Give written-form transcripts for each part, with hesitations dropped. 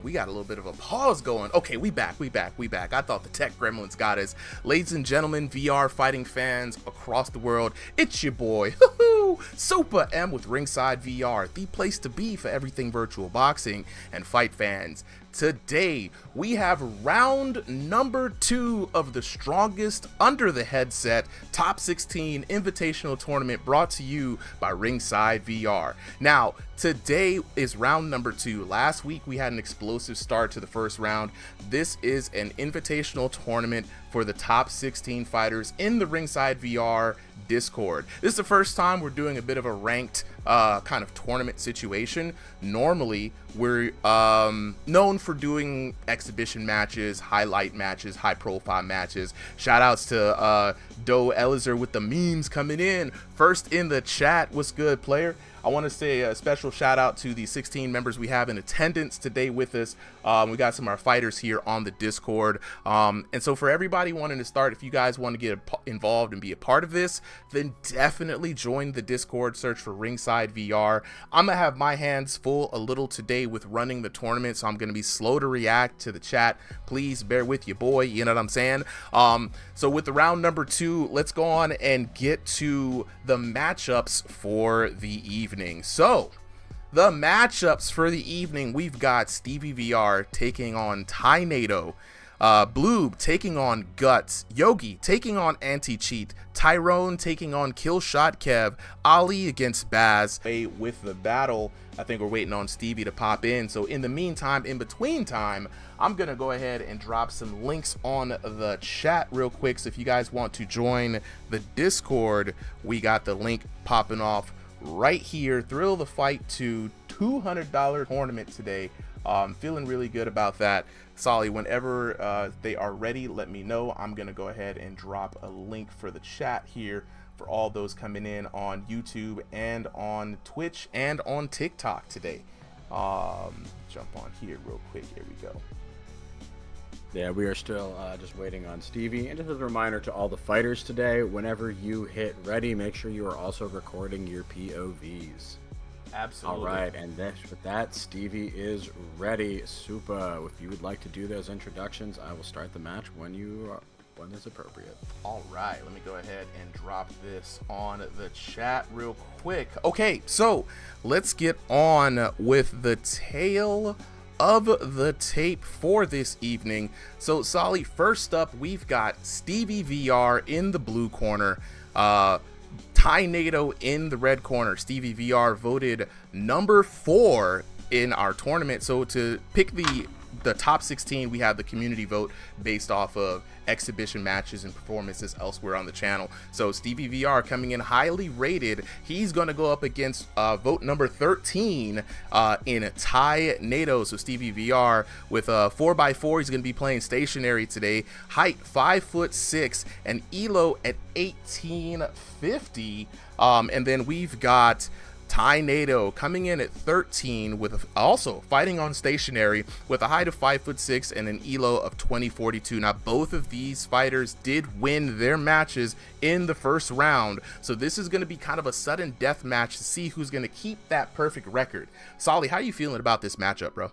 We got a little bit of a pause going. Okay, we back. I thought the tech gremlins got us. Ladies and gentlemen, VR fighting fans across the world, it's your boy, Super M with Ringside VR, the place to be for everything virtual boxing and fight fans. Today, we have round number 2 of the strongest under the headset top 16 invitational tournament brought to you by Ringside VR. Now, today is round number 2. Last week, we had an explosive start to the first round. This is an invitational tournament for the top 16 fighters in the Ringside VR Discord. This is the first time we're doing a bit of a ranked kind of tournament situation. Normally, we're known for doing exhibition matches, highlight matches, high profile matches. Shout outs to Doe Elizer with the memes coming in. First in the chat, what's good, player? I want to say a special shout out to the 16 members we have in attendance today with us. We got some of our fighters here on the Discord. And so for everybody wanting to start, if you guys want to get involved and be a part of this, then definitely join the Discord, search for Ringside VR. I'm going to have my hands full a little today with running the tournament, so I'm going to be slow to react to the chat. Please bear with your boy, you know what I'm saying? So with the round number 2, let's go on and get to the matchups for the evening. So the matchups for the evening, we've got Stevie VR taking on Ty Nato, Bloob taking on Guts, Yogi taking on Anti-Cheat, Tyrone taking on Killshot Kev, Ali against Baz. With the battle, I think we're waiting on Stevie to pop in. So in the meantime, in between time, I'm gonna go ahead and drop some links on the chat real quick. So if you guys want to join the Discord, we got the link popping off right here. Thrill the Fight to $200 tournament today. Feeling really good about that. Solly, whenever they are ready, let me know. I'm gonna go ahead and drop a link for the chat here for all those coming in on YouTube and on Twitch and on TikTok today. Jump on here real quick. Here we go. Yeah, we are still just waiting on Stevie. And just as a reminder to all the fighters today, whenever you hit ready, make sure you are also recording your POVs. Absolutely. All right, and with that, Stevie is ready. Super. If you would like to do those introductions, I will start the match when it's appropriate. All right, let me go ahead and drop this on the chat real quick. Okay, so let's get on with the tale of the tape for this evening. So Solly, first up, we've got Stevie VR in the blue corner, Ty Nato in the red corner. Stevie VR voted number 4 in our tournament. So to pick the top 16, we have the community vote based off of exhibition matches and performances elsewhere on the channel. So Stevie VR coming in highly rated. He's going to go up against vote number 13 in Ty Nato. So Stevie VR with a 4x4. He's going to be playing stationary today. Height 5'6" and elo at 1850. And then we've got Ty Nato coming in at 13 with also fighting on stationary with a height of 5'6" and an elo of 2042. Now both of these fighters did win their matches in the first round, so this is going to be kind of a sudden death match to see who's going to keep that perfect record. Solly, how are you feeling about this matchup, bro?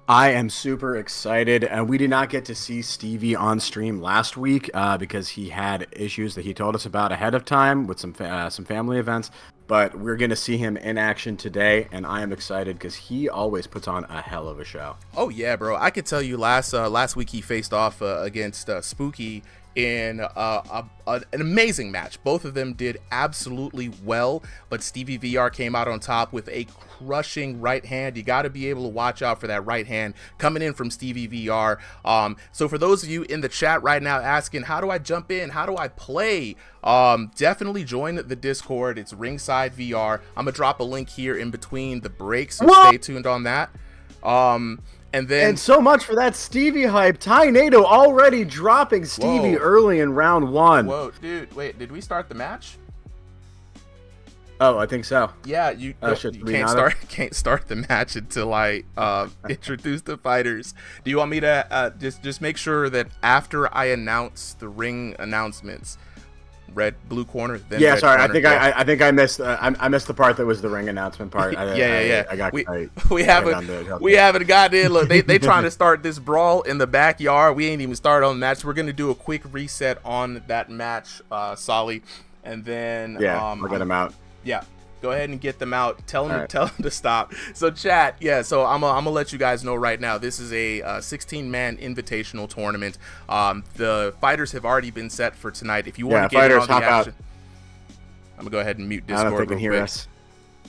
I am super excited. We did not get to see Stevie on stream last week because he had issues that he told us about ahead of time with some family events. But we're going to see him in action today, and I am excited because he always puts on a hell of a show. Oh, yeah, bro. I could tell you last week he faced off against Spooky in an amazing match. Both of them did absolutely well, but Stevie VR came out on top with a crushing right hand. You got to be able to watch out for that right hand coming in from Stevie VR. So for those of you in the chat right now asking, how do I jump in? How do I play? Definitely join the Discord. It's Ringside VR. I'm gonna drop a link here in between the breaks, so stay tuned on that. And so much for that Stevie hype. Ty Nato already dropping Stevie early in round 1. Whoa, dude, wait, did we start the match? Oh, I think so. Yeah, you can't start the match until I introduce the fighters. Do you want me to just make sure that after I announce the ring announcements, blue corner. Then yeah, red sorry. corner. I think I missed I missed the part that was the ring announcement part. I got we haven't gotten in. Look, they trying to start this brawl in the backyard. We ain't even started on the match. We're gonna do a quick reset on that match, Solly, and then I'll get him out. Yeah. Go ahead and get them out. Tell them to stop. So chat, so I'm gonna let you guys know right now. This is a 16-man invitational tournament. The fighters have already been set for tonight. If you want to get in on the action, I'm gonna go ahead and mute Discord. I don't think they can hear us.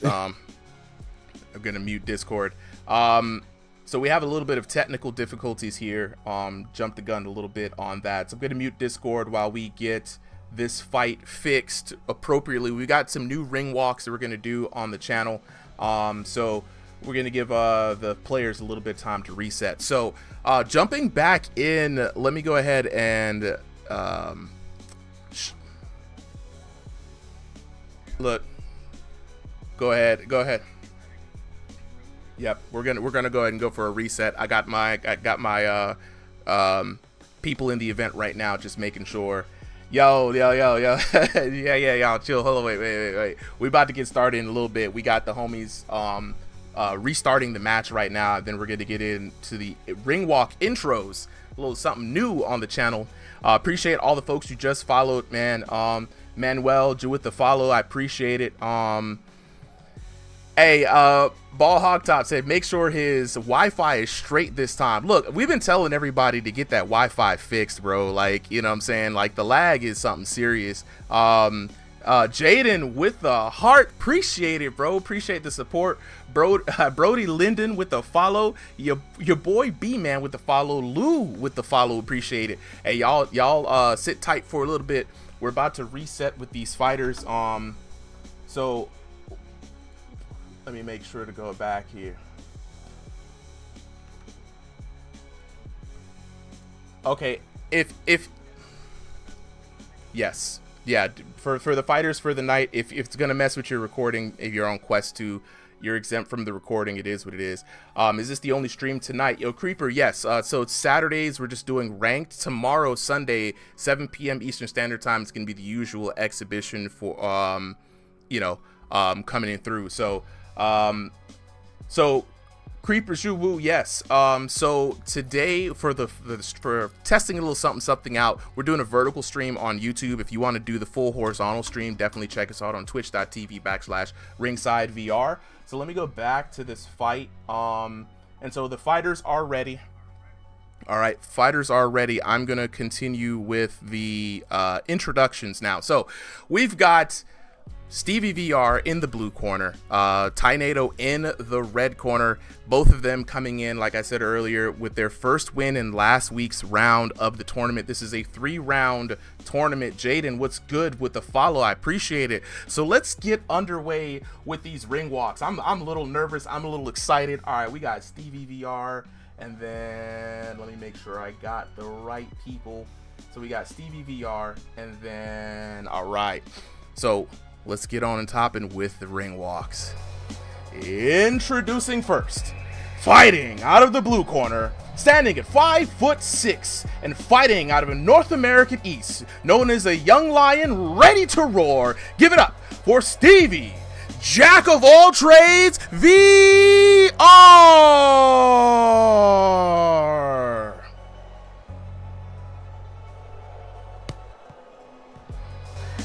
I'm gonna mute Discord. So we have a little bit of technical difficulties here. Jumped the gun a little bit on that. So I'm gonna mute Discord while we get this fight fixed appropriately. We got some new ring walks that we're going to do on the channel, so we're going to give the players a little bit of time to reset. So jumping back in, let me go ahead and look, go ahead. Yep, we're gonna go ahead and go for a reset. I got my people in the event right now, just making sure. Yo. yeah, y'all chill. Hold on, wait. We about to get started in a little bit. We got the homies restarting the match right now. Then we're going to get into the ring walk intros. A little something new on the channel. Appreciate all the folks who just followed, man. Manuel, with the follow, I appreciate it. Hey, Ball Hog Top said, make sure his Wi-Fi is straight this time. Look, we've been telling everybody to get that Wi-Fi fixed, bro. Like, you know what I'm saying? Like, the lag is something serious. Jaden with the heart. Appreciate it, bro. Appreciate the support. Brody Linden with the follow. Your boy B-Man with the follow. Lou with the follow. Appreciate it. Hey, y'all sit tight for a little bit. We're about to reset with these fighters. So let me make sure to go back here. Okay, if yes, yeah, for the fighters for the night, if it's gonna mess with your recording, if you're on Quest 2, you're exempt from the recording. It is what it is. Is this the only stream tonight? Yo, Creeper, yes. So it's Saturdays, we're just doing ranked. Tomorrow, Sunday, 7 p.m. Eastern Standard Time, it's gonna be the usual exhibition for coming in through. So Creeper Shuwu, yes. So today for for testing a little something out, we're doing a vertical stream on YouTube. If you want to do the full horizontal stream, definitely check us out on twitch.tv/ringsidevr. So let me go back to this fight. And so the fighters are ready. All right, fighters are ready. I'm gonna continue with the introductions now. So we've got Stevie VR in the blue corner, Tynado in the red corner, both of them coming in, like I said earlier, with their first win in last week's round of the tournament. This is a 3-round tournament. Jaden, what's good with the follow? I appreciate it. So let's get underway with these ring walks. I'm a little nervous. I'm a little excited. All right, we got Stevie VR, and then let me make sure I got the right people. So we got Stevie VR, and then, all right. So let's get on and topping with the ring walks. Introducing first, fighting out of the blue corner, standing at 5'6" and fighting out of North American East, known as a young lion ready to roar. Give it up for Stevie, Jack of all trades, VR.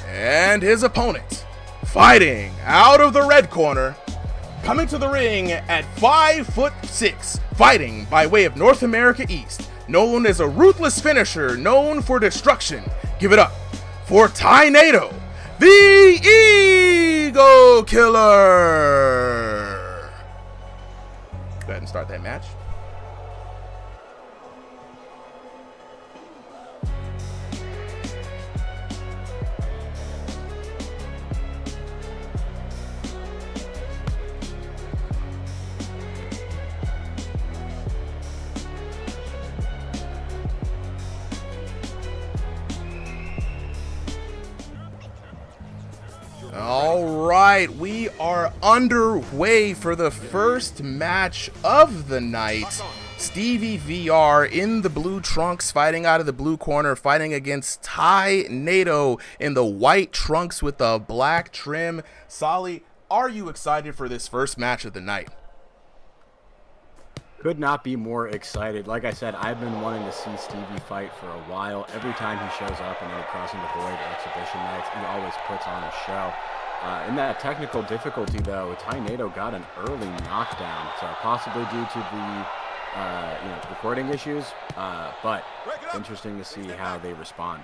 And his opponent, fighting out of the red corner, coming to the ring at 5'6", fighting by way of North America East, known as a ruthless finisher, known for destruction. Give it up for Tynado, the Ego Killer. Go ahead and start that match. All right, we are underway for the first match of the night. Stevie VR in the blue trunks, fighting out of the blue corner, fighting against Ty Nato in the white trunks with the black trim. Solly, are you excited for this first match of the night? Could not be more excited. Like I said, I've been wanting to see Stevie fight for a while. Every time he shows up in any Crossing the Void exhibition nights, he always puts on a show. In that technical difficulty, though, Ty Nato got an early knockdown, so possibly due to the recording issues, but interesting to see how they respond.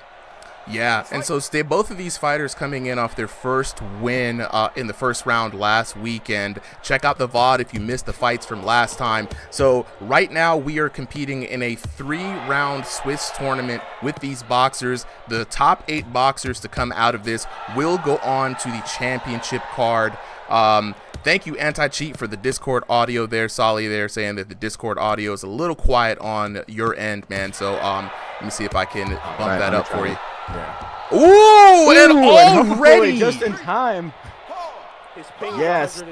Yeah, and so both of these fighters coming in off their first win in the first round last weekend. Check out the VOD if you missed the fights from last time. So right now we are competing in a 3-round Swiss tournament with these boxers. The top 8 boxers to come out of this will go on to the championship card. Thank you, Anti-Cheat, for the Discord audio there. Solly there saying that the Discord audio is a little quiet on your end, man. So let me see if I can bump that up for you. Yeah. Ooh, and already just in time. Yes.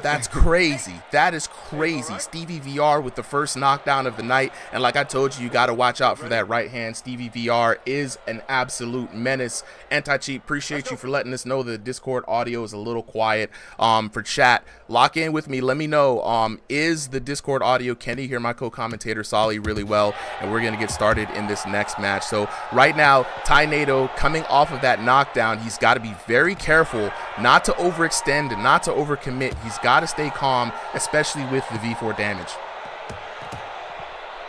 That's crazy. That is crazy. Stevie VR with the first knockdown of the night. And like I told you, you got to watch out for that right hand. Stevie VR is an absolute menace. Anti-Cheat, appreciate you for letting us know the Discord audio is a little quiet. For chat, lock in with me. Let me know, is the Discord audio, can you hear my co-commentator Solly really well? And we're going to get started in this next match. So right now, Ty Nato coming off of that knockdown, he's got to be very careful not to overextend and not to overcommit. He's got to stay calm, especially with the V4 damage.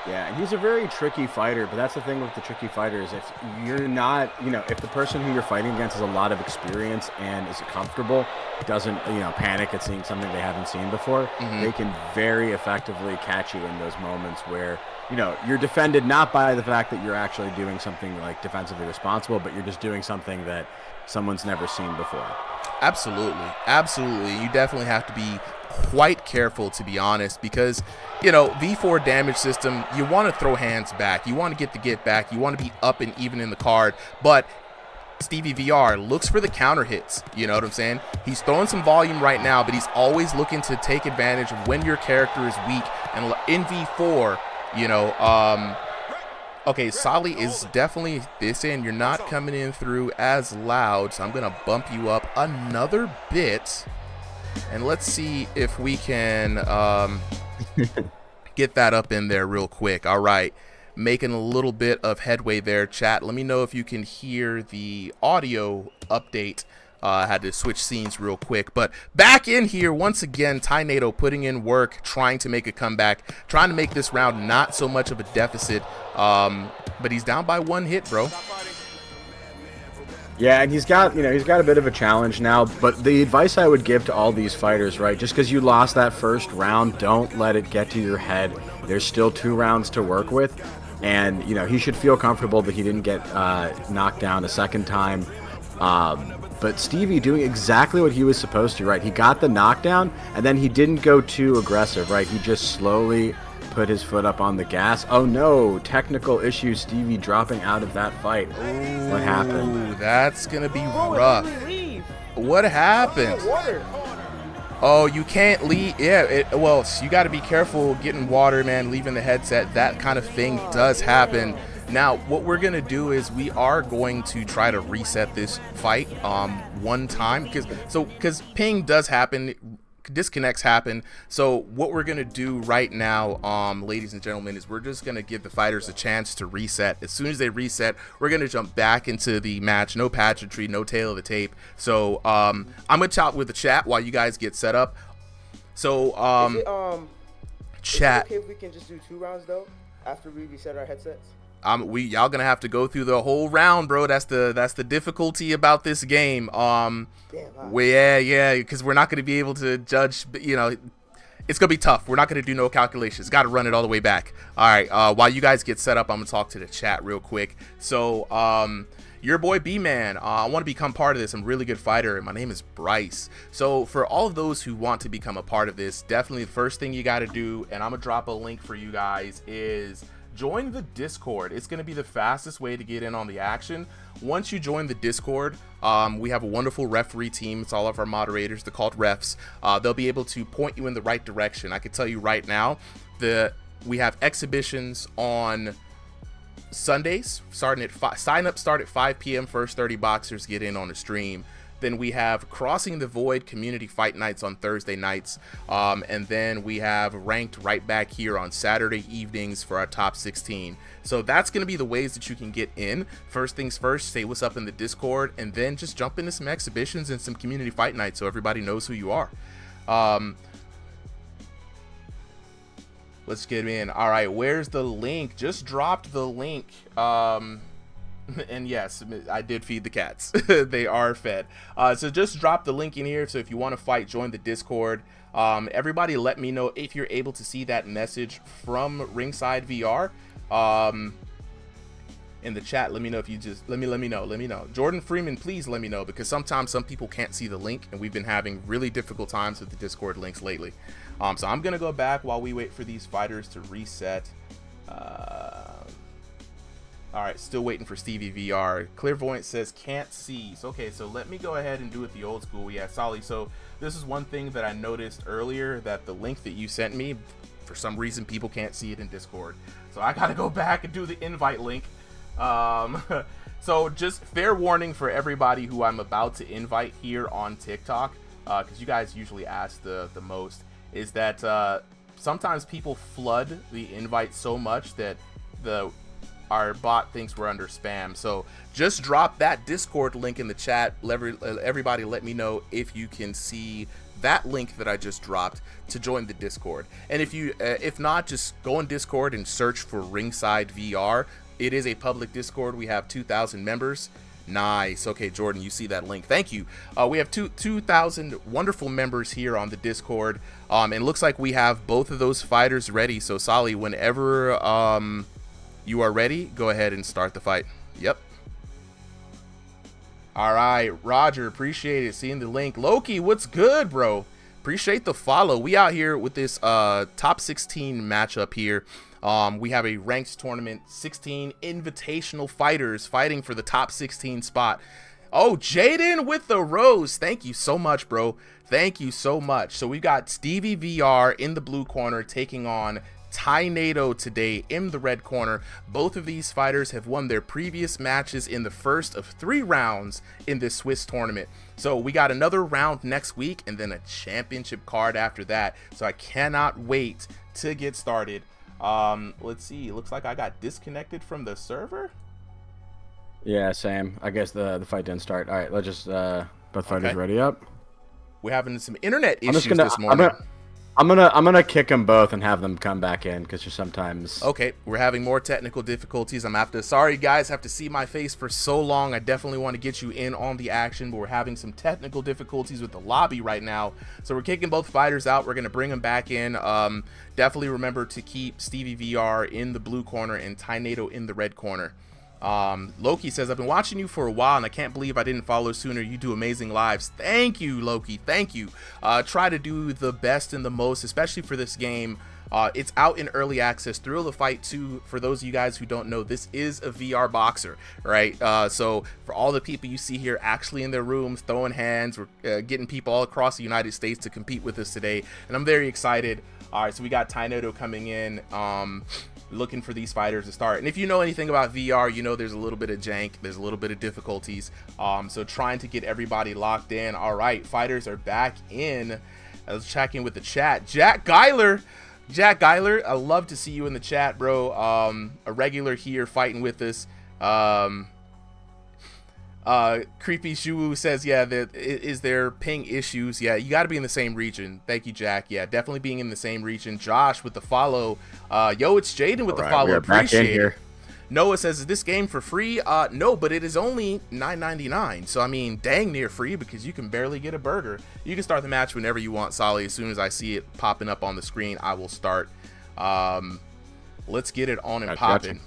Yeah, and he's a very tricky fighter, but that's the thing with the tricky fighters. If you're not, if the person who you're fighting against has a lot of experience and is comfortable, doesn't, panic at seeing something they haven't seen before, they can very effectively catch you in those moments where, you're defended not by the fact that you're actually doing something like defensively responsible, but you're just doing something that someone's never seen before. Absolutely. Absolutely. You definitely have to be quite careful, to be honest, because, V4 damage system, you want to throw hands back. You want to get the get back. You want to be up and even in the card. But Stevie VR looks for the counter hits. You know what I'm saying? He's throwing some volume right now, but he's always looking to take advantage of when your character is weak. And in V4, okay, Solly is definitely saying you're not coming in through as loud, so I'm going to bump you up another bit. And let's see if we can get that up in there real quick. All right, making a little bit of headway there, chat. Let me know if you can hear the audio update. I had to switch scenes real quick, but back in here once again. Ty Nato putting in work, trying to make a comeback, trying to make this round not so much of a deficit, but he's down by 1 hit, bro. Yeah, and he's got a bit of a challenge now, but the advice I would give to all these fighters, right, just because you lost that first round, don't let it get to your head. There's still 2 rounds to work with, and he should feel comfortable that he didn't get knocked down a second time. But Stevie doing exactly what he was supposed to, right? He got the knockdown, and then he didn't go too aggressive, right? He just slowly put his foot up on the gas. Oh no, technical issue, Stevie dropping out of that fight. Ooh, what happened? That's going to be rough. What happened? Oh, you can't leave. Yeah, well, you got to be careful getting water, man, leaving the headset. That kind of thing does happen. Now, what we're going to do is we are going to try to reset this fight one time because ping does happen, disconnects happen. So what we're going to do right now, ladies and gentlemen, is we're just going to give the fighters a chance to reset. As soon as they reset, we're going to jump back into the match. No pageantry, no tail of the tape. So I'm going to talk with the chat while you guys get set up. So chat. Is it okay if we can just do 2 rounds though after we reset our headsets? Y'all gonna have to go through the whole round, bro. That's the difficulty about this game. Damn, well, yeah, because we're not gonna be able to judge. It's gonna be tough. We're not gonna do no calculations. Got to run it all the way back. All right. While you guys get set up, I'm gonna talk to the chat real quick. So, your boy B-Man, I want to become part of this. I'm a really good fighter, and my name is Bryce. So for all of those who want to become a part of this, definitely the first thing you got to do, and I'm gonna drop a link for you guys, is join the Discord. It's going to be the fastest way to get in on the action. Once you join the Discord, we have a wonderful referee team. It's all of our moderators. They're called refs. They'll be able to point you in the right direction. I can tell you right now that we have exhibitions on Sundays starting at sign up start at 5 p.m. First 30 boxers get in on the stream. Then we have Crossing the Void community fight nights on Thursday nights. And then we have ranked right back here on Saturday evenings for our top 16. So that's going to be the ways that you can get in. First things first, say what's up in the Discord, and then just jump into some exhibitions and some community fight nights so everybody knows who you are. Let's get in. All right, where's the link? Just dropped the link. And yes, I did feed the cats. They are fed. So just drop the link in here. So if you want to fight, join the Discord. Everybody let me know if you're able to see that message from Ringside VR. In the chat, let me know if you just let me know. Jordan Freeman, please let me know, because sometimes some people can't see the link, and we've been having really difficult times with the Discord links lately. So I'm gonna go back while we wait for these fighters to reset. All right, still waiting for Stevie VR. Clairvoyant says can't see. So, okay, so let me go ahead and do it the old school. Yeah, Solly. So this is one thing that I noticed earlier, that the link that you sent me, for some reason people can't see it in Discord. So I gotta go back and do the invite link. So just fair warning for everybody who I'm about to invite here on TikTok, because you guys usually ask the most, is that sometimes people flood the invite so much that our bot thinks we're under spam. So just drop that Discord link in the chat. Everybody let me know if you can see that link that I just dropped to join the Discord. And if not, just go on Discord and search for Ringside VR. It is a public Discord. We have 2,000 members. Nice. Okay, Jordan, you see that link. Thank you. We have 2,000 wonderful members here on the Discord. And it looks like we have both of those fighters ready. So Solly, whenever you are ready, go ahead and start the fight. Yep. All right, Roger, appreciate it. Seeing the link. Loki, what's good, bro? Appreciate the follow. We out here with this top 16 matchup here. We have a ranked tournament, 16 invitational fighters fighting for the top 16 spot. Oh, Jaden with the rose. Thank you so much, bro. Thank you so much. So we've got Stevie VR in the blue corner taking on Tornado today in the red corner. Both of these fighters have won their previous matches in the first of 3 rounds in this Swiss tournament. So we got another round next week and then a championship card after that. So I cannot wait to get started. Let's see. It looks like I got disconnected from the server. Yeah, same. I guess the fight didn't start. All right, let's just both fighters ready up. We're having some internet issues this morning. I'm gonna kick them both and have them come back in, because just sometimes. Okay, we're having more technical difficulties. Sorry guys, have to see my face for so long. I definitely want to get you in on the action, but we're having some technical difficulties with the lobby right now. So we're kicking both fighters out. We're gonna bring them back in. Definitely remember to keep Stevie VR in the blue corner and Tornado in the red corner. Loki says, I've been watching you for a while and I can't believe I didn't follow sooner. You do amazing lives. Thank you, Loki. Thank you. Try to do the best and the most, especially for this game. It's out in early access. Thrill of Fight 2, for those of you guys who don't know, this is a VR boxer, right? So for all the people you see here actually in their rooms throwing hands, we're getting people all across the United States to compete with us today, and I'm very excited. All right, so we got Tornado coming in, looking for these fighters to start. And if you know anything about VR, you know there's a little bit of jank, there's a little bit of difficulties. So trying to get everybody locked in. All right, fighters are back in. Let's check in with the chat. Jack Geiler, I love to see you in the chat, bro. A regular here fighting with us. Creepy Shuwu says, yeah, is there ping issues? Yeah, you got to be in the same region. Thank you, Jack. Yeah, definitely being in the same region. Josh with the follow. Yo, it's Jaden with the follow. Appreciate it. Noah says, is this game for free? No, but it is only $9.99. So, I mean, dang near free, because you can barely get a burger. You can start the match whenever you want, Solly. As soon as I see it popping up on the screen, I will start. Let's get it on and popping. Gotcha.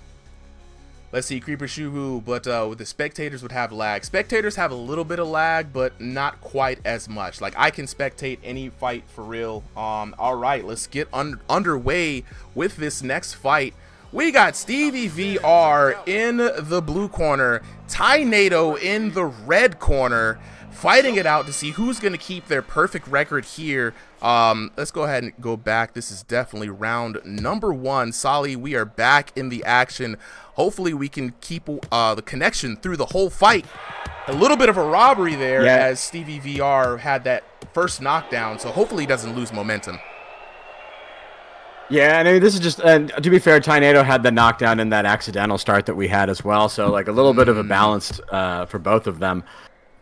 Let's see, Creeper Shuhu, but with the spectators would have lag. Spectators have a little bit of lag, but not quite as much. Like, I can spectate any fight for real. All right, let's get underway with this next fight. We got Stevie VR in the blue corner, Ty-Nato in the red corner, fighting it out to see who's going to keep their perfect record here. Let's go ahead and go back. This is definitely round number 1. Solly, we are back in the action. Hopefully we can keep the connection through the whole fight. A little bit of a robbery there as Stevie VR had that first knockdown, so hopefully he doesn't lose momentum. Yeah, and I mean, this is just, and to be fair, Ty-Nato had the knockdown in that accidental start that we had as well, so like a little bit of a balance for both of them.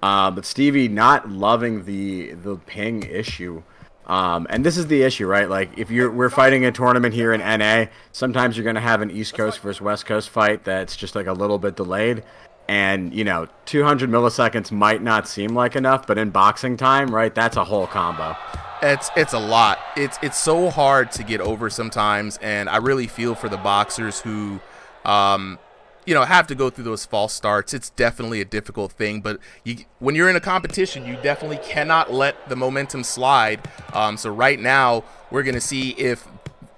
But Stevie not loving the ping issue. And this is the issue, right? Like, if we're fighting a tournament here in NA, sometimes you're going to have an East Coast versus West Coast fight that's just like a little bit delayed. And, 200 milliseconds might not seem like enough, but in boxing time, right, that's a whole combo. It's a lot. It's so hard to get over sometimes, and I really feel for the boxers who, have to go through those false starts. It's definitely a difficult thing, but when you're in a competition, you definitely cannot let the momentum slide. So right now, we're going to see if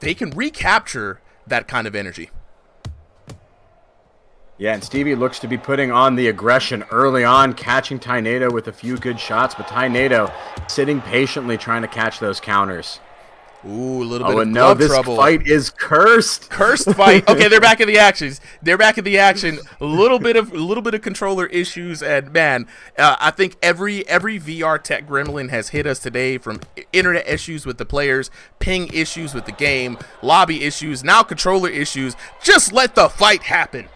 they can recapture that kind of energy. Yeah, and Stevie looks to be putting on the aggression early on, catching Ty-Nato with a few good shots, but Ty-Nato sitting patiently trying to catch those counters. Ooh, a little bit of glove trouble. This fight is cursed. Cursed fight. Okay, they're back in the action. They're back in the action. A little bit of controller issues, and man, I think every VR tech gremlin has hit us today, from internet issues with the players, ping issues with the game, lobby issues, now controller issues. Just let the fight happen.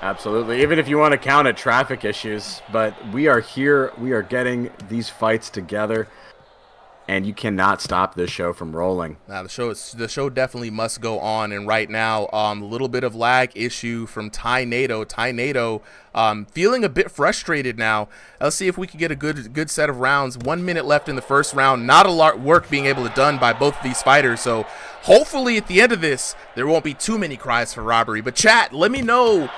Absolutely. Even if you want to count it, traffic issues, but we are here. We are getting these fights together. And you cannot stop this show from rolling. Now the show definitely must go on. And right now, a little bit of lag issue from Ty-Nato. Ty-Nato feeling a bit frustrated now. Let's see if we can get a good set of rounds. 1 minute left in the first round. Not a lot of work being able to done by both of these fighters. So hopefully at the end of this, there won't be too many cries for robbery. But chat, let me know.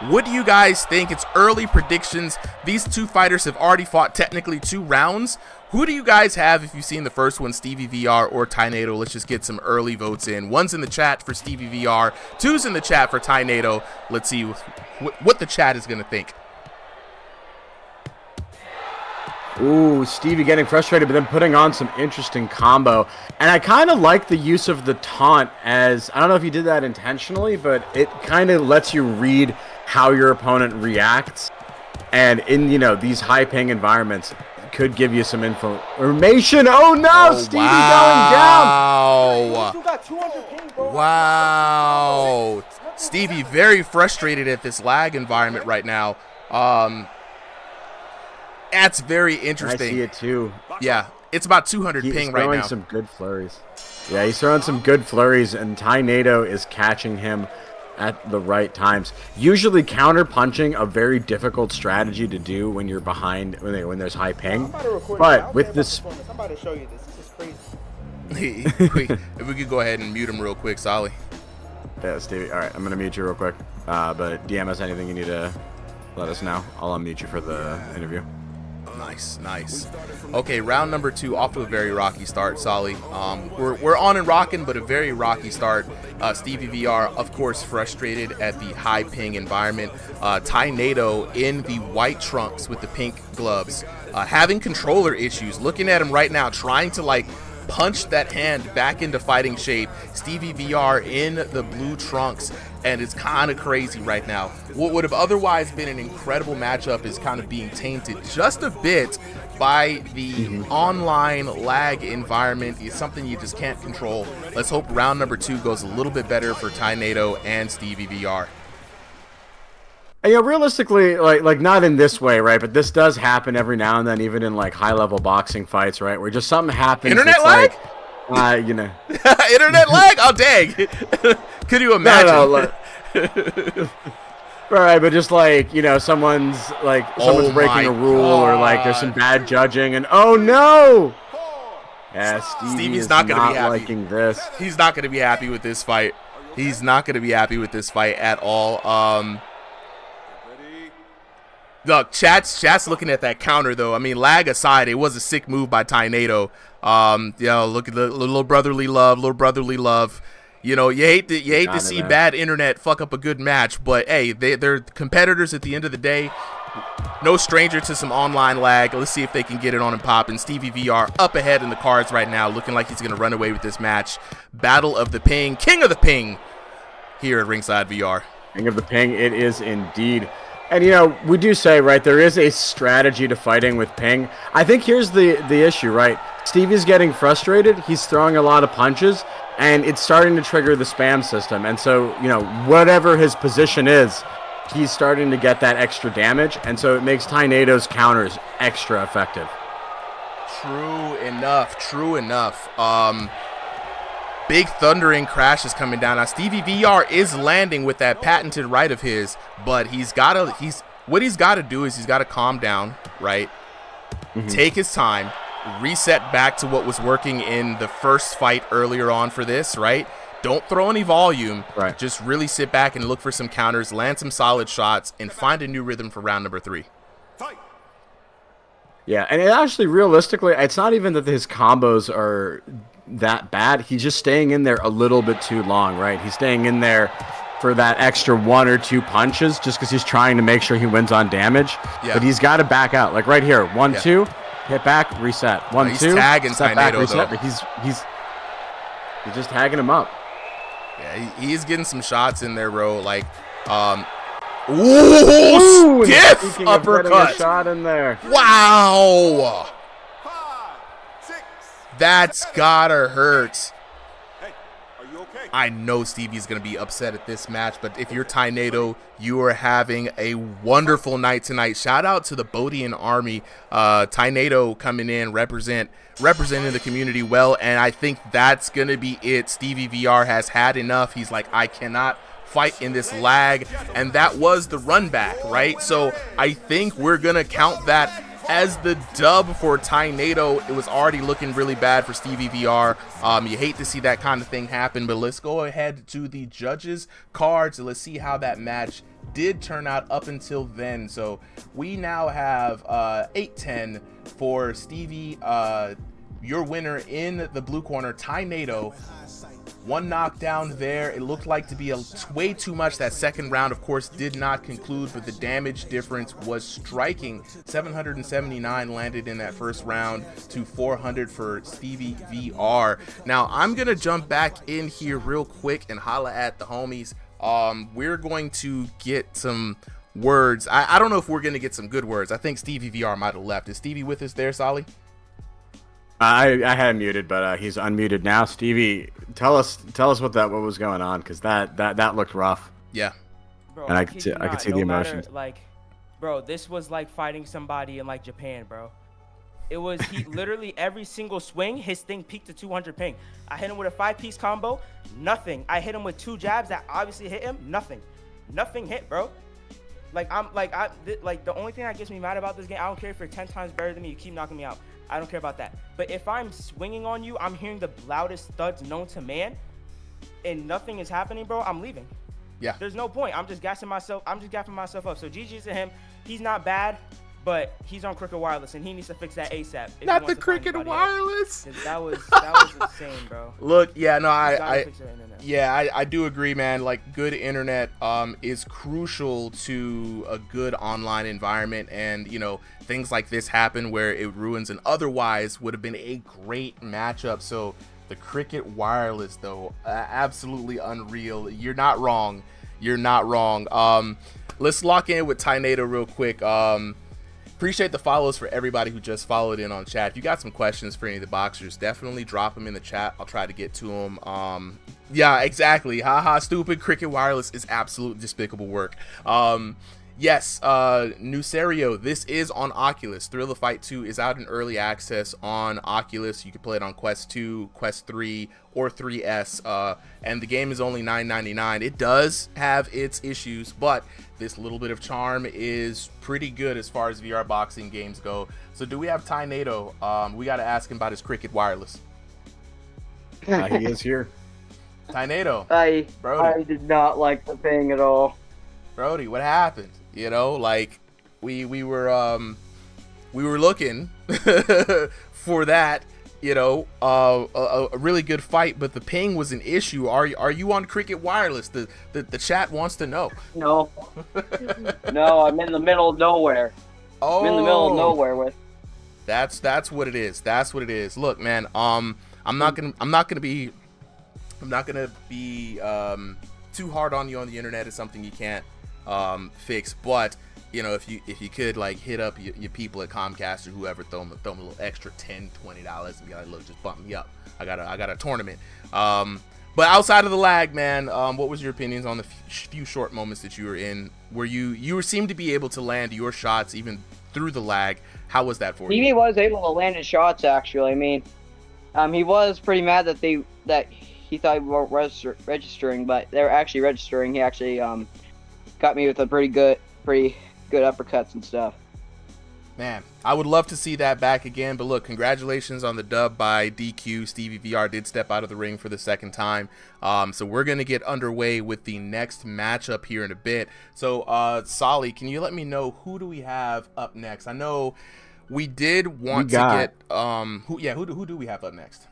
What do you guys think? It's early predictions. These two fighters have already fought technically 2 rounds. Who do you guys have if you've seen the first one, Stevie VR or Ty-Nato? Let's just get some early votes in. 1's in the chat for Stevie VR. 2's in the chat for Ty-Nato. Let's see what the chat is going to think. Ooh, Stevie getting frustrated, but then putting on some interesting combo. And I kind of like the use of the taunt as, I don't know if you did that intentionally, but it kind of lets you read how your opponent reacts. And in, these high ping environments, could give you some information. Oh no, Stevie going down. Wow. Stevie very frustrated at this lag environment right now. That's very interesting. I see it too. Yeah, it's about 200 ping right now. He's throwing some good flurries. Yeah, he's throwing some good flurries, and Ty-Nato is catching him at the right times. Usually counter punching a very difficult strategy to do when you're behind, when there's high ping. But with this, I'm about to show you this. This is crazy. If we could go ahead and mute him real quick, Solly. Yeah, Stevie. All right, I'm gonna mute you real quick. But DM us anything you need to let us know. I'll unmute you for the interview. Nice. Okay, round number 2 off to a very rocky start, Solly. We're on and rocking, but a very rocky start. Stevie VR, of course, frustrated at the high ping environment. Ty-Nato in the white trunks with the pink gloves, having controller issues. Looking at him right now, trying to punch that hand back into fighting shape. Stevie VR in the blue trunks, and it's kind of crazy right now. What would have otherwise been an incredible matchup is kind of being tainted just a bit by the online lag environment. It's something you just can't control. Let's hope round number 2 goes a little bit better for Ty-Nato and Stevie VR. Realistically, like not in this way, right? But this does happen every now and then, even in high-level boxing fights, right? Where just something happens. Internet lag? Internet lag? Oh, dang. Could you imagine? No, right, but just someone's breaking a rule, or there's some bad judging, and oh no! Yeah, Stevie's not going to be happy. Liking this. He's not going to be happy with this fight. He's not going to be happy with this fight at all. Look, chat's looking at that counter though. I mean, lag aside, it was a sick move by Ty-Nato. Look at the little brotherly love. You know, you hate to Got it, see man. bad internet fuck up a good match, but hey, they're competitors at the end of the day. No stranger to some online lag. Let's see if they can get it on and pop. And Stevie VR up ahead in the cards right now, looking like he's going to run away with this match. Battle of the Ping, King of the Ping, here at Ringside VR. King of the Ping, it is indeed. And, you know, we do say, right, there is a strategy to fighting with Ping. I think here's the issue, right? Stevie's getting frustrated. He's throwing a lot of punches, and it's starting to trigger the spam system. And so, you know, whatever his position is, he's starting to get that extra damage. And so it makes Tornado's counters extra effective. True enough. True enough. Big thundering crash is coming down. Now Stevie VR is landing with that patented right of his, but what he's got to do is he's got to calm down, right? Take his time, reset back to what was working in the first fight earlier on for this, right? Don't throw any volume. Right. Just really sit back and look for some counters, land some solid shots, and find a new rhythm for round number 3. Fight. Yeah, and it actually, realistically, it's not even that his combos are that bad. He's just staying in there a little bit too long, right? He's staying in there for that extra 1 or 2 punches just because he's trying to make sure he wins on damage. Yeah. But he's got to back out. Like right here, 1, 2, hit back, reset. 1, he's 2, tagging step back, Tornado, reset. though. He's just tagging him up. Yeah, he's getting some shots in there, bro. Like, ooh, stiff Speaking of getting a uppercut. shot in there. Wow. 5, 6. That's gotta hurt. Hey, are you okay? I know Stevie's going to be upset at this match, but if you're Tornado, you are having a wonderful night tonight. Shout out to the Bodian Army. Tornado coming in, representing the community well, and I think that's going to be it. Stevie VR has had enough. He's like, I cannot fight in this lag, and that was the run back, right? So I think we're going to count that as the dub for Tornado. It was already looking really bad for Stevie VR. You hate to see that kind of thing happen, but let's go ahead to the judges cards and let's see how that match did turn out up until then. So we now have 8-10 for Stevie, your winner in the blue corner, Tornado. 1 knockdown there. It looked like to be way too much. That second round, of course, did not conclude, but the damage difference was striking. 779 landed in that first round to 400 for Stevie VR. Now, I'm going to jump back in here real quick and holla at the homies. We're going to get some words. I don't know if we're going to get some good words. I think Stevie VR might have left. Is Stevie with us there, Solly? I had him muted, but he's unmuted now. Stevie, tell us what was going on, because that looked rough. Yeah. Bro, And I could see the emotions. Like, bro, this was like fighting somebody in like Japan, bro. It was he literally every single swing, his thing peaked to 200 ping. I hit him with a 5-piece combo, nothing. I hit him with 2 jabs that obviously hit him, nothing hit, bro. Like the only thing that gets me mad about this game, I don't care if you're 10 times better than me, you keep knocking me out. I don't care about that. But if I'm swinging on you, I'm hearing the loudest thuds known to man, and nothing is happening, bro, I'm leaving. Yeah. There's no point. I'm just gassing myself up. So GG's to him. He's not bad, but he's on Cricket Wireless, and he needs to fix that ASAP. if he Not wants the to find Cricket anybody Wireless. else. That was insane, bro. Look, yeah, no, He's gotta I fix their internet. yeah, I do agree, man. Like, good internet is crucial to a good online environment, and you know, things like this happen where it ruins an otherwise would have been a great matchup. So the Cricket Wireless, though, absolutely unreal. You're not wrong. Let's lock in with Tornado real quick. Appreciate the follows for everybody who just followed in on chat. If you got some questions for any of the boxers, definitely drop them in the chat. I'll try to get to them. Yeah, exactly. Haha, stupid. Cricket Wireless is absolute despicable work. Yes, Nucerio, this is on Oculus. Thrill of Fight 2 is out in early access on Oculus. You can play it on Quest 2, Quest 3, or 3S, and the game is only $9.99. It does have its issues, but this little bit of charm is pretty good as far as VR boxing games go. So do we have Tornado? We got to ask him about his Cricket Wireless. He is here. Tornado, I Brody. did not like the thing at all. Brody, what happened? You know, like we were looking for that. you know, a really good fight, but the ping was an issue. Are you on Cricket Wireless? The chat wants to know. No. No, I'm in the middle of nowhere. Oh, I'm in the middle of nowhere with. That's what it is. That's what it is. Look, man. I'm not gonna be too hard on you on the internet. It's something you can't fix, but you know, if you could like hit up your people at Comcast or whoever, throw them a little extra $10-$20 and be like, look, just bump me up. I got a tournament. But outside of the lag, man, what was your opinions on the few short moments that you were in, where you seemed to be able to land your shots even through the lag? How was that for you? He was able to land his shots, actually. I mean, he was pretty mad that he thought we weren't registering, but they were actually registering. He actually got me with a pretty good uppercuts and stuff. Man, I would love to see that back again, but look, congratulations on the dub by DQ. Stevie VR did step out of the ring for the second time. So we're going to get underway with the next matchup here in a bit. So, Solly, can you let me know who do we have up next? I know we did want to get who do we have up next?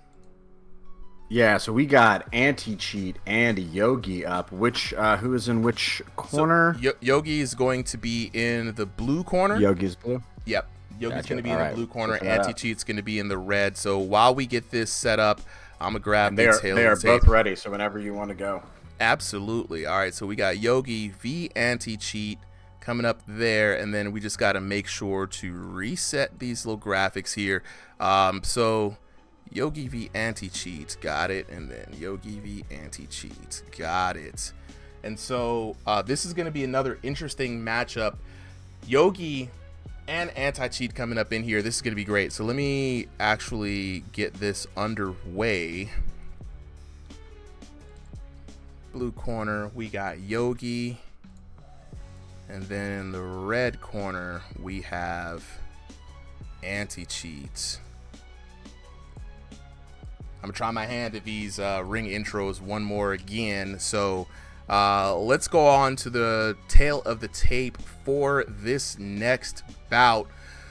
Yeah, so we got Anti-Cheat and Yogi up. Who is in which corner? So, Yogi is going to be in the blue corner. Yogi's blue? Yep. Yogi's going to be in the blue corner. Push that Anti-Cheat's going to be in the red. So while we get this set up, I'm going to grab they the are, tail they are of the tape. both ready, so whenever you want to go. Absolutely. All right, so we got Yogi v Anti-Cheat coming up there, and then we just got to make sure to reset these little graphics here. So Yogi v Anti-Cheat, got it, and then Yogi v Anti-Cheat, got it. And so this is going to be another interesting matchup. Yogi and Anti-Cheat coming up in here. This is going to be great. So let me actually get this underway. Blue corner, we got Yogi. And then in the red corner, we have Anti-Cheat. I'm going to try my hand at these ring intros one more again. So let's go on to the tail of the tape for this next bout.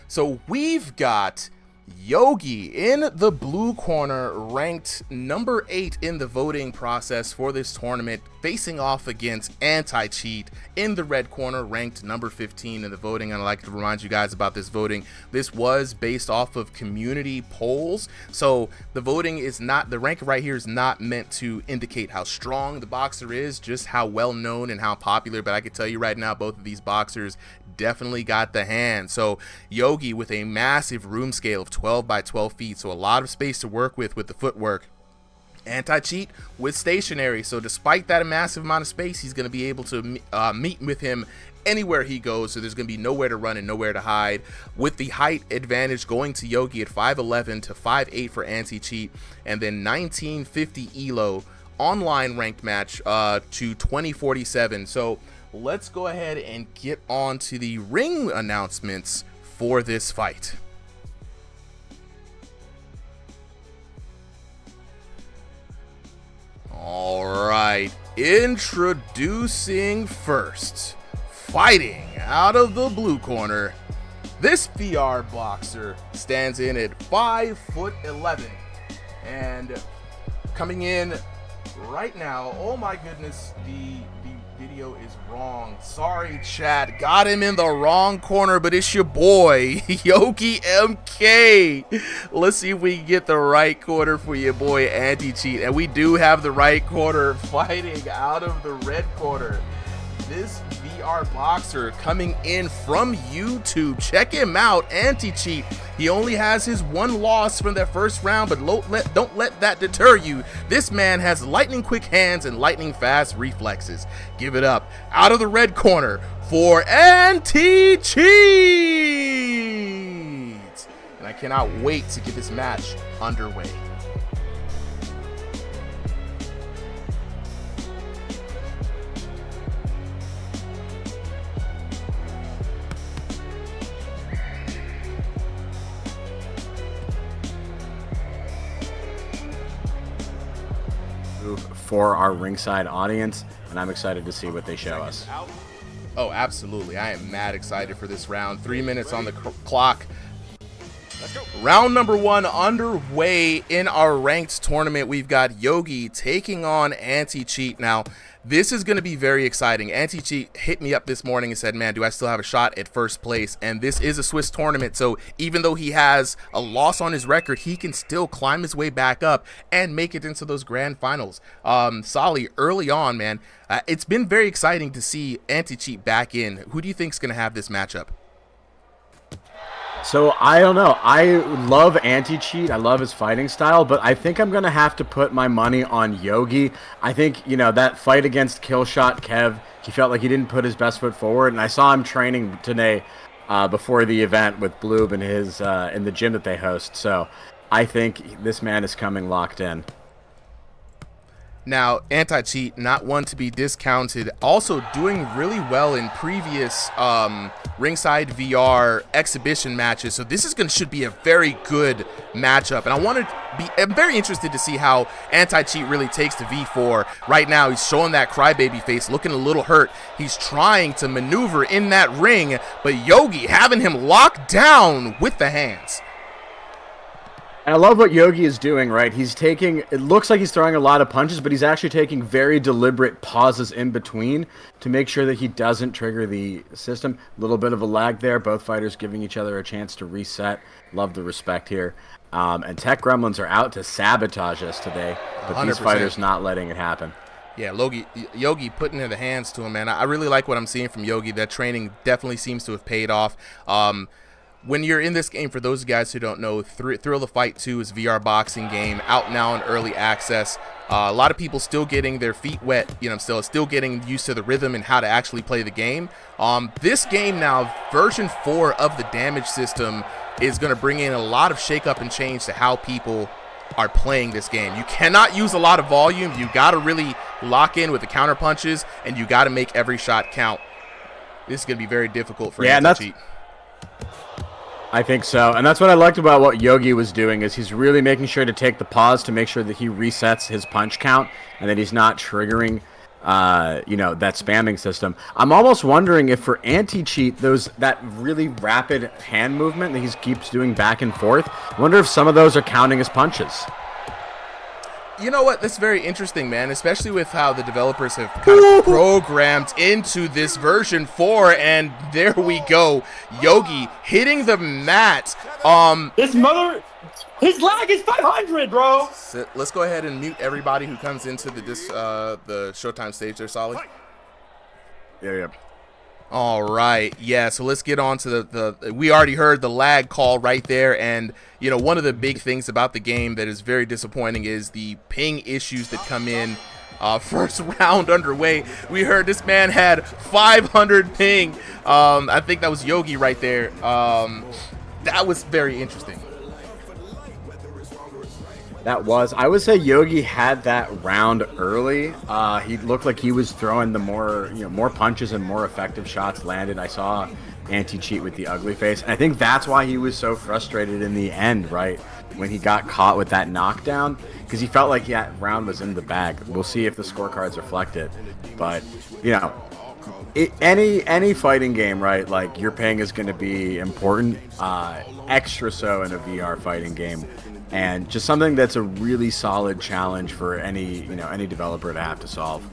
So we've got Yogi in the blue corner, ranked number 8 in the voting process for this tournament, facing off against Anti-Cheat in the red corner, ranked number 15 in the voting. And I'd like to remind you guys about this voting. This was based off of community polls, so the voting is not, the rank right here is not meant to indicate how strong the boxer is, just how well known and how popular. But I can tell you right now, both of these boxers definitely got the hand. So Yogi with a massive room scale of 12 by 12 feet, so a lot of space to work with the footwork. Anti-Cheat with stationary, so despite that massive amount of space, he's going to be able to meet with him anywhere he goes, so there's going to be nowhere to run and nowhere to hide, with the height advantage going to Yogi at 5'11" to 5'8" for Anti-Cheat, and then 1950 ELO online ranked match to 2047. So let's go ahead and get on to the ring announcements for this fight. All right, introducing first, fighting out of the blue corner, this VR boxer stands in at 5'11", and coming in right now, oh my goodness, the video is wrong. Sorry, chat. Got him in the wrong corner, but it's your boy, Yogi MK. Let's see if we can get the right corner for your boy, Anti-Cheat. And we do have the right corner, fighting out of the red corner. This VR boxer coming in from YouTube. Check him out, Anti-Cheat. He only has his one loss from that first round, but don't let that deter you. This man has lightning quick hands and lightning fast reflexes. Give it up out of the red corner for Anti-Cheat. And I cannot wait to get this match underway. For our ringside audience, and I'm excited to see what they show us. Oh, absolutely. I am mad excited for this round. 3 minutes on the clock. Round number 1 underway in our ranked tournament. We've got Yogi taking on Anti-Cheat. Now, this is going to be very exciting. Anti-Cheat hit me up this morning and said, man, do I still have a shot at first place? And this is a Swiss tournament, so even though he has a loss on his record, he can still climb his way back up and make it into those grand finals. Solly, early on, man, it's been very exciting to see Anti-Cheat back in. Who do you think is going to have this matchup? So I don't know. I love Anti-Cheat. I love his fighting style, but I think I'm going to have to put my money on Yogi. I think, that fight against Killshot Kev, he felt like he didn't put his best foot forward, and I saw him training today before the event with Bloob and his in the gym that they host. So I think this man is coming locked in. Now, Anti-Cheat, not one to be discounted, also doing really well in previous Ringside VR exhibition matches. So this should be a very good matchup. And I'm very interested to see how Anti-Cheat really takes to V4. Right now, he's showing that crybaby face, looking a little hurt. He's trying to maneuver in that ring, but Yogi having him locked down with the hands. And I love what Yogi is doing, right? It looks like he's throwing a lot of punches, but he's actually taking very deliberate pauses in between to make sure that he doesn't trigger the system. A little bit of a lag there. Both fighters giving each other a chance to reset. Love the respect here. And Tech Gremlins are out to sabotage us today, but 100%. These fighters not letting it happen. Yeah, Yogi putting in the hands to him, man. I really like what I'm seeing from Yogi. That training definitely seems to have paid off. When you're in this game, for those guys who don't know, Thrill the Fight 2 is a VR boxing game, out now in early access. A lot of people still getting their feet wet, still getting used to the rhythm and how to actually play the game. This game now, version 4 of the damage system, is going to bring in a lot of shakeup and change to how people are playing this game. You cannot use a lot of volume. You got to really lock in with the counter punches, and you got to make every shot count. This is going to be very difficult for Anti-Cheat. I think so, and that's what I liked about what Yogi was doing, is he's really making sure to take the pause to make sure that he resets his punch count and that he's not triggering, that spamming system. I'm almost wondering if for Anti-Cheat, that really rapid hand movement that he keeps doing back and forth, I wonder if some of those are counting as punches. You know what? That's very interesting, man, especially with how the developers have kind of programmed into this version 4, and there we go. Yogi hitting the mat. His lag is 500, bro. Let's go ahead and mute everybody who comes into the Showtime stage there, Solly. Yeah. All right, yeah, so let's get on to we already heard the lag call right there, and one of the big things about the game that is very disappointing is the ping issues that come in. First round underway, we heard this man had 500 ping. I think that was Yogi right there. That was very interesting. I would say Yogi had that round early. He looked like he was throwing the more punches and more effective shots landed. I saw Anti-Cheat with the ugly face. And I think that's why he was so frustrated in the end, right? When he got caught with that knockdown, because he felt like that round was in the bag. We'll see if the scorecards reflect it. But, any fighting game, right? Like, your ping is going to be important, extra so in a VR fighting game. And just something that's a really solid challenge for any developer to have to solve.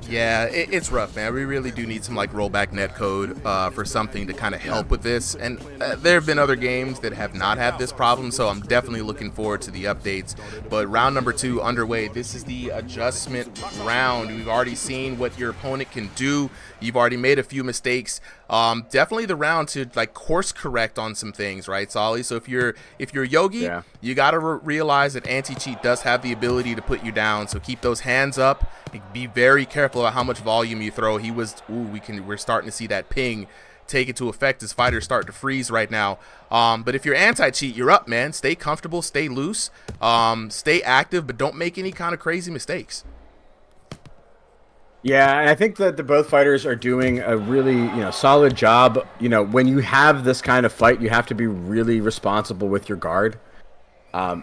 Yeah, it's rough, man. We really do need some rollback netcode for something to kind of help with this. And there have been other games that have not had this problem, so I'm definitely looking forward to the updates. But round number 2 underway. This is the adjustment round. We've already seen what your opponent can do. You've already made a few mistakes. Definitely the round to course correct on some things, right, Solly? So if you're Yogi, you got to realize that Anti-Cheat does have the ability to put you down. So keep those hands up and be very careful about how much volume you throw. We're starting to see that ping take into effect as fighters start to freeze right now. But if you're Anti-Cheat, you're up, man. Stay comfortable, stay loose, stay active, but don't make any kind of crazy mistakes. Yeah, and I think that both fighters are doing a really, solid job. When you have this kind of fight, you have to be really responsible with your guard.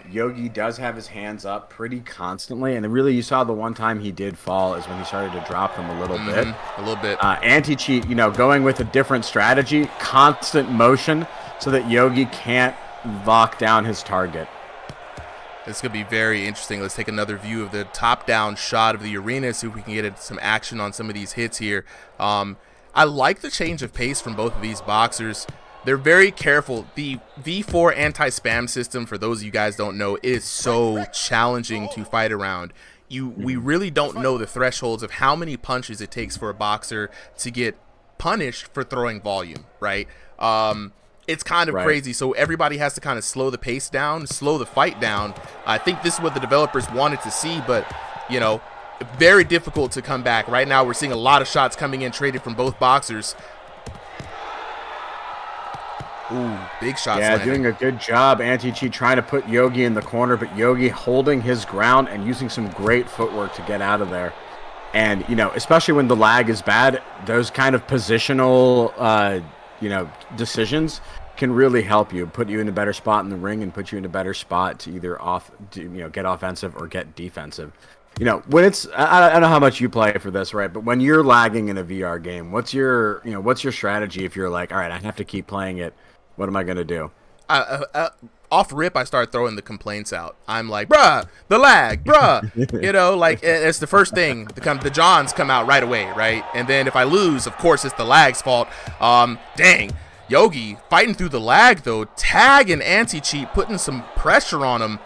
Yogi does have his hands up pretty constantly, and really you saw the one time he did fall is when he started to drop them a little bit. A little bit. Anti-Cheat, going with a different strategy, constant motion, so that Yogi can't lock down his target. This could be very interesting. Let's take another view of the top-down shot of the arena, see if we can get some action on some of these hits here. I like the change of pace from both of these boxers. They're very careful. The V4 anti-spam system, for those of you guys don't know, is so challenging to fight around. We really don't know the thresholds of how many punches it takes for a boxer to get punished for throwing volume, right? It's kind of crazy, so everybody has to kind of slow the pace down, slow the fight down. I think this is what the developers wanted to see, but, you know, very difficult to come back. Right now we're seeing a lot of shots coming in traded from both boxers. Ooh, big shots. Yeah, landing. doing a good job. Anti-cheat trying to put Yogi in the corner, but Yogi holding his ground and using some great footwork to get out of there. And, you know, especially when the lag is bad, those kind of positional, you know, decisions can really help you, put you in a better spot in the ring and put you in a better spot to either get offensive or get defensive. You know, when it's, I don't know how much you play for this, right? But when you're lagging in a VR game, what's your strategy if you're like, all right, I have to keep playing it? What am I going to do? Off rip, I start throwing the complaints out. I'm like, bruh, the lag, bruh. You know, like, it's the first thing. The Johns come out right away, right? And then if I lose, of course, it's the lag's fault. Dang. Yogi fighting through the lag, though. Tag and anti-cheat, putting some pressure on him.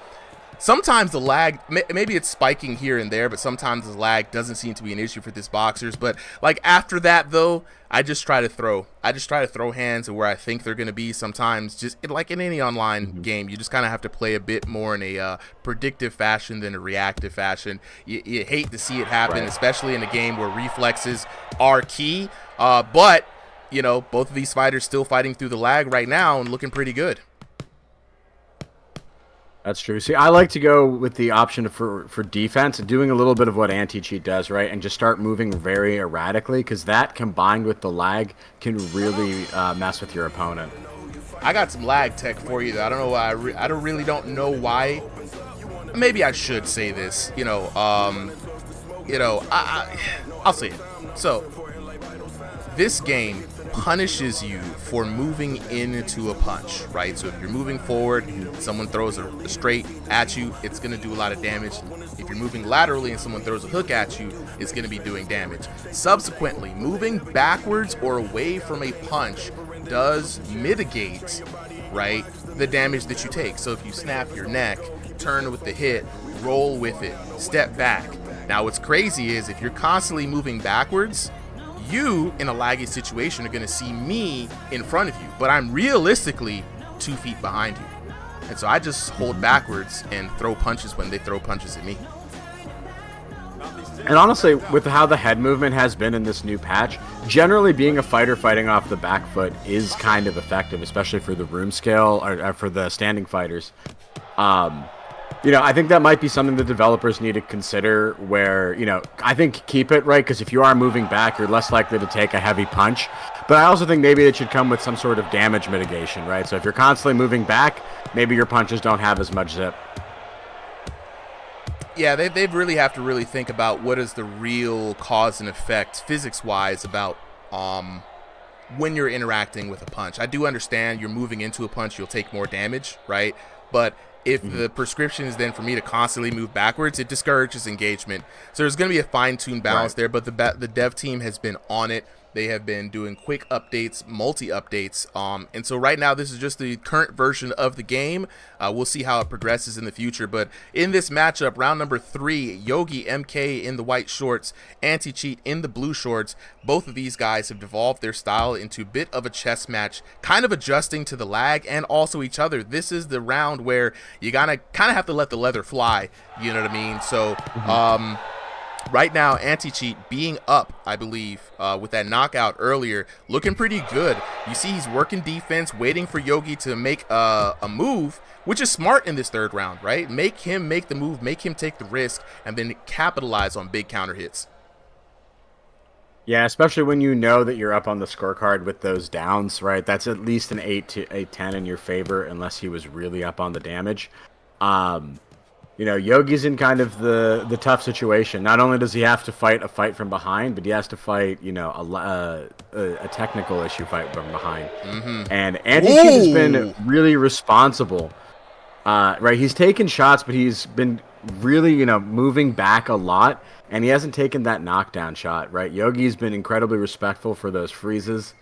Sometimes the lag, maybe it's spiking here and there, but sometimes the lag doesn't seem to be an issue for this boxers. But like after that, though, I just try to throw. I just try to throw hands where I think they're going to be. Sometimes, just like in any online game, you just kind of have to play a bit more in a predictive fashion than a reactive fashion. You hate to see it happen, especially in a game where reflexes are key. But, you know, both of these fighters still fighting through the lag right now and looking pretty good. That's true. See, I like to go with the option for defense and doing a little bit of what anti-cheat does, right? And just start moving very erratically, because that combined with the lag can really mess with your opponent. I got some lag tech for you, though. I don't know why. I really don't know why. Maybe I should say this. I'll say it. So, this game punishes you for moving into a punch, right? So if you're moving forward, someone throws a straight at you, it's going to do a lot of damage. If you're moving laterally and someone throws a hook at you, it's going to be doing damage. Subsequently, moving backwards or away from a punch does mitigate, right, the damage that you take. So if you snap your neck, turn with the hit, roll with it, step back. Now what's crazy is if you're constantly moving backwards, you, in a laggy situation, are going to see me in front of you, but I'm realistically 2 feet behind you. And so I just hold backwards and throw punches when they throw punches at me. And honestly, with how the head movement has been in this new patch, generally being a fighter fighting off the back foot is kind of effective, especially for the room scale or for the standing fighters. You know, I think that might be something the developers need to consider where, you know, I think keep it, right? Because if you are moving back, you're less likely to take a heavy punch. But I also think maybe it should come with some sort of damage mitigation, right? So if you're constantly moving back, maybe your punches don't have as much zip. Yeah, they really have to really think about what is the real cause and effect physics-wise about when you're interacting with a punch. I do understand you're moving into a punch, you'll take more damage, right? But if the prescription is then for me to constantly move backwards, it discourages engagement. So there's going to be a fine-tuned balance there, but the dev team has been on it. They have been doing quick updates, multi-updates, and so right now this is just the current version of the game. We'll see how it progresses in the future, but in this matchup, round number 3, Yogi MK in the white shorts, Anti-Cheat in the blue shorts. Both of these guys have devolved their style into a bit of a chess match, kind of adjusting to the lag and also each other. This is the round where you gotta kind of have to let the leather fly, you know what I mean? So, right now, Anti-Cheat being up, I believe, with that knockout earlier, looking pretty good. You see he's working defense, waiting for Yogi to make a move, which is smart in this third round, right? Make him make the move, make him take the risk, and then capitalize on big counter hits. Yeah, especially when you know that you're up on the scorecard with those downs, right? That's at least an 8-10 in your favor, unless he was really up on the damage. Yogi's in kind of the tough situation. Not only does he have to fight a fight from behind, but he has to fight, a technical issue fight from behind. Mm-hmm. And Anti-Cheat has been really responsible. Right, he's taken shots, but he's been really, moving back a lot, and he hasn't taken that knockdown shot, right? Yogi's been incredibly respectful for those freezes.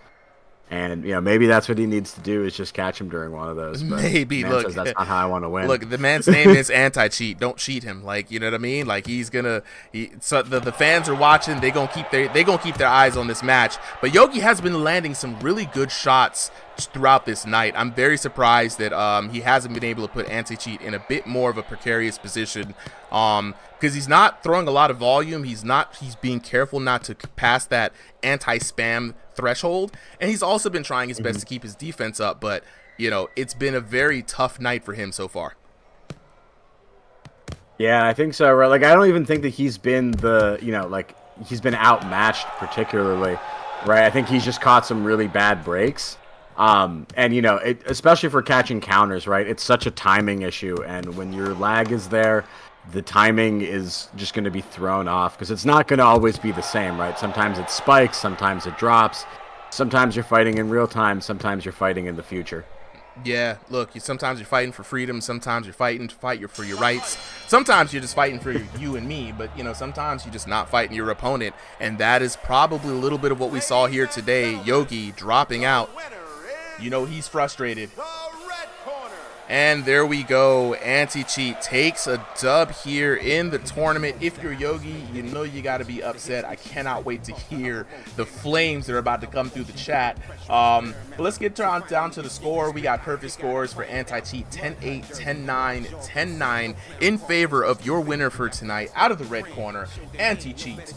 And maybe that's what he needs to do is just catch him during one of those. But maybe look, says that's not how I want to win. Look, the man's name is Anti-Cheat. Don't cheat him. Like, you know what I mean? Like, so the fans are watching. They gonna keep their eyes on this match. But Yogi has been landing some really good shots throughout this night. I'm very surprised that he hasn't been able to put Anti-Cheat in a bit more of a precarious position. Because he's not throwing a lot of volume. He's being careful not to pass that anti-spam threshold, and he's also been trying his best to keep his defense up, but it's been a very tough night for him so far. Yeah, I think so, right? Like, I don't even think that he's been he's been outmatched particularly, right? I think he's just caught some really bad breaks. And especially for catching counters, right? It's such a timing issue, and when your lag is there, the timing is just going to be thrown off because it's not going to always be the same, right? Sometimes it spikes, sometimes it drops, sometimes you're fighting in real time, sometimes you're fighting in the future. Yeah, look, sometimes you're fighting for freedom, sometimes you're fighting to fight for your rights, sometimes you're just fighting for you and me, but sometimes you're just not fighting your opponent, and that is probably a little bit of what we saw here today. Yogi dropping out. He's frustrated. And there we go. Anti-Cheat takes a dub here in the tournament. If you're Yogi, you got to be upset. I cannot wait to hear the flames that are about to come through the chat. But let's get down to the score. We got perfect scores for Anti-Cheat, 10-8, 10-9, 10-9 in favor of your winner for tonight out of the red corner, Anti-Cheat.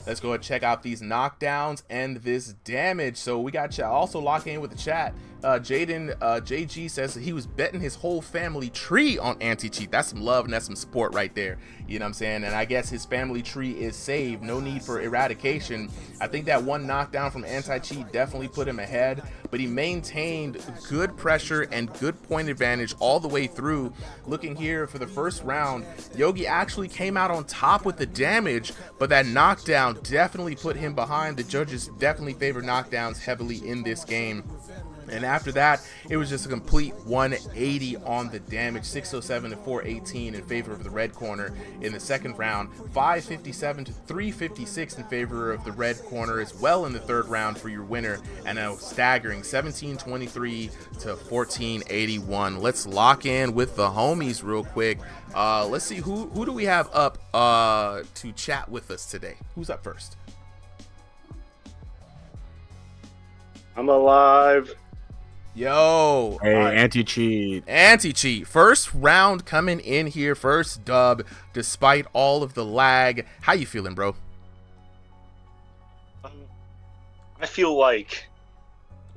Let's go ahead and check out these knockdowns and this damage. So we got also locking in with the chat. Jaden JG says that he was betting his whole family tree on Anti-Cheat. That's some love and that's some support right there. You know what I'm saying? And I guess his family tree is saved. No need for eradication. I think that one knockdown from Anti-Cheat definitely put him ahead, but he maintained good pressure and good point advantage all the way through. Looking here for the first round, Yogi actually came out on top with the damage, but that knockdown definitely put him behind. The judges definitely favor knockdowns heavily in this game. And after that, it was just a complete 180 on the damage, 607 to 418 in favor of the red corner in the second round, 557 to 356 in favor of the red corner as well in the third round for your winner, and a staggering 1723 to 1481. Let's lock in with the homies real quick. Let's see, who do we have up to chat with us today? Who's up first? I'm alive. Yo, hey, Anti-Cheat. Anti-Cheat, first round coming in here, first dub despite all of the lag. How you feeling, bro? I feel like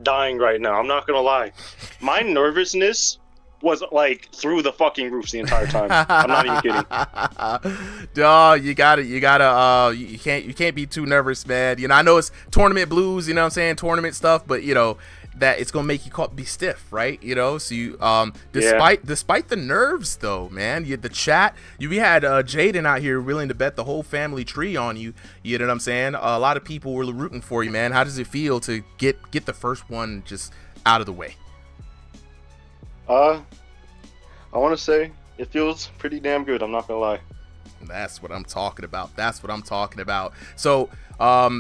dying right now. I'm not gonna lie. My nervousness was like through the fucking roofs the entire time. I'm not even kidding. Dog, you can't be too nervous, man. I know it's tournament blues, you know what I'm saying, tournament stuff, but that it's gonna make you be stiff, right? So you despite the nerves though, man, the chat, we had Jaden out here willing to bet the whole family tree on you. You know what I'm saying? A lot of people were rooting for you, man. How does it feel to get the first one just out of the way? I want to say it feels pretty damn good. I'm not gonna lie. That's what I'm talking about. So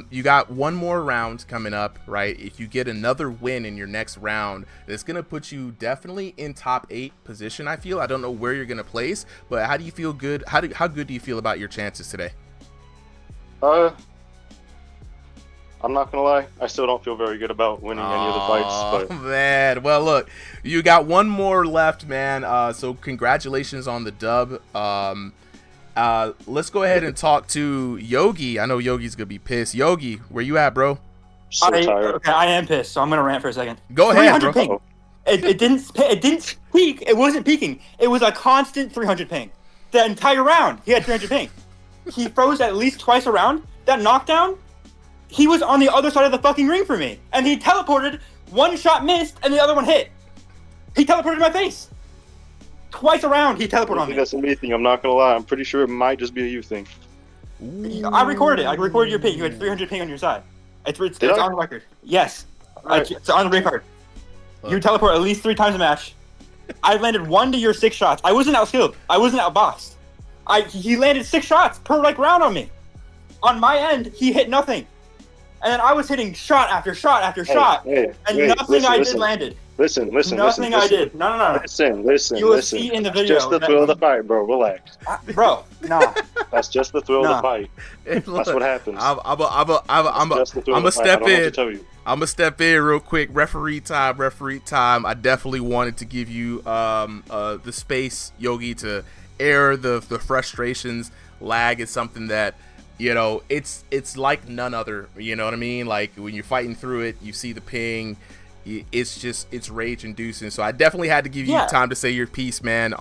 you got one more round coming up, right? If you get another win in your next round, it's gonna put you definitely in top 8 position. I feel. I don't know where you're gonna place, but how do you feel good? How good do you feel about your chances today? I'm not gonna lie, I still don't feel very good about winning any of the fights. But man, well look, you got one more left, man. So congratulations on the dub. Let's go ahead and talk to Yogi. I know Yogi's gonna be pissed. Yogi, where you at, bro? So tired. Okay, I am pissed, so I'm gonna rant for a second. Go ahead, bro. Ping. It didn't peak. It wasn't peaking. It was a constant 300 ping. The entire round, he had 300 ping. He froze at least twice around. That knockdown, he was on the other side of the fucking ring for me, and he teleported. One shot missed, and the other one hit. He teleported in my face. Twice around, he teleported I on think me. that's a me thing. I'm not gonna lie. I'm pretty sure it might just be a you thing. I recorded it. I recorded your ping. You had 300 ping on your side. It's Did I? on record. Yes. Alright. It's on the record. You teleport at least 3 times a match. I landed 1 to your 6 shots. I wasn't outskilled. I wasn't outboxed. He landed 6 shots per like round on me. On my end, he hit nothing. And then I was hitting shot after shot after shot. Hey, and wait, nothing listen, I listen. did landed. Listen. Nothing I did. No. Listen. You will see in the That's video just the that- thrill of the fight, bro. Relax. Bro, nah. That's just the thrill of Nah. the fight. That's what happens. I'm Just the thrill gonna of the fight. I step don't know what to in. tell you. I'm gonna step in real quick. Referee time. I definitely wanted to give you the space, Yogi, to air the frustrations. Lag is something that, you know, it's like none other. You know what I mean? Like when you're fighting through it, you see the ping. It's rage inducing. So I definitely had to give you time to say your piece, man.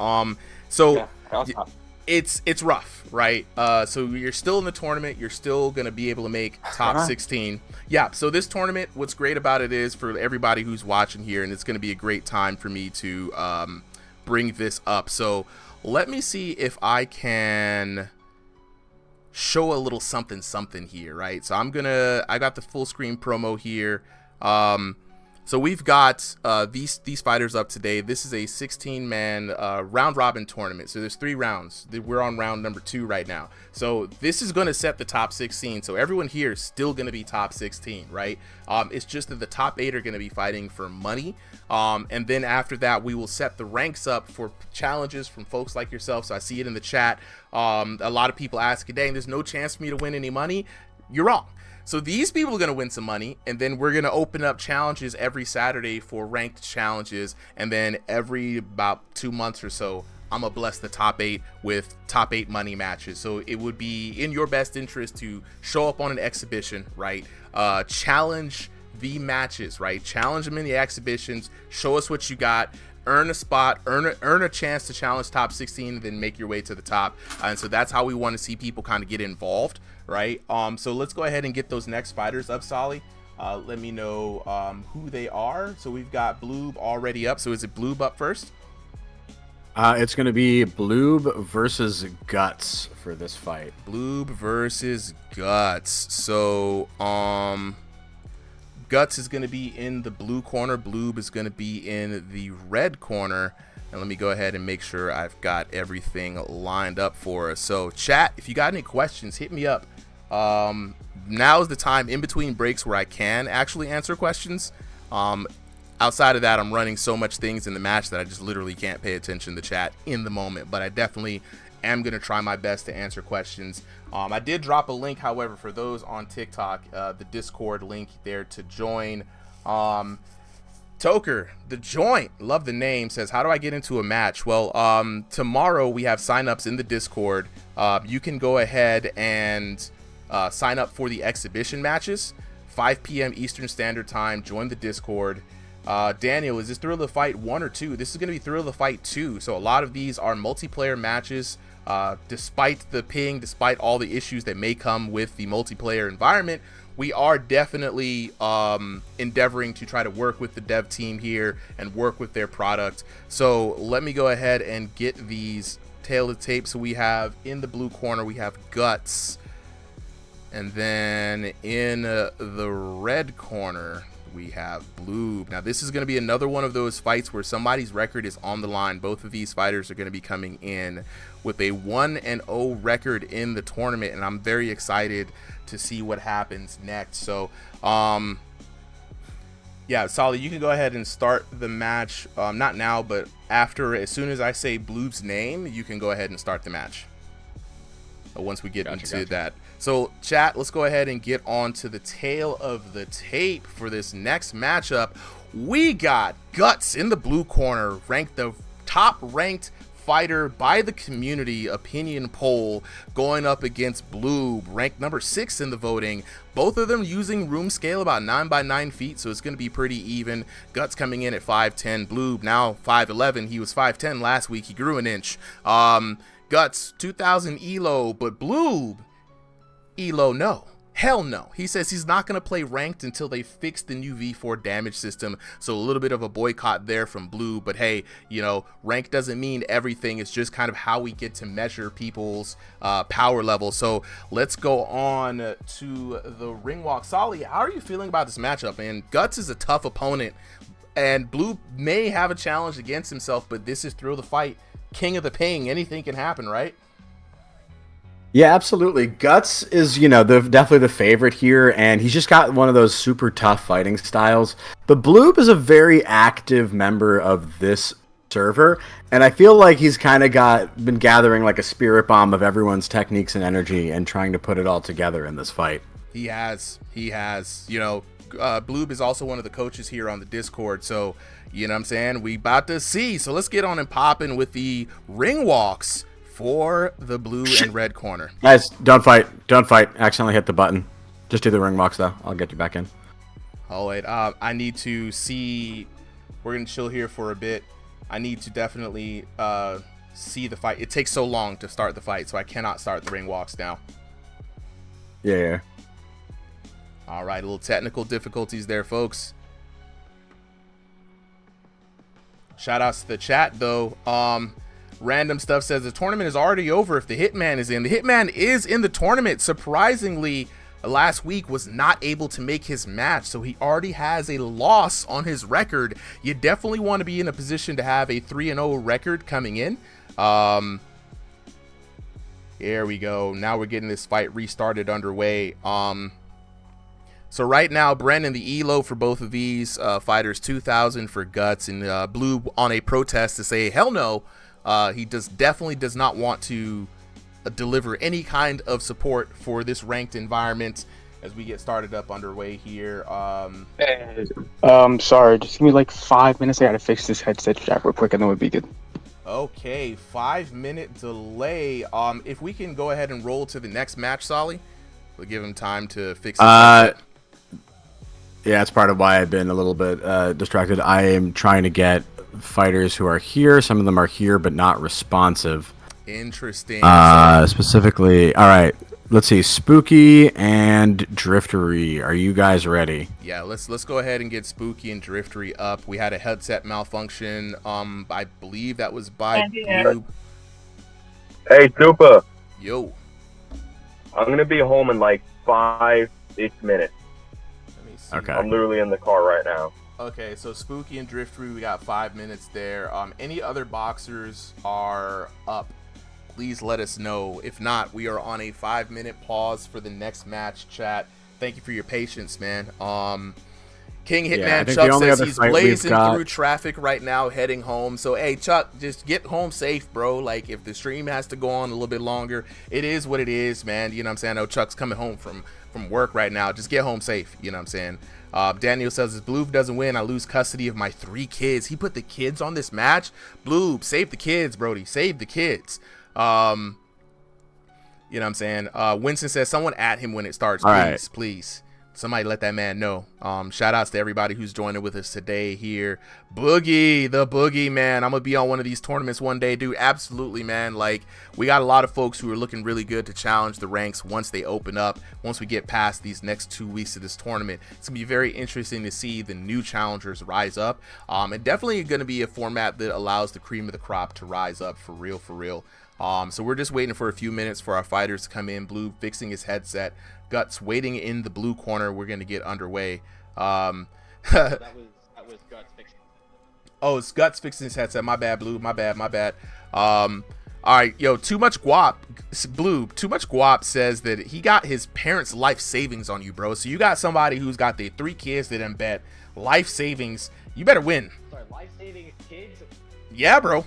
So it's rough, right? So you're still in the tournament. You're still gonna be able to make top 16. Yeah. So this tournament, what's great about it is for everybody who's watching here, and it's gonna be a great time for me to bring this up. So let me see if I can show a little something here, right? So I got the full screen promo here. So we've got these fighters up today. This is a 16-man round robin tournament. So there's 3 rounds. We're on round number 2 right now. So this is going to set the top 16. So everyone here is still going to be top 16, right? It's just that the top 8 are going to be fighting for money. And then after that, we will set the ranks up for challenges from folks like yourself. So I see it in the chat. A lot of people asking, dang, there's no chance for me to win any money. You're wrong. So these people are going to win some money, and then we're going to open up challenges every Saturday for ranked challenges, and then every about 2 months or so, I'm going to bless the top 8 with top 8 money matches. So it would be in your best interest to show up on an exhibition, right? Challenge the matches, right? Challenge them in the exhibitions, show us what you got, earn a spot, earn a chance to challenge top 16, then make your way to the top. And so that's how we want to see people kind of get involved, right? So let's go ahead and get those next fighters up, Solly. Let me know who they are. So we've got Bloob already up. So is it Bloob up first? It's going to be Bloob versus Guts for this fight. Bloob versus Guts. So Guts is going to be in the blue corner. Bloob is going to be in the red corner. And let me go ahead and make sure I've got everything lined up for us. So chat, if you got any questions, hit me up. Now is the time in between breaks where I can actually answer questions. Outside of that, I'm running so much things in the match that I just literally can't pay attention to chat in the moment. But I definitely am going to try my best to answer questions. I did drop a link, however, for those on TikTok, the Discord link there to join. Toker, the joint, love the name, says, how do I get into a match? Well, tomorrow we have signups in the Discord. You can go ahead and sign up for the exhibition matches, 5 p.m. Eastern Standard Time. Join the Discord. Daniel, is this Thrill of the Fight 1 or 2? This is going to be Thrill of the Fight 2. So a lot of these are multiplayer matches. Despite the ping, despite all the issues that may come with the multiplayer environment, we are definitely endeavoring to try to work with the dev team here and work with their product. So let me go ahead and get these tail of tape. So we have in the blue corner, we have Guts. And then in the red corner, we have Bloob. Now this is going to be another one of those fights where somebody's record is on the line. Both of these fighters are going to be coming in with a 1-0 record in the tournament, and I'm very excited to see what happens next. So yeah, Solly, you can go ahead and start the match, not now, but after, as soon as I say Bloob's name, you can go ahead and start the match once we get into that. So chat, let's go ahead and get on to the tail of the tape for this next matchup. We got Guts in the blue corner, ranked the top ranked fighter by the community opinion poll, going up against Bloob, ranked number 6 in the voting. Both of them using room scale about 9 by 9 feet, so it's going to be pretty even. Guts coming in at 5'10", Bloob now 5'11". He was 5'10" last week. He grew an inch. Guts 2,000 elo, but Bloob elo no. Hell no. He says he's not going to play ranked until they fix the new V4 damage system. So a little bit of a boycott there from Blue. But hey, you know, rank doesn't mean everything. It's just kind of how we get to measure people's power level. So let's go on to the ring walk. Solly, how are you feeling about this matchup, man? Guts is a tough opponent. And Blue may have a challenge against himself, but this is Thrill the Fight. King of the Ping. Anything can happen, right? Yeah, absolutely. Guts is, you know, definitely the favorite here, and he's just got one of those super tough fighting styles. But Bloob is a very active member of this server, and I feel like he's kind of been gathering like a spirit bomb of everyone's techniques and energy and trying to put it all together in this fight. He has. You know, Bloob is also one of the coaches here on the Discord, so, you know what I'm saying? We about to see. So let's get on and popping with the ring walks for the blue and red corner. Guys, don't fight. Accidentally hit the button. Just do the ring walks, though. I'll get you back in. Oh, wait. I need to see. We're going to chill here for a bit. I need to definitely see the fight. It takes so long to start the fight, so I cannot start the ring walks now. Yeah. All right. A little technical difficulties there, folks. Shout outs to the chat, though. Random Stuff says the tournament is already over if the Hitman is in. The Hitman is in the tournament. Surprisingly, last week was not able to make his match, so he already has a loss on his record. You definitely want to be in a position to have a 3-0 record coming in. Here we go. Now we're getting this fight restarted underway. So right now, Brennan, the ELO for both of these fighters, 2,000 for Guts, and Blue on a protest to say, hell no. He definitely does not want to deliver any kind of support for this ranked environment as we get started up underway here. Sorry, just give me like 5 minutes. I gotta fix this headset jack real quick and then we'll be good. Okay, 5-minute delay. If we can go ahead and roll to the next match, Solly, we'll give him time to fix it. Yeah, that's part of why I've been a little bit distracted. I am trying to get fighters who are here. Some of them are here but not responsive. Interesting. Specifically, all right, let's see, Spooky and Driftery, are you guys ready? Yeah, let's go ahead and get Spooky and Driftery up. We had a headset malfunction. I believe that was by Blue. Hey, Super. Yo. I'm gonna be home in like 5-ish minutes. Let me see. Okay. I'm literally in the car right now. Okay, so Spooky and Driftery, we got 5 minutes there. Any other boxers are up, please let us know. If not, we are on a 5-minute pause for the next match, chat. Thank you for your patience, man. King Hitman Chuck says he's blazing through traffic right now heading home. So, hey, Chuck, just get home safe, bro. Like, if the stream has to go on a little bit longer, it is what it is, man. You know what I'm saying? I know Chuck's coming home from work right now. Just get home safe, you know what I'm saying? Daniel says, if Bloob doesn't win, I lose custody of my 3 kids. He put the kids on this match. Bloob, save the kids, Brody. Save the kids. You know what I'm saying? Winston says, someone at him when it starts. Please. Somebody let that man know. Shout outs to everybody who's joining with us today here. Boogie, the Boogie, man. I'm going to be on one of these tournaments one day, dude. Absolutely, man. Like, we got a lot of folks who are looking really good to challenge the ranks once they open up, once we get past these next 2 weeks of this tournament. It's going to be very interesting to see the new challengers rise up. And definitely going to be a format that allows the cream of the crop to rise up for real, for real. So we're just waiting for a few minutes for our fighters to come in. Blue fixing his headset. Guts waiting in the blue corner. We're going to get underway. that was Guts fixing. Oh, it's Guts fixing his headset. My bad, Blue. My bad. All right, yo, Too Much Guap, Blue, Too Much Guap says that he got his parents' life savings on you, bro. So you got somebody who's got their 3 kids that done bet life savings. You better win. Sorry, life savings kids? Yeah, bro.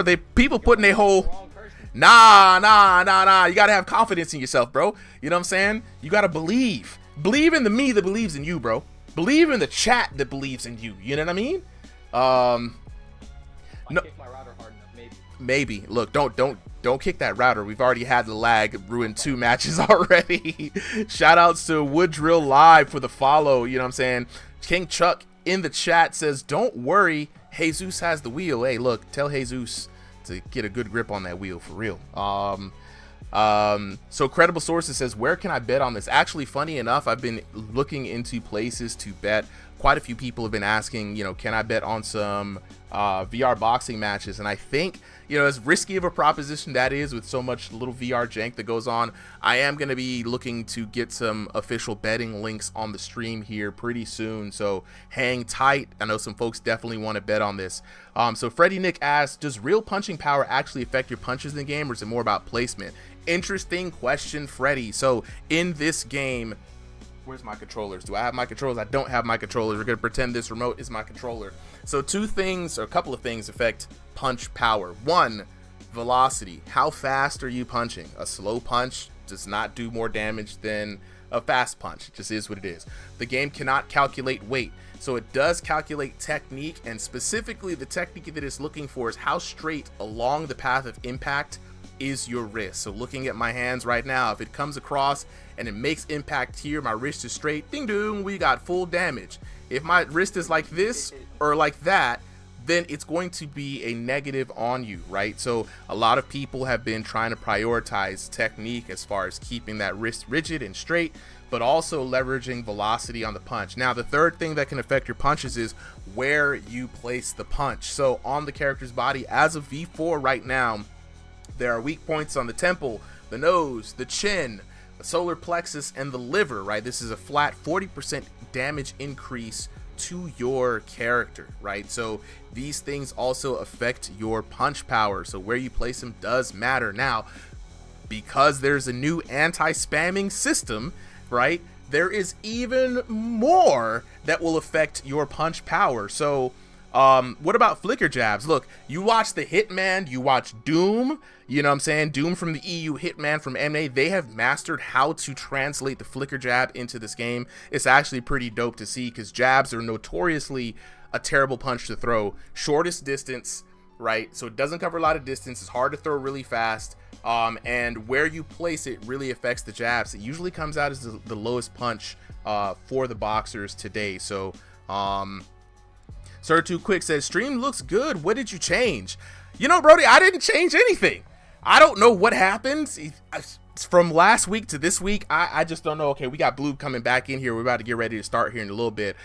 They people putting their whole... Nah. You gotta have confidence in yourself, bro. You know what I'm saying? You gotta believe. Believe in the me that believes in you, bro. Believe in the chat that believes in you. You know what I mean? No. Kick my router hard enough, maybe. Look, don't kick that router. We've already had the lag ruin 2 matches already. Shout outs to Wood Drill Live for the follow. You know what I'm saying? King Chuck in the chat says, don't worry, Jesus has the wheel. Hey, look, tell Jesus to get a good grip on that wheel for real. So Credible Sources says, where can I bet on this? Actually, funny enough, I've been looking into places to bet. Quite a few people have been asking, you know, can I bet on some VR boxing matches? And I think, you know, as risky of a proposition that is with so much little VR jank that goes on, I am going to be looking to get some official betting links on the stream here pretty soon. So hang tight. I know some folks definitely want to bet on this. So Freddie Nick asks, does real punching power actually affect your punches in the game, or is it more about placement? Interesting question, Freddie. So in this game, where's my controllers? Do I have my controllers? I don't have my controllers. We're going to pretend this remote is my controller. So two things, or a couple of things, affect punch power. One, velocity. How fast are you punching? A slow punch does not do more damage than a fast punch. It just is what it is. The game cannot calculate weight. So it does calculate technique, and specifically the technique that it's looking for is how straight along the path of impact is your wrist. So looking at my hands right now, if it comes across and it makes impact here, my wrist is straight, ding dong, we got full damage. If my wrist is like this or like that, then it's going to be a negative on you, right? So a lot of people have been trying to prioritize technique as far as keeping that wrist rigid and straight, but also leveraging velocity on the punch. Now, the third thing that can affect your punches is where you place the punch. So on the character's body, as of V4 right now, there are weak points on the temple, the nose, the chin, the solar plexus, and the liver, right? This is a flat 40% damage increase to your character, right? So these things also affect your punch power. So where you place them does matter. Now, because there's a new anti-spamming system, right, there is even more that will affect your punch power. So what about flicker jabs? Look, you watch the Hitman, you watch Doom, you know what I'm saying? Doom from the EU, Hitman from MA, they have mastered how to translate the flicker jab into this game. It's actually pretty dope to see, because jabs are notoriously a terrible punch to throw. Shortest distance, right? So it doesn't cover a lot of distance. It's hard to throw really fast. And where you place it really affects the jabs. It usually comes out as the lowest punch for the boxers today. So, Sir Too Quick says, stream looks good. What did you change? You know, Brody, I didn't change anything. I don't know what happened from last week to this week. I just don't know. Okay, we got Blue coming back in here. We're about to get ready to start here in a little bit.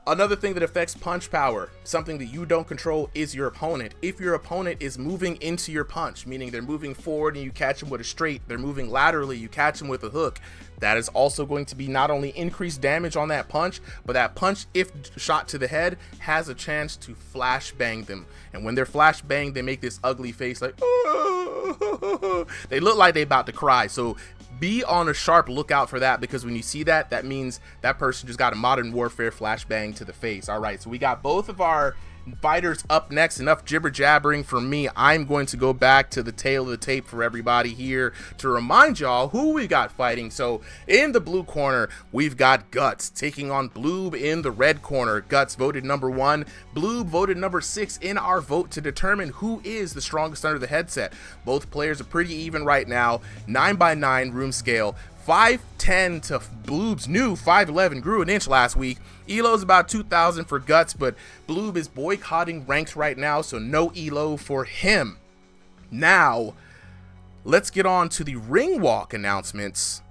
Another thing that affects punch power, something that you don't control, is your opponent. If your opponent is moving into your punch, meaning they're moving forward and you catch them with a straight, they're moving laterally, you catch them with a hook, that is also going to be not only increased damage on that punch, but that punch, if shot to the head, has a chance to flash bang them. And when they're flash banged, they make this ugly face like, oh. They look like they about to cry. So be on a sharp lookout for that, because when you see that, that means that person just got a Modern Warfare flashbang to the face. All right, so we got both of our fighters up next. Enough jibber jabbering from me. I'm going to go back to the tail of the tape for everybody here to remind y'all who we got fighting. So in the blue corner, we've got Guts taking on Bloob in the red corner. Guts voted number 1. Bloob voted number 6 in our vote to determine who is the strongest under the headset. Both players are pretty even right now. 9x9 room scale. 5'10 to Bloob's new 5'11, grew an inch last week. Elo's about 2,000 for Guts, but Bloob is boycotting ranks right now, so no Elo for him. Now, let's get on to the ring walk announcements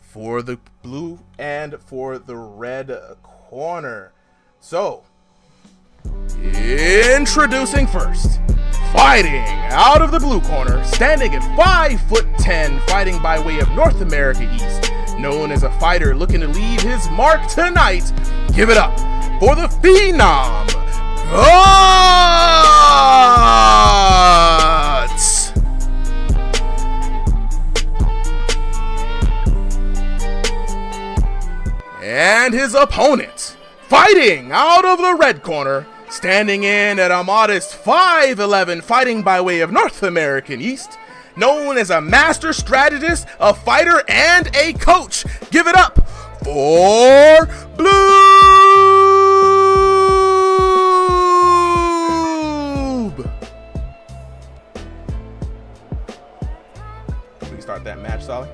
for the blue and for the red corner. So, introducing first, fighting out of the blue corner, standing at 5'10", fighting by way of North America East, known as a fighter looking to leave his mark tonight. Give it up for the Phenom, Guts! And his opponent, fighting out of the red corner, standing in at a modest 5'11", fighting by way of North American East, known as a master strategist, a fighter, and a coach. Give it up for Bloob! We can start that match, Solly.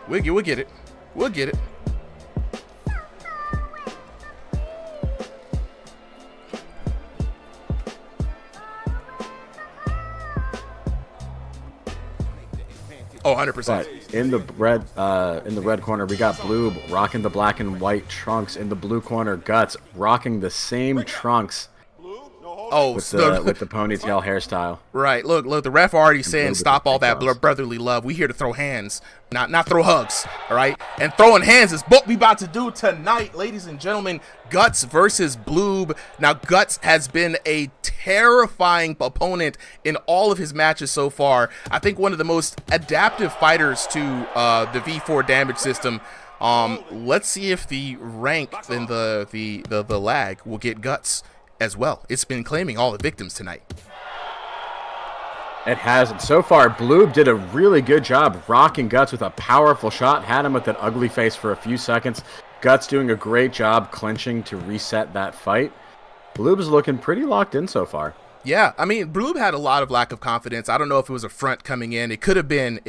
We'll get it. We'll get it. Oh, 100%. But in the red corner, we got Blue rocking the black and white trunks. In the blue corner, Guts rocking the same trunks. Oh, with the ponytail hairstyle. Right. Look. The ref already saying stop all that brotherly love. We here to throw hands, not throw hugs. All right. And throwing hands is what we about to do tonight, ladies and gentlemen. Guts versus Bloob. Now, Guts has been a terrifying opponent in all of his matches so far. I think one of the most adaptive fighters to the V4 damage system. Let's see if the rank and the lag will get Guts as well. It's been claiming all the victims tonight. It hasn't. So far, Bloob did a really good job rocking Guts with a powerful shot. Had him with that ugly face for a few seconds. Guts doing a great job clinching to reset that fight. Bloob's looking pretty locked in so far. Yeah, I mean, Bloob had a lot of lack of confidence. I don't know if it was a front coming in. It could have been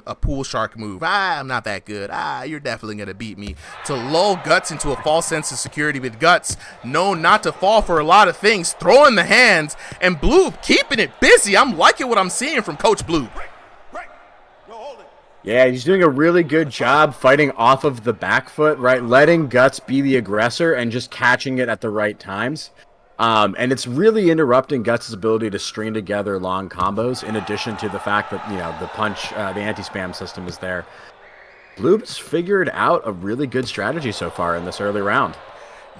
a pool shark move. I'm not that good. You're definitely gonna beat me. To lull Guts into a false sense of security with Guts, known not to fall for a lot of things, throwing the hands, and Bloob keeping it busy. I'm liking what I'm seeing from Coach Bloob. Yeah, he's doing a really good job fighting off of the back foot, right? Letting Guts be the aggressor and just catching it at the right times. And it's really interrupting Guts' ability to string together long combos, in addition to the fact that, the punch, the anti-spam system is there. Bloob's figured out a really good strategy so far in this early round.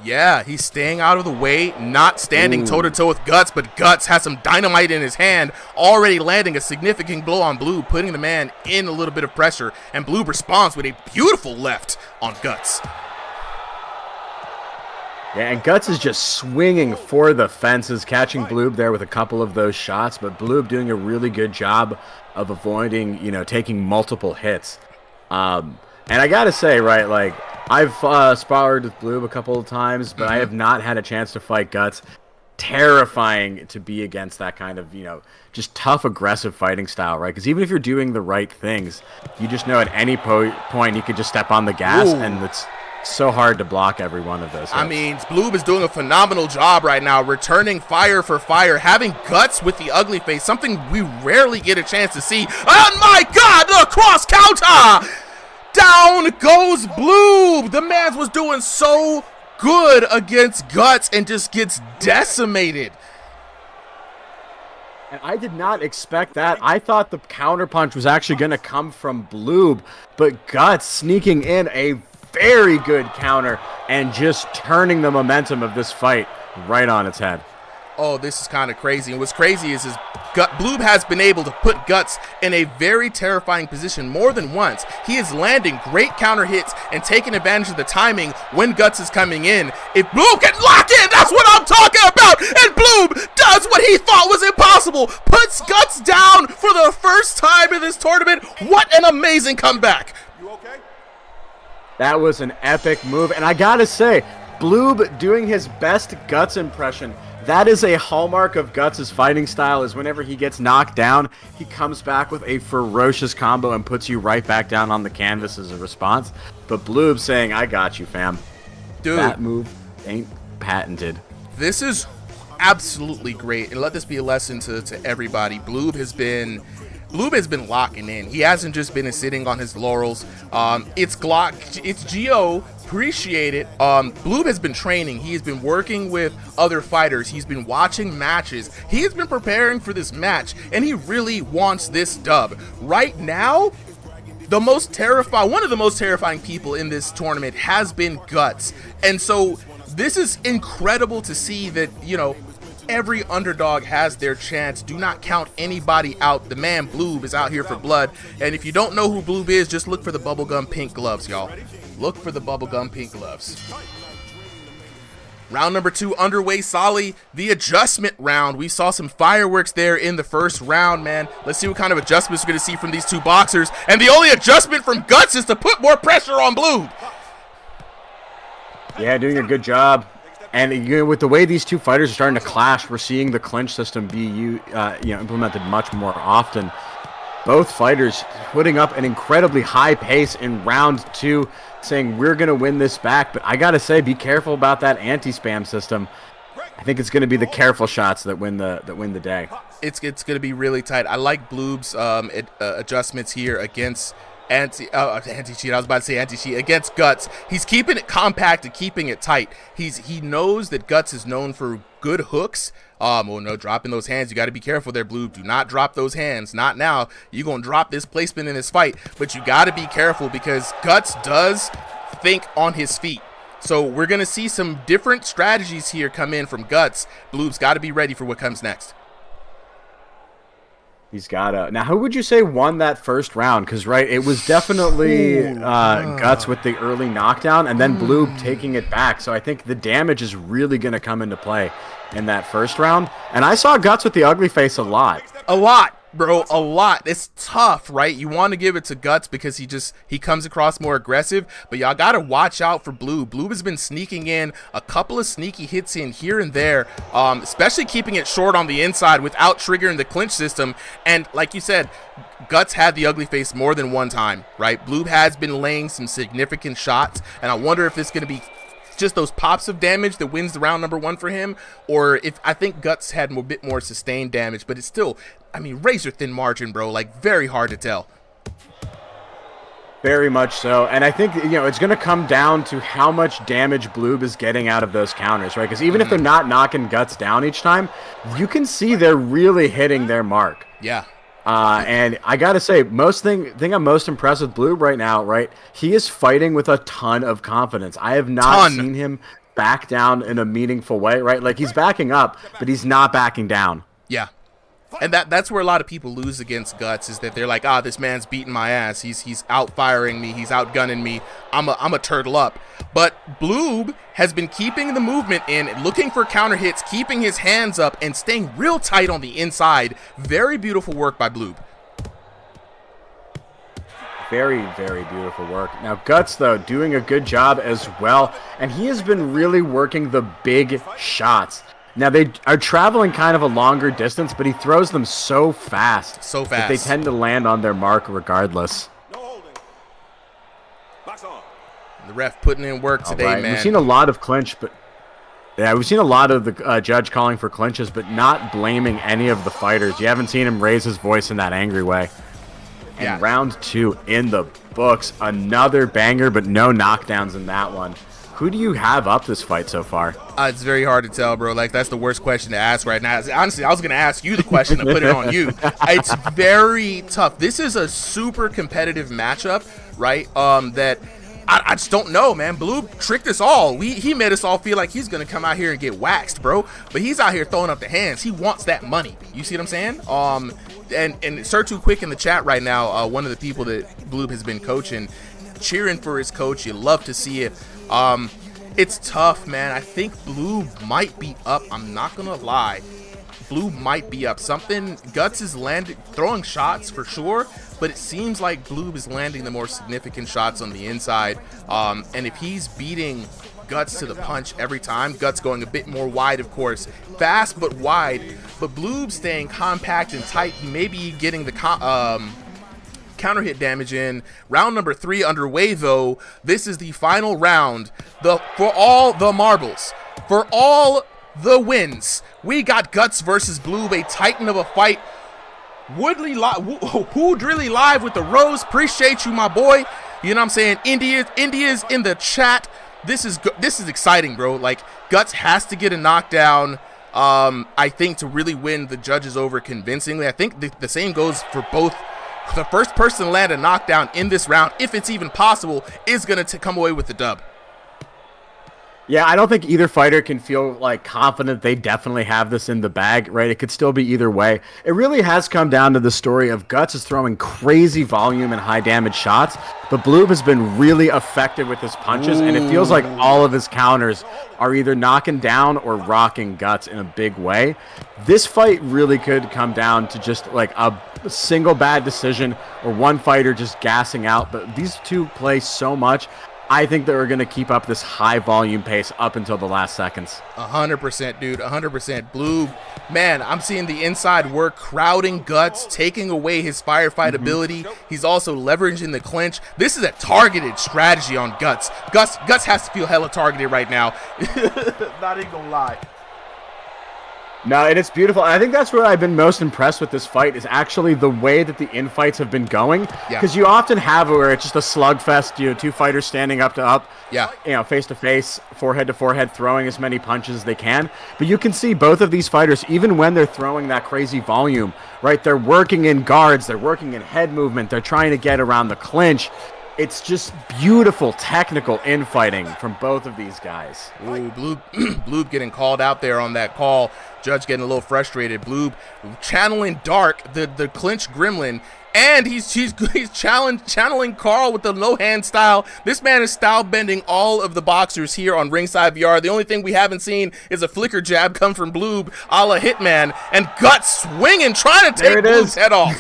Yeah, he's staying out of the way, not standing toe-to-toe with Guts, but Guts has some dynamite in his hand, already landing a significant blow on Bloob, putting the man in a little bit of pressure, and Bloob responds with a beautiful left on Guts. Yeah, and Guts is just swinging for the fences, catching Bloob there with a couple of those shots, but Bloob doing a really good job of avoiding, taking multiple hits. And I gotta say, right, like, I've sparred with Bloob a couple of times, but I have not had a chance to fight Guts. Terrifying to be against that kind of, just tough, aggressive fighting style, right? Because even if you're doing the right things, you just know at any point you could just step on the gas, and it's so hard to block every one of those hits. I mean, Bloob is doing a phenomenal job right now, returning fire for fire, having Guts with the ugly face, something we rarely get a chance to see. Oh my God, the cross counter! Down goes Bloob! The man was doing so good against Guts and just gets decimated. And I did not expect that. I thought the counterpunch was actually going to come from Bloob, but Guts sneaking in a very good counter and just turning the momentum of this fight right on its head. Oh, this is kind of crazy. And what's crazy is Bloob has been able to put Guts in a very terrifying position more than once. He is landing great counter hits and taking advantage of the timing when Guts is coming in. If Bloob can lock in, that's what I'm talking about. And Bloob does what he thought was impossible. Puts Guts down for the first time in this tournament. What an amazing comeback. You okay? That was an epic move. And I gotta say, Bloob doing his best Guts impression. That is a hallmark of Guts' fighting style, is whenever he gets knocked down, he comes back with a ferocious combo and puts you right back down on the canvas as a response. But Bloob saying, I got you, fam. Dude, that move ain't patented. This is absolutely great, and let this be a lesson to everybody. Bloob has been locking in. He hasn't just been sitting on his laurels. It's Glock, it's Geo. Appreciate it. Bloob has been training. He has been working with other fighters. He's been watching matches. He has been preparing for this match, and he really wants this dub. Right now, one of the most terrifying people in this tournament has been Guts. And so this is incredible to see that, every underdog has their chance. Do not count anybody out. The man Bloob is out here for blood. And if you don't know who Bloob is, just look for the bubblegum pink gloves, y'all. Look for the bubblegum pink gloves. Round number 2 underway, Solly. The adjustment round. We saw some fireworks there in the first round, man. Let's see what kind of adjustments we're going to see from these two boxers. And the only adjustment from Guts is to put more pressure on Bloob. Yeah, doing a good job. And with the way these two fighters are starting to clash, we're seeing the clinch system be implemented much more often. Both fighters putting up an incredibly high pace in round 2, saying we're going to win this back. But I got to say, be careful about that anti-spam system. I think it's going to be the careful shots that win the day. It's going to be really tight. I like Bloob's adjustments here against anti-cheat. I was about to say anti-cheat against Guts. He's keeping it compact and keeping it tight. He knows that Guts is known for good hooks. Oh no, dropping those hands. You got to be careful there, Bloob. Do not drop those hands. Not now. You're going to drop this placement in this fight, but you got to be careful because Guts does think on his feet. So we're going to see some different strategies here come in from Guts. Bloob's got to be ready for what comes next. He's got to. Now, who would you say won that first round? Because, right, it was definitely Guts with the early knockdown and then Bloob taking it back. So I think the damage is really going to come into play in that first round. And I saw Guts with the ugly face a lot. A lot. Bro, a lot. It's tough, right? You want to give it to Guts because he comes across more aggressive, but y'all got to watch out for Bloob. Bloob has been sneaking in a couple of sneaky hits in here and there, especially keeping it short on the inside without triggering the clinch system. And like you said, Guts had the ugly face more than one time, right? Bloob has been laying some significant shots, and I wonder if it's going to be just those pops of damage that wins the round number one for him, or if I think Guts had a bit more sustained damage, but it's still, I mean, razor thin margin, bro, like very hard to tell. Very much so, and I think, it's going to come down to how much damage Bloob is getting out of those counters, right? Because even if they're not knocking Guts down each time, you can see they're really hitting their mark. Yeah. And I gotta say, thing I'm most impressed with Bloob right now, right? He is fighting with a ton of confidence. I have not seen him back down in a meaningful way, right? Like, he's backing up, but he's not backing down. Yeah. And that's where a lot of people lose against Guts, is that they're like, this man's beating my ass. He's out-firing me. He's outgunning me. I'm a turtle up. But Bloob has been keeping the movement in, looking for counter hits, keeping his hands up, and staying real tight on the inside. Very beautiful work by Bloob. Very, very beautiful work. Now, Guts, though, doing a good job as well, and he has been really working the big shots. Now, they are traveling kind of a longer distance, but he throws them so fast. So fast. That they tend to land on their mark regardless. No holding. Box on. The ref putting in work today, man. We've seen a lot of clinch, but we've seen a lot of the judge calling for clinches, but not blaming any of the fighters. You haven't seen him raise his voice in that angry way. And round 2 in the books. Another banger, but no knockdowns in that one. Who do you have up this fight so far? It's very hard to tell, bro. Like, that's the worst question to ask right now. Honestly, I was going to ask you the question and put it on you. It's very tough. This is a super competitive matchup, right? That I just don't know, man. Bloob tricked us all. He made us all feel like he's going to come out here and get waxed, bro. But he's out here throwing up the hands. He wants that money. You see what I'm saying? And Sir Too Quick in the chat right now, one of the people that Bloob has been coaching, cheering for his coach. You love to see it. It's tough, man. I think Bloob might be up. I'm not gonna lie. Bloob might be up. Guts is throwing shots for sure, but it seems like Bloob is landing the more significant shots on the inside. And if he's beating Guts to the punch every time, Guts going a bit more wide, of course. Fast but wide. But Bloob staying compact and tight. He may be getting the counter hit damage in. Round number 3 underway, though. This is the final round. For all the marbles, for all the wins, we got Guts versus Bloob, a titan of a fight. Woodley Really live with the rose. Appreciate you, my boy. You know what I'm saying? India's in the chat. This is exciting, bro. Like, Guts has to get a knockdown, I think, to really win the judges over convincingly. I think the same goes for both. The first person to land a knockdown in this round, if it's even possible, is going to come away with the dub. Yeah, I don't think either fighter can feel like confident they definitely have this in the bag, right? It could still be either way. It really has come down to the story of Guts is throwing crazy volume and high damage shots, but Bloob has been really effective with his punches, and it feels like all of his counters are either knocking down or rocking Guts in a big way. This fight really could come down to just like a single bad decision or one fighter just gassing out, but these two play so much. I think that we're going to keep up this high volume pace up until the last seconds. 100%, dude. 100%. Bloob, man, I'm seeing the inside work, crowding Guts, taking away his firefight ability. He's also leveraging the clinch. This is a targeted strategy on Guts. Guts has to feel hella targeted right now. Not even gonna lie. No, and it's beautiful. I think that's what I've been most impressed with this fight is actually the way that the infights have been going. Yeah. Because you often have where it's just a slugfest, two fighters standing up to up, Yeah. Face to face, forehead to forehead, throwing as many punches as they can. But you can see both of these fighters, even when they're throwing that crazy volume, right? They're working in guards, they're working in head movement, they're trying to get around the clinch. It's just beautiful technical infighting from both of these guys. Ooh, Bloob getting called out there on that call. Judge getting a little frustrated. Bloob channeling Dark, the clinch gremlin, and he's channeling Carl with the no hand style. This man is style bending all of the boxers here on Ringside VR. The only thing we haven't seen is a flicker jab come from Bloob, a la Hitman, and Guts swinging, trying to take Bloob's head off.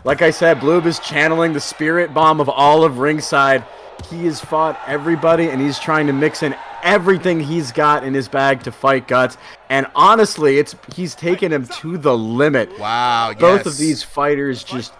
Like I said, Bloob is channeling the spirit bomb of all of Ringside. He has fought everybody, and he's trying to mix in everything he's got in his bag to fight Guts. And honestly, he's taken him to the limit. Wow, Both of these fighters just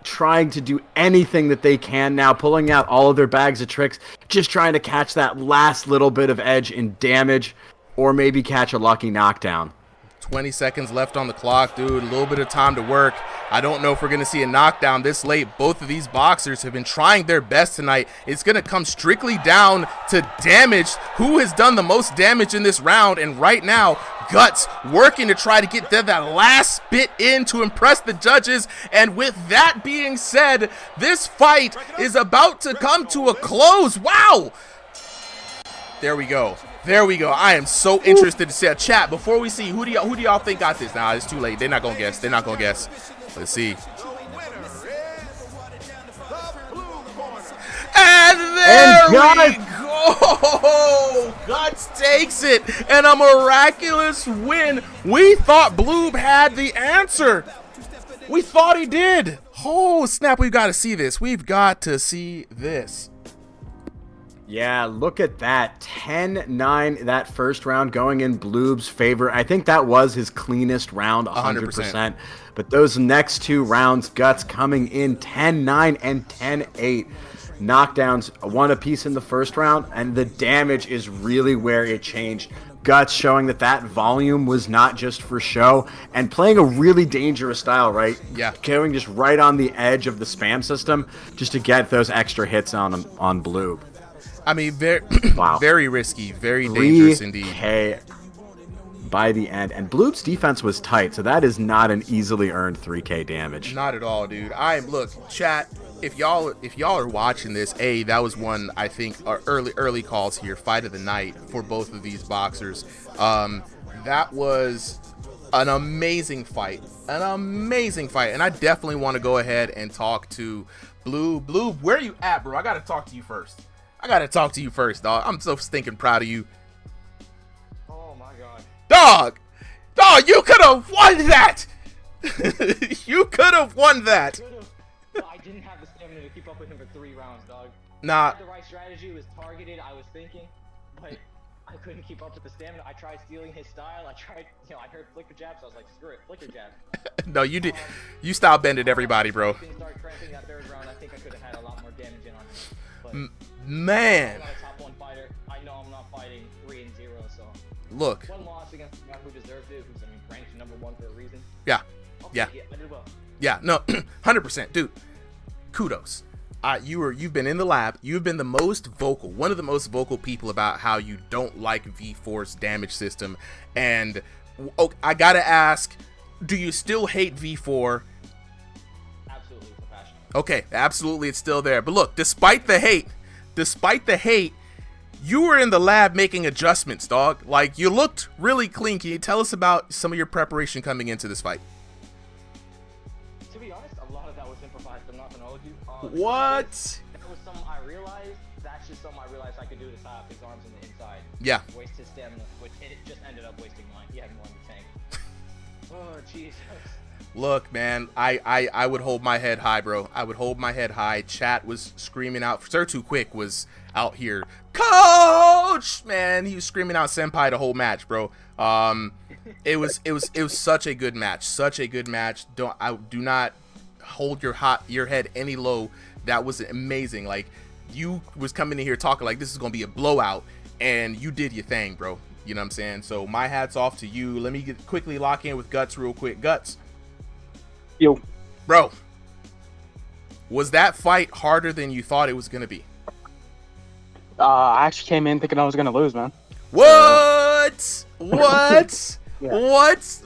trying to do anything that they can now, pulling out all of their bags of tricks, just trying to catch that last little bit of edge in damage, or maybe catch a lucky knockdown. 20 seconds left on the clock, dude. A little bit of time to work. I don't know if we're going to see a knockdown this late. Both of these boxers have been trying their best tonight. It's going to come strictly down to damage. Who has done the most damage in this round? And right now, Guts working to try to get that last bit in to impress the judges. And with that being said, this fight is about to come to a close. Wow! There we go. There we go. I am so interested to see a chat. Before we see, who do y'all think got this? Nah, it's too late. They're not gonna guess. They're not gonna guess. Let's see. And there we go. Guts takes it, and a miraculous win. We thought Bloob had the answer. We thought he did. Oh snap! We've got to see this. We've got to see this. Yeah, look at that. 10-9 that first round going in Bloob's favor. I think that was his cleanest round, 100%. But those next two rounds, Guts coming in 10-9 and 10-8. Knockdowns, one apiece in the first round, and the damage is really where it changed. Guts showing that volume was not just for show, and playing a really dangerous style, right? Yeah. Going just right on the edge of the spam system just to get those extra hits on Bloob. I mean, very, wow. Very risky, very dangerous indeed. 3K by the end, and Bloob's defense was tight, so that is not an easily earned 3K damage. Not at all, dude. Look, chat. If y'all are watching this, that was one I think our early calls here, fight of the night for both of these boxers. That was an amazing fight, and I definitely want to go ahead and talk to Bloob. Bloob, where are you at, bro? I gotta talk to you first. Dog. I'm so stinking proud of you. Oh my god. Dog, you could have won that. You could have won that. I didn't have the stamina to keep up with him for 3 rounds, dog. Nah. I had the right strategy, was targeted, I was thinking, but I couldn't keep up with the stamina. I tried stealing his style. I heard flicker jabs, so I was like, screw it, flicker jab. No, you did. You style bended everybody, bro. Things started cramping that 3rd round. I think I could have had a lot more damage in on him. Man. I'm not a top 1 fighter. I know I'm not fighting 3-0, so. Look. 1 loss against a guy who deserved it, who's ranked #1 for a reason. Yeah. Yeah. I did well. Yeah. No. 100%, dude. Kudos. You've been in the lab. You've been the most vocal, one of the most vocal people about how you don't like V4's damage system. And I gotta ask, do you still hate V4? Absolutely, with a passion. Okay, absolutely, it's still there. But look, despite the hate, you were in the lab making adjustments, dog. Like, you looked really clean. Can you tell us about some of your preparation coming into this fight? To be honest, a lot of that was improvised. I'm not gonna hold you. What? That was something I realized. That's just something I realized I could do to tie up his arms in the inside. Yeah. Waste his stamina, which it just ended up wasting mine. He had more in the tank. Oh, Jesus. Look, man, I would hold my head high, bro. I would hold my head high. Chat was screaming out. Sir Too Quick was out here. Coach! Man, he was screaming out senpai the whole match, bro. It was such a good match. Such a good match. Do not hold your head any low. That was amazing. Like, you was coming in here talking like this is gonna be a blowout, and you did your thing, bro. You know what I'm saying? So my hat's off to you. Let me quickly lock in with Guts real quick. Guts. Yo. Bro. Was that fight harder than you thought it was going to be? I actually came in thinking I was gonna lose, man. What? What? Yeah. What?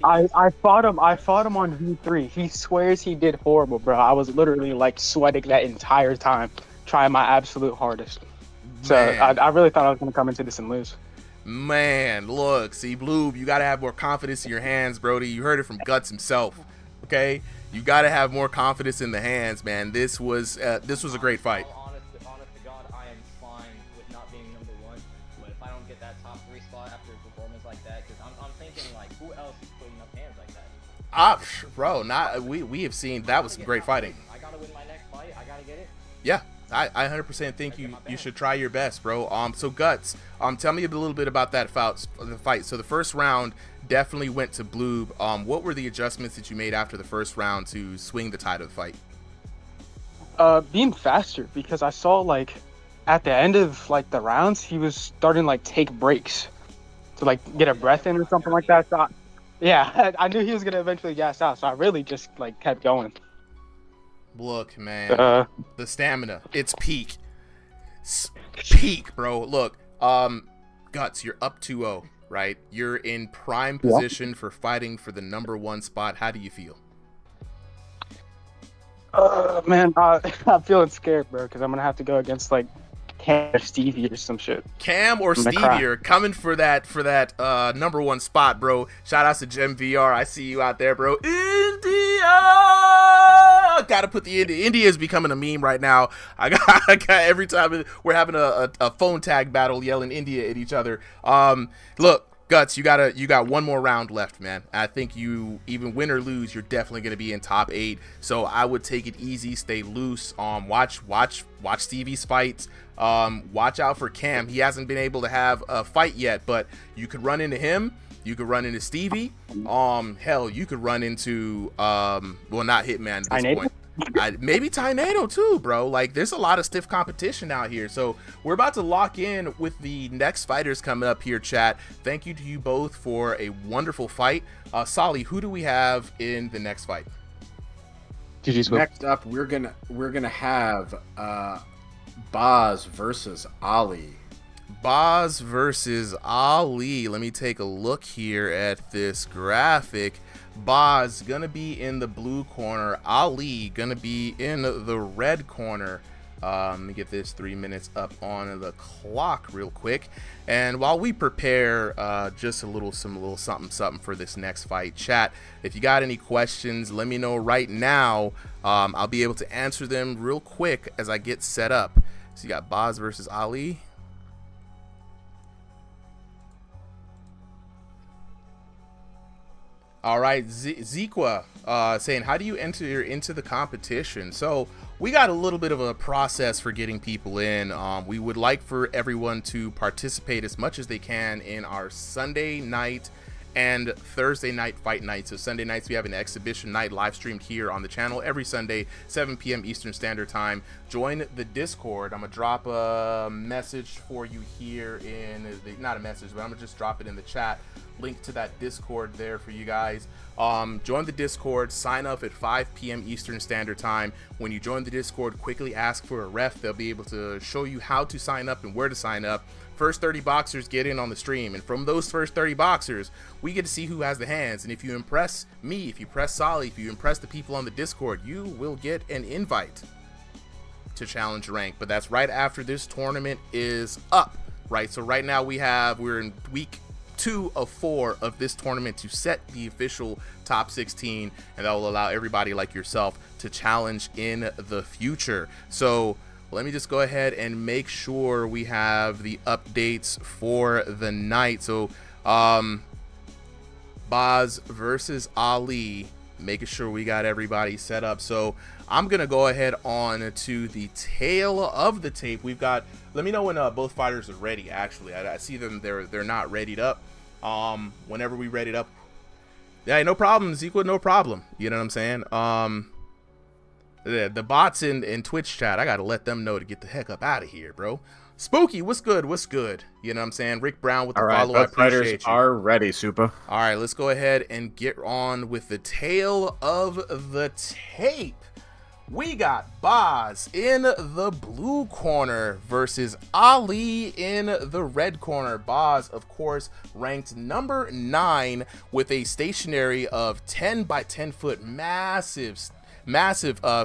I fought him on V3. He swears he did horrible, bro. I was literally like sweating that entire time, trying my absolute hardest. So I really thought I was gonna come into this and lose. Man, look, see, Blue, you gotta have more confidence in your hands, Brody. You heard it from Guts himself. Okay, you gotta have more confidence in the hands, man. This was a great fight. Honest to God, I am fine with not being number one. But if I don't get that top 3 spot after a performance like that, because I'm thinking like, who else is putting up hands like that? Bro, we have seen that was some great fighting. I gotta win my next fight. I gotta get it. Yeah. I 100% think you should try your best, bro. So Guts, tell me a little bit about that fight. So the first round definitely went to Blue. What were the adjustments that you made after the first round to swing the tide of the fight? Being faster, because I saw like at the end of like the rounds he was starting to like take breaks to like get a breath in or something like that. So yeah, I knew he was gonna eventually gas out, so I really just like kept going. Look, man, the stamina, it's peak, bro. Look, Guts, you're up 2-0, right? You're in prime position for fighting for the #1 spot. How do you feel? Man, I'm feeling scared, bro, because I'm gonna have to go against like Cam or Stevie or some shit. Cam or Stevie are coming for that #1 spot, bro. Shout out to Gem VR. I see you out there, bro. India. Gotta put the India is becoming a meme right now. I got every time we're having a phone tag battle yelling India at each other. Look, Guts, you got one more round left, man. I think you, even win or lose, you're definitely gonna be in top 8. So I would take it easy, stay loose. Watch Stevie's fights. Watch out for Cam. He hasn't been able to have a fight yet, but you could run into him. You could run into Stevie. Hell, you could run into well, not Hitman at this point. Maybe Tornado too, bro. Like, there's a lot of stiff competition out here. So we're about to lock in with the next fighters coming up here, chat. Thank you to you both for a wonderful fight. Solly, who do we have in the next fight? Next up, we're gonna have Boz versus Ali. Boz versus Ali. Let me take a look here at this graphic. Boz gonna be in the blue corner. Ali gonna be in the red corner. Let me get this 3 minutes up on the clock real quick. And while we prepare just some little something for this next fight, chat, if you got any questions, let me know right now. I'll be able to answer them real quick as I get set up. So you got Boz versus Ali. All right, Zequa saying, how do you enter into the competition? So we got a little bit of a process for getting people in. We would like for everyone to participate as much as they can in our Sunday night and Thursday night fight night. So Sunday nights we have an exhibition night live streamed here on the channel every Sunday, 7 p.m. Eastern Standard Time. Join the Discord. I'm gonna drop a message for you here in the, not a message, but I'm gonna just drop it in the chat. Link to that Discord there for you guys. Join the Discord, sign up at 5 p.m. Eastern Standard Time. When you join the Discord, quickly ask for a ref. They'll be able to show you how to sign up and where to sign up. First 30 boxers get in on the stream, and from those first 30 boxers, we get to see who has the hands. And if you impress me, if you impress Solly, if you impress the people on the Discord, you will get an invite to challenge rank. But that's right after this tournament is up, right? So right now we're in week 2 of 4 of this tournament to set the official top 16, and that will allow everybody like yourself to challenge in the future. So let me just go ahead and make sure we have the updates for the night. So Boz versus Ali, making sure we got everybody set up. So I'm gonna go ahead on to the tail of the tape. We've got, let me know when both fighters are ready. Actually, I see them, they're not readied up. Whenever we ready it up, yeah, no problem, Zequa, no problem. You know what I'm saying? The bots in Twitch chat, I gotta let them know to get the heck up out of here, bro. Spooky, what's good? What's good? You know what I'm saying? Rick Brown with the All right, follow. I both fighters appreciate you. are ready, Super. All right, let's go ahead and get on with the tale of the tape. We got Boz in the blue corner versus Ali in the red corner. Boz, of course, ranked number 9 with a stationary of 10 by 10 foot massive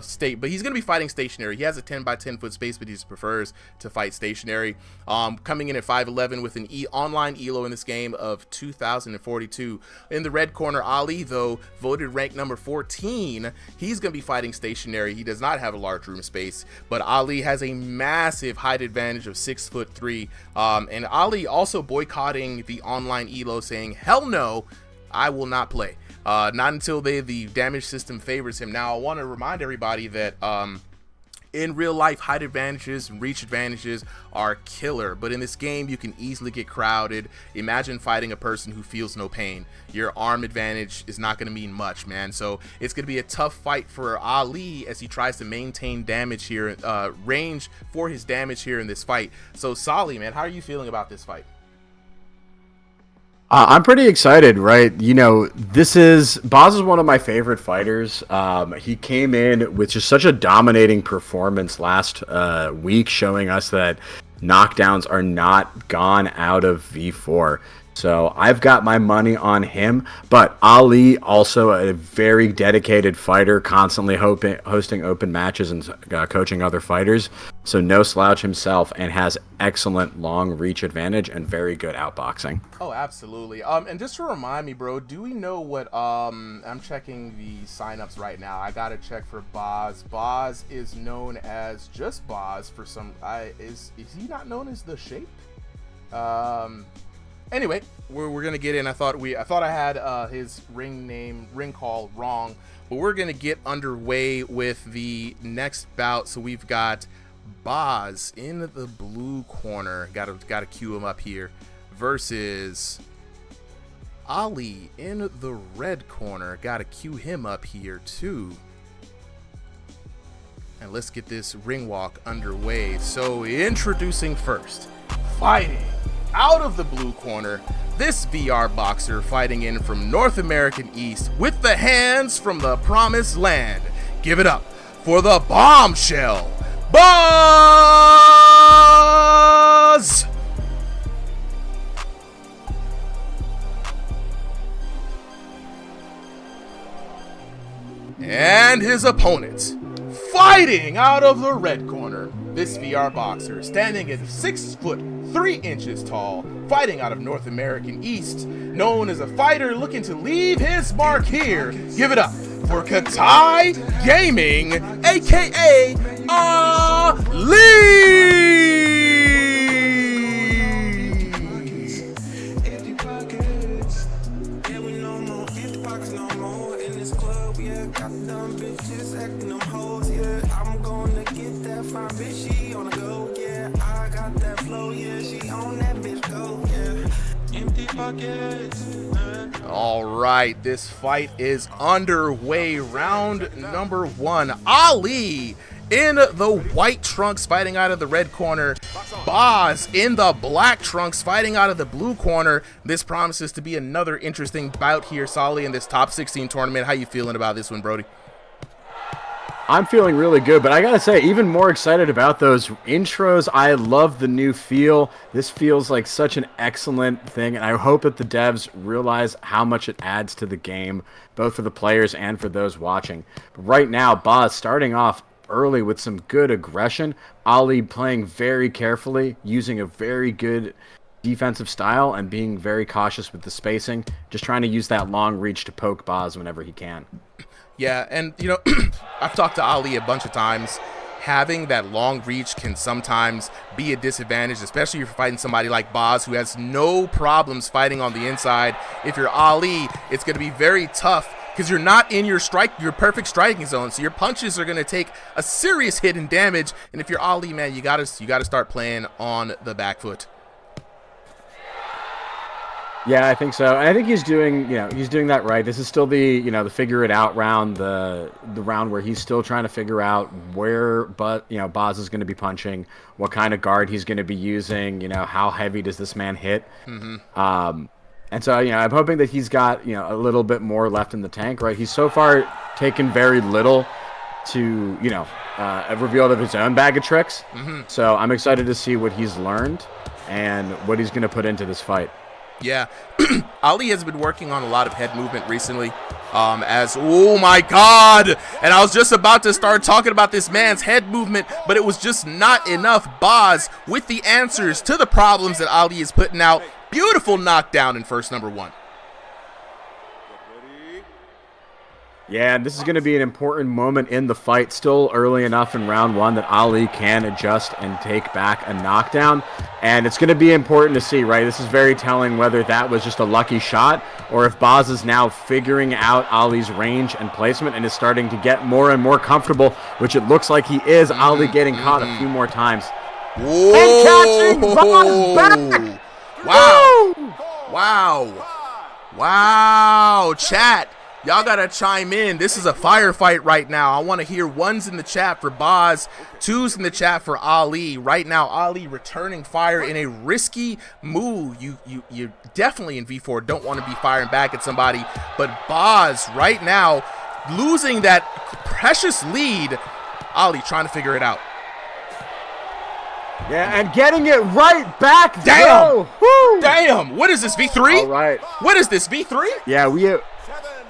state, but he's going to be fighting stationary. He has a 10 by 10 foot space, but he just prefers to fight stationary. Coming in at 5'11 with an online elo in this game of 2,042. In the red corner, Ali, though, voted ranked number 14. He's going to be fighting stationary. He does not have a large room space, but Ali has a massive height advantage of 6'3". And Ali also boycotting the online elo, saying, hell no, I will not play. Not until the damage system favors him. Now, I want to remind everybody that in real life, height advantages and reach advantages are killer, but in this game, you can easily get crowded. Imagine fighting a person who feels no pain. Your arm advantage is not going to mean much, man. So it's going to be a tough fight for Ali as he tries to maintain damage here, range for his damage here in this fight. So, Sally, man, how are you feeling about this fight? I'm pretty excited, right? You know, Boz is one of my favorite fighters. He came in with just such a dominating performance last week, showing us that knockdowns are not gone out of V4. So I've got my money on him, but Ali, also a very dedicated fighter, constantly hosting open matches and coaching other fighters. So no slouch himself, and has excellent long reach advantage and very good outboxing. Oh, absolutely. And just to remind me, bro, do we know what I'm checking the signups right now. I gotta check for Boz. Boz is known as just Boz for some. Is he not known as the Shape? Anyway, we're gonna get in. I thought I had his ring call wrong, but we're gonna get underway with the next bout. So we've got Boz in the blue corner. Gotta cue him up here versus Ali in the red corner. Gotta cue him up here too. And let's get this ring walk underway. So introducing first, fighting out of the blue corner, this VR boxer fighting in from North American East with the hands from the promised land. Give it up for the bombshell, Boz! And his opponent, fighting out of the red corner, this VR boxer standing at 6'3" tall, fighting out of North American East, known as a fighter looking to leave his mark here. Give it up for Katai Gaming, aka Ali! All right, this fight is underway. Round number 1. Ali in the white trunks fighting out of the red corner. Boz in the black trunks fighting out of the blue corner. This promises to be another interesting bout here, Solly, in this top 16 tournament. How you feeling about this one, Brody? I'm feeling really good, but I gotta say, even more excited about those intros. I love the new feel. This feels like such an excellent thing, and I hope that the devs realize how much it adds to the game, both for the players and for those watching. But right now, Boz starting off early with some good aggression. Ali playing very carefully, using a very good defensive style and being very cautious with the spacing, just trying to use that long reach to poke Boz whenever he can. Yeah, and, you know, I've talked to Ali a bunch of times. Having that long reach can sometimes be a disadvantage, especially if you're fighting somebody like Boz, who has no problems fighting on the inside. If you're Ali, it's going to be very tough because you're not in your perfect striking zone, so your punches are going to take a serious hit and damage. And if you're Ali, man, you got to start playing on the back foot. Yeah, I think so. And I think he's doing, he's doing that right. This is still the, the figure it out round, the round where he's still trying to figure out where, Boz is going to be punching, what kind of guard he's going to be using, how heavy does this man hit. Mm-hmm. And so, I'm hoping that he's got, a little bit more left in the tank, right? He's so far taken very little to, revealed of his own bag of tricks. Mm-hmm. So I'm excited to see what he's learned and what he's going to put into this fight. Yeah, Ali has been working on a lot of head movement recently. Oh my God! And I was just about to start talking about this man's head movement, but it was just not enough. Boz with the answers to the problems that Ali is putting out. Beautiful knockdown in first number 1. Yeah, and this is going to be an important moment in the fight. Still early enough in round 1 that Ali can adjust and take back a knockdown. And it's going to be important to see, right? This is very telling whether that was just a lucky shot or if Boz is now figuring out Ali's range and placement and is starting to get more and more comfortable, which it looks like he is. Ali getting caught a few more times. Whoa. And catching Boz back! Wow. Wow. Wow. Chat. Y'all gotta chime in. This is a firefight right now. I want to hear 1s in the chat for Boz, 2s in the chat for Ali. Right now, Ali returning fire in a risky move. You definitely in V4 don't want to be firing back at somebody, but Boz right now losing that precious lead. Ali trying to figure it out. Yeah, and getting it right back. Damn! Damn! What is this, V3? All right. What is this, V3? Yeah,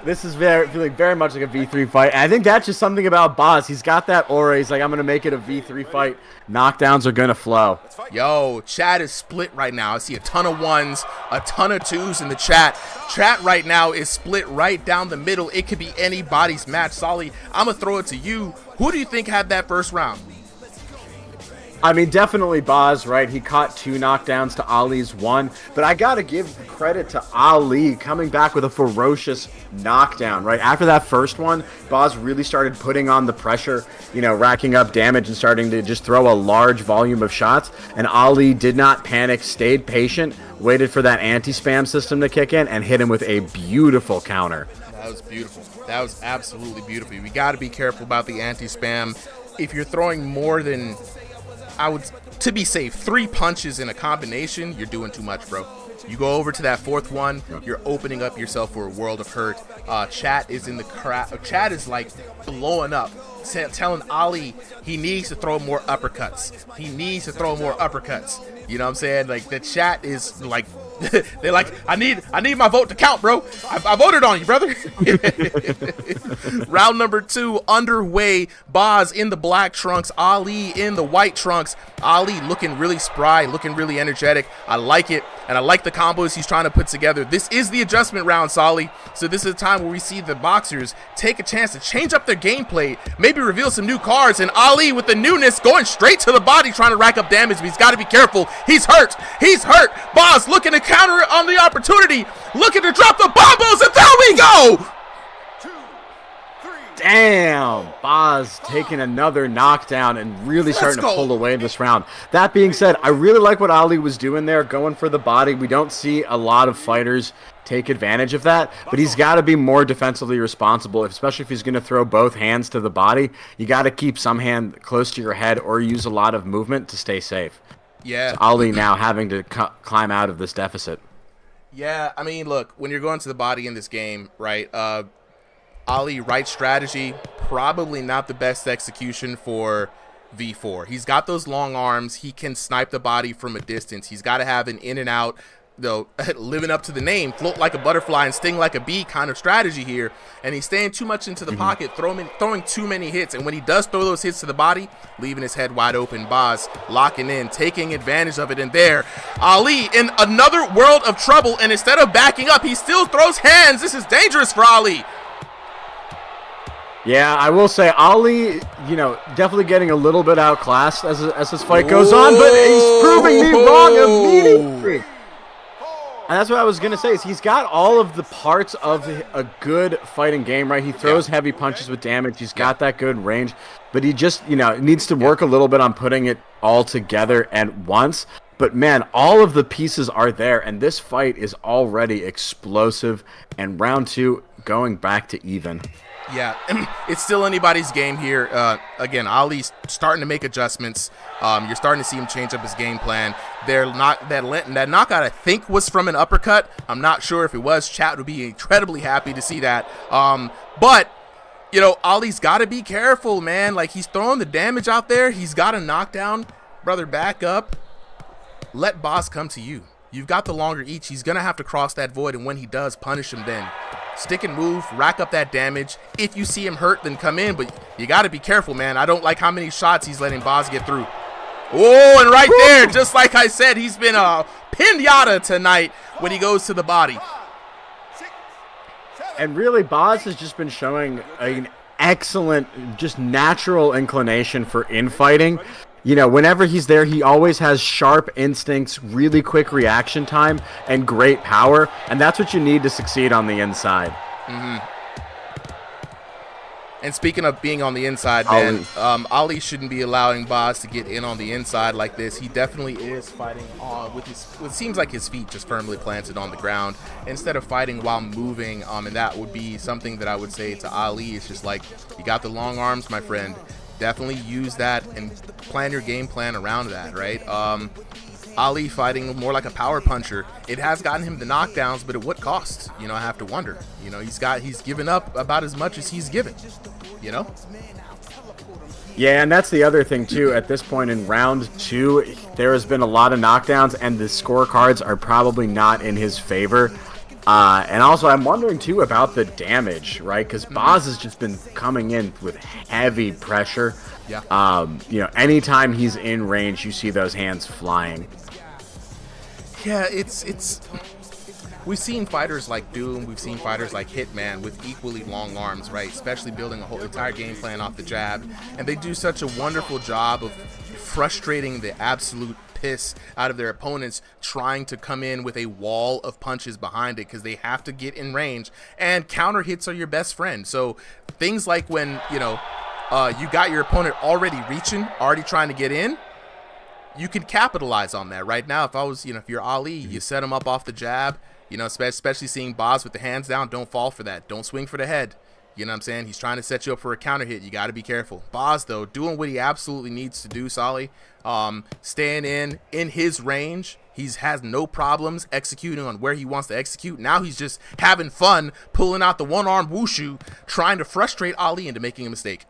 this is feeling very much like a V3 fight. And I think that's just something about Boz. He's got that aura. He's like, I'm going to make it a V3 fight. Knockdowns are going to flow. Yo, chat is split right now. I see a ton of 1s, a ton of 2s in the chat. Chat right now is split right down the middle. It could be anybody's match. Solly, I'm going to throw it to you. Who do you think had that first round? I mean, definitely Boz, right? He caught 2 knockdowns to Ali's 1. But I got to give credit to Ali coming back with a ferocious knockdown, right? After that first one, Boz really started putting on the pressure, racking up damage and starting to just throw a large volume of shots. And Ali did not panic, stayed patient, waited for that anti-spam system to kick in, and hit him with a beautiful counter. That was beautiful. That was absolutely beautiful. We got to be careful about the anti-spam. If you're throwing more than... to be safe, 3 punches in a combination, you're doing too much, bro. You go over to that 4th one, you're opening up yourself for a world of hurt. Chat is in the crowd. Chat is like blowing up, telling Ali he needs to throw more uppercuts. He needs to throw more uppercuts. You know what I'm saying? Like, the chat is like, they're like, I need my vote to count, bro. I voted on you, brother. Round number 2 underway. Boz in the black trunks, Ali in the white trunks. Ali looking really spry, looking really energetic. I like it, and I like the combos he's trying to put together. This is the adjustment round, Solly. So this is a time where we see the boxers take a chance to change up their gameplay, maybe reveal some new cards, and Ali with the newness going straight to the body, trying to rack up damage, but he's got to be careful. He's hurt. He's hurt. Boz looking to counter it on the opportunity, looking to drop the bombos, and there we go! Damn, Boz taking another knockdown and really starting to pull away in this round. That being said, I really like what Ali was doing there, going for the body. We don't see a lot of fighters take advantage of that, but he's got to be more defensively responsible, especially if he's going to throw both hands to the body. You got to keep some hand close to your head or use a lot of movement to stay safe. Yeah. So Ali now having to climb out of this deficit. Yeah, I mean, look, when you're going to the body in this game, right, Ali, right strategy, probably not the best execution for V4. He's got those long arms. He can snipe the body from a distance. He's got to have an in and out, though, living up to the name, float like a butterfly and sting like a bee kind of strategy here. And he's staying too much into the pocket, throwing too many hits. And when he does throw those hits to the body, leaving his head wide open. Boz locking in, taking advantage of it. And there, Ali in another world of trouble. And instead of backing up, he still throws hands. This is dangerous for Ali. Yeah, I will say Ali, definitely getting a little bit outclassed as this fight goes on, but he's proving me wrong immediately. And that's what I was going to say, is he's got all of the parts of a good fighting game, right? He throws heavy punches with damage. He's got that good range, but he just, needs to work a little bit on putting it all together at once. But man, all of the pieces are there, and this fight is already explosive. And round 2, going back to even. Yeah, it's still anybody's game here. Again, Ali's starting to make adjustments. You're starting to see him change up his game plan. That knockout, I think, was from an uppercut. I'm not sure if it was. Chat would be incredibly happy to see that. But, you know, Ali's got to be careful, man. Like, he's throwing the damage out there. He's got a knockdown. Brother, back up. Let Boz come to you. You've got the longer each. He's going to have to cross that void, and when he does, punish him then. Stick and move, rack up that damage. If you see him hurt, then come in, but you got to be careful, man. I don't like how many shots he's letting Boz get through. Oh, and right there, just like I said, he's been a pinata tonight when he goes to the body. And really, Boz has just been showing an excellent, just natural inclination for infighting. You know, whenever he's there, he always has sharp instincts, really quick reaction time, and great power. And that's what you need to succeed on the inside. Mm-hmm. And speaking of being on the inside, man, Ali shouldn't be allowing Boz to get in on the inside like this. He definitely is fighting on with his, what seems like his feet just firmly planted on the ground instead of fighting while moving. And that would be something that I would say to Ali. It's just like, you got the long arms, my friend. Definitely use that and plan your game plan around that, right? Ali fighting more like a power puncher. It has gotten him the knockdowns, but at what cost? You know, I have to wonder. You know, he's given up about as much as he's given, you know? Yeah, and that's the other thing, too. At this point in round 2, there has been a lot of knockdowns, and the scorecards are probably not in his favor. And also, I'm wondering, too, about the damage, right? Because Boz has just been coming in with heavy pressure. Yeah. You know, anytime he's in range, you see those hands flying. Yeah, it's we've seen fighters like Doom, we've seen fighters like Hitman with equally long arms, right? Especially building a whole entire game plan off the jab. And they do such a wonderful job of frustrating the absolute piss out of their opponents, trying to come in with a wall of punches behind it because they have to get in range, and counter hits are your best friend. So things like when, you know, you got your opponent already reaching, already trying to get in, you can capitalize on that. Right now, if you're Ali, you set him up off the jab, you know, especially seeing Boz with the hands down, don't fall for that. Don't swing for the head. You know what I'm saying? He's trying to set you up for a counter hit. You got to be careful. Boz, though, doing what he absolutely needs to do, Solly. Staying in his range. He has no problems executing on where he wants to execute. Now he's just having fun pulling out the one-armed wushu, trying to frustrate Ali into making a mistake.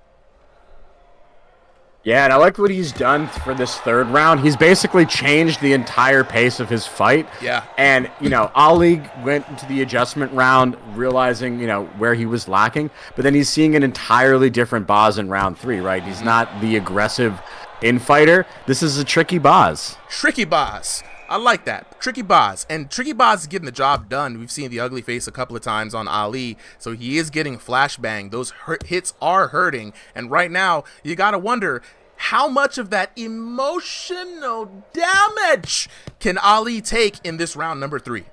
Yeah, and I like what he's done for this third round. He's basically changed the entire pace of his fight. Yeah. And, you know, Ali went into the adjustment round realizing, you know, where he was lacking. But then he's seeing an entirely different Boz in round 3, right? He's not the aggressive infighter. This is a tricky Boz. Tricky Boz. I like that. Tricky Boz. And Tricky Boz is getting the job done. We've seen the ugly face a couple of times on Ali, so he is getting flashbang. Those hits are hurting. And right now, you got to wonder, how much of that emotional damage can Ali take in this round number 3?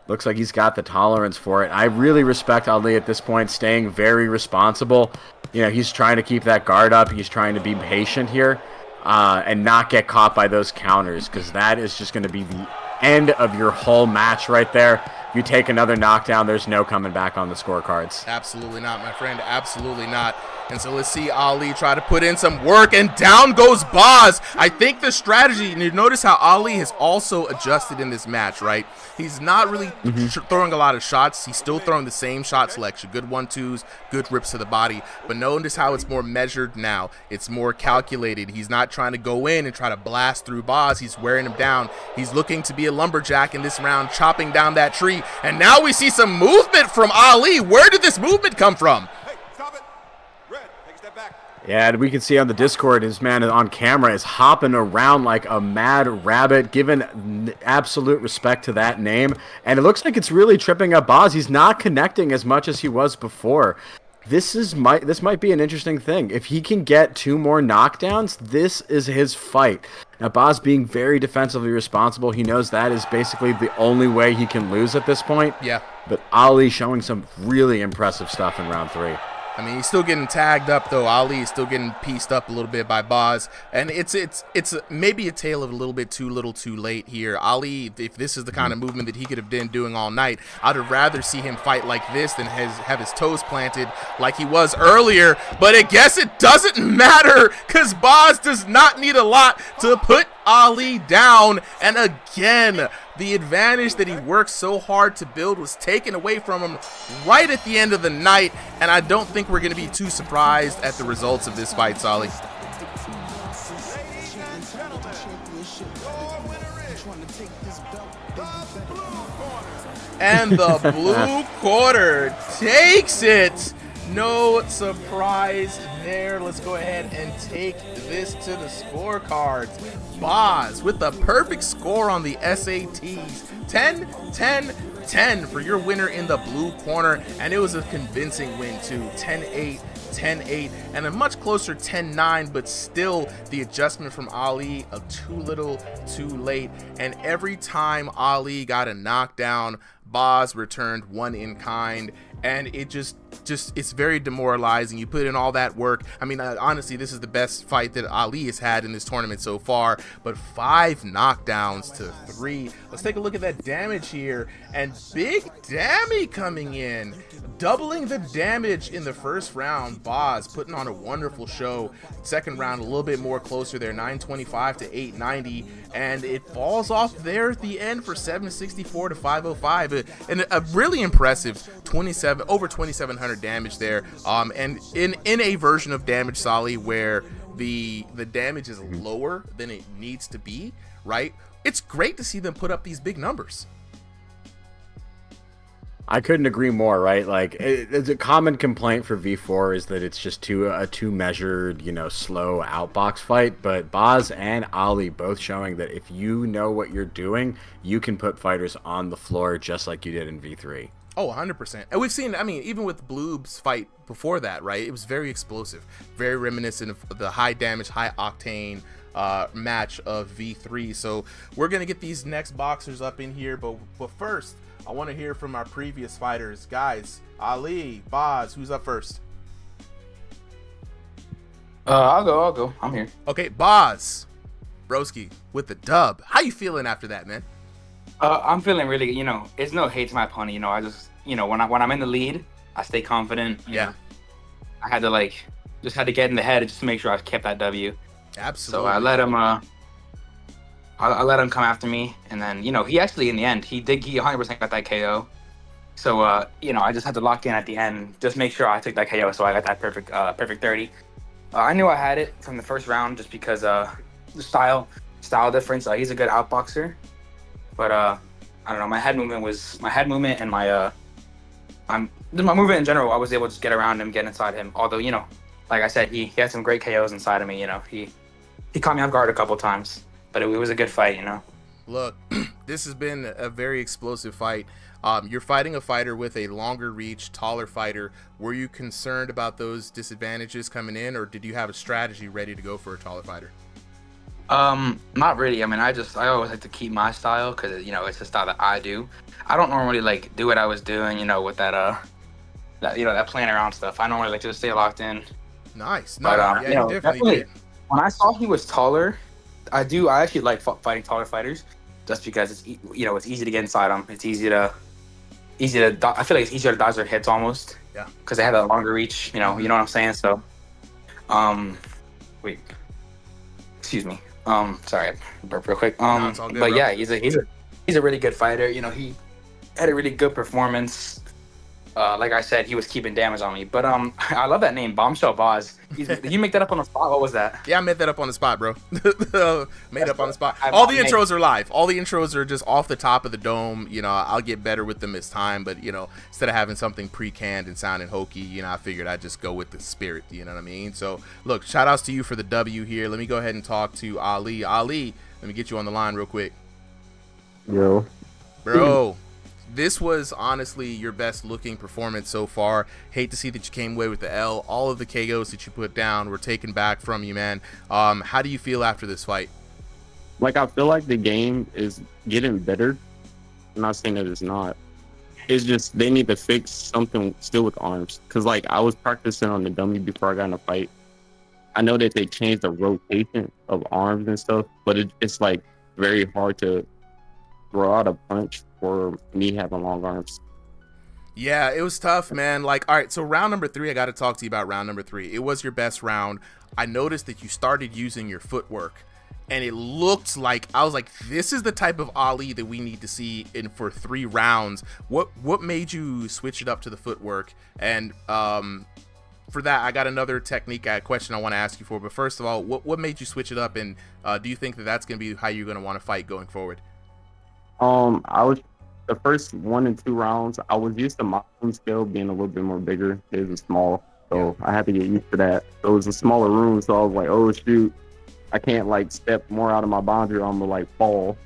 Looks like he's got the tolerance for it. I really respect Ali at this point, staying very responsible. You know, he's trying to keep that guard up. He's trying to be patient here. And not get caught by those counters, because that is just going to be the end of your whole match right there. If you take another knockdown, there's no coming back on the scorecards. Absolutely not, my friend. Absolutely not. And so let's see Ali try to put in some work, and down goes Boz. I think the strategy, and you notice how Ali has also adjusted in this match, right? He's not really throwing a lot of shots. He's still throwing the same shot selection. Good 1-2s, good rips to the body. But notice how it's more measured now. It's more calculated. He's not trying to go in and try to blast through Boz. He's wearing him down. He's looking to be a lumberjack in this round, chopping down that tree. And now we see some movement from Ali. Where did this movement come from? Yeah, and we can see on the Discord, his man on camera is hopping around like a mad rabbit, giving absolute respect to that name. And it looks like it's really tripping up Boz. He's not connecting as much as he was before. This might be an interesting thing. If he can get 2 more knockdowns, this is his fight. Now, Boz being very defensively responsible, he knows that is basically the only way he can lose at this point. Yeah. But Ali showing some really impressive stuff in round 3. I mean, he's still getting tagged up though. Ali is still getting pieced up a little bit by Boz, and it's maybe a tale of a little bit too little, too late here. Ali, if this is the kind of movement that he could have been doing all night, I'd have rather see him fight like this than have his toes planted like he was earlier. But I guess it doesn't matter because Boz does not need a lot to put Ali down, and again, the advantage that he worked so hard to build was taken away from him right at the end of the night, and I don't think we're going to be too surprised at the results of this fight, Solly. And the blue corner takes it. No surprise there. Let's go ahead and take this to the scorecards. Boz with the perfect score on the SATs. 10, 10, 10 for your winner in the blue corner. And it was a convincing win too. 10-8. 10-8 and a much closer 10-9, but still the adjustment from Ali of too little too late. And every time Ali got a knockdown, Boz returned one in kind, and it just it's very demoralizing. You put in all that work. I mean, honestly, this is the best fight that Ali has had in this tournament so far, but 5 knockdowns to 3. Let's take a look at that damage here, and Big Dammy coming in, doubling the damage in the first round. Boz putting on a wonderful show. Second round a little bit more closer there, 925 to 890, and it falls off there at the end for 764 to 505, and a really impressive over 2700 damage there, and in a version of damage, Solly, where the damage is lower than it needs to be, right? It's great to see them put up these big numbers. I couldn't agree more, right? Like, it's a common complaint for V4 is that it's just too measured, slow outbox fight. But Boz and Ali both showing that if you know what you're doing, you can put fighters on the floor just like you did in V3. Oh, 100%. And we've seen, I mean, even with Bloob's fight before that, right? It was very explosive, very reminiscent of the high damage, high octane match of V3. So we're going to get these next boxers up in here. But first, I want to hear from our previous fighters. Guys, Ali, Boz, who's up first? I'll go. I'm here. Okay, Boz, broski with the dub. How you feeling after that, man? I'm feeling really, it's no hate to my opponent. I just, when I'm in the lead, I stay confident. Yeah. I had to just had to get in the head just to make sure I kept that W. Absolutely. So I let him, I let him come after me, and then he actually in the end he 100% got that KO. So I just had to lock in at the end, just make sure I took that KO, so I got that perfect 30. I knew I had it from the first round just because the style difference. He's a good outboxer. But I don't know. My head movement and my movement in general. I was able to just get around him, get inside him. Although like I said, he had some great KOs inside of me. He caught me off guard a couple times, but it was a good fight. Look, this has been a very explosive fight. You're fighting a fighter with a longer reach, taller fighter. Were you concerned about those disadvantages coming in, or did you have a strategy ready to go for a taller fighter? Not really. I mean, I always like to keep my style because it's the style that I do. I don't normally do what I was doing, with that playing around stuff. I normally like to just stay locked in. Nice. No, but, yeah, you definitely did. When I saw he was taller, I actually like fighting taller fighters just because it's easy to get inside them. It's easy to I feel like it's easier to dodge their hits almost. Yeah. Because they have that longer reach. You know what I'm saying. So, wait. Excuse me. Sorry, I burped real quick. No, it's all good, but bro. yeah, he's a really good fighter. He had a really good performance. Like I said, he was keeping damage on me. But I love that name, Bombshell Boz. Did you make that up on the spot? What was that? Yeah, I made that up on the spot, bro. Made up on the spot. All the intros are live. All the intros are just off the top of the dome. I'll get better with them as time. But instead of having something pre-canned and sounding hokey, I figured I'd just go with the spirit. You know what I mean? So look, shout outs to you for the W here. Let me go ahead and talk to Ali. Ali, let me get you on the line real quick. Yo, bro. This was honestly your best looking performance so far. Hate to see that you came away with the L. All of the KOs that you put down were taken back from you, man. How do you feel after this fight? I feel like the game is getting better. I'm not saying that it's not, It's just they need to fix something still with arms. Cause like I was practicing on the dummy before I got in a fight. I know that they changed the rotation of arms and stuff, but it's like very hard to throw out a punch for me having long arms. Yeah, it was tough, man. Like, all right, so round number 3, I got to talk to you about round number 3. It was your best round. I noticed that you started using your footwork, and it looked like, I was like, this is the type of Ali that we need to see in for 3 rounds. What made you switch it up to the footwork? And for that, I got another technique question I want to ask you for. But first of all, what made you switch it up? And do you think that that's going to be how you're going to want to fight going forward? I was the first 1 and 2 rounds. I was used to my own scale being a little bit more bigger. It was small, so I had to get used to that. So it was a smaller room, so I was like, oh shoot, I can't like step more out of my boundary, or I'm gonna like fall.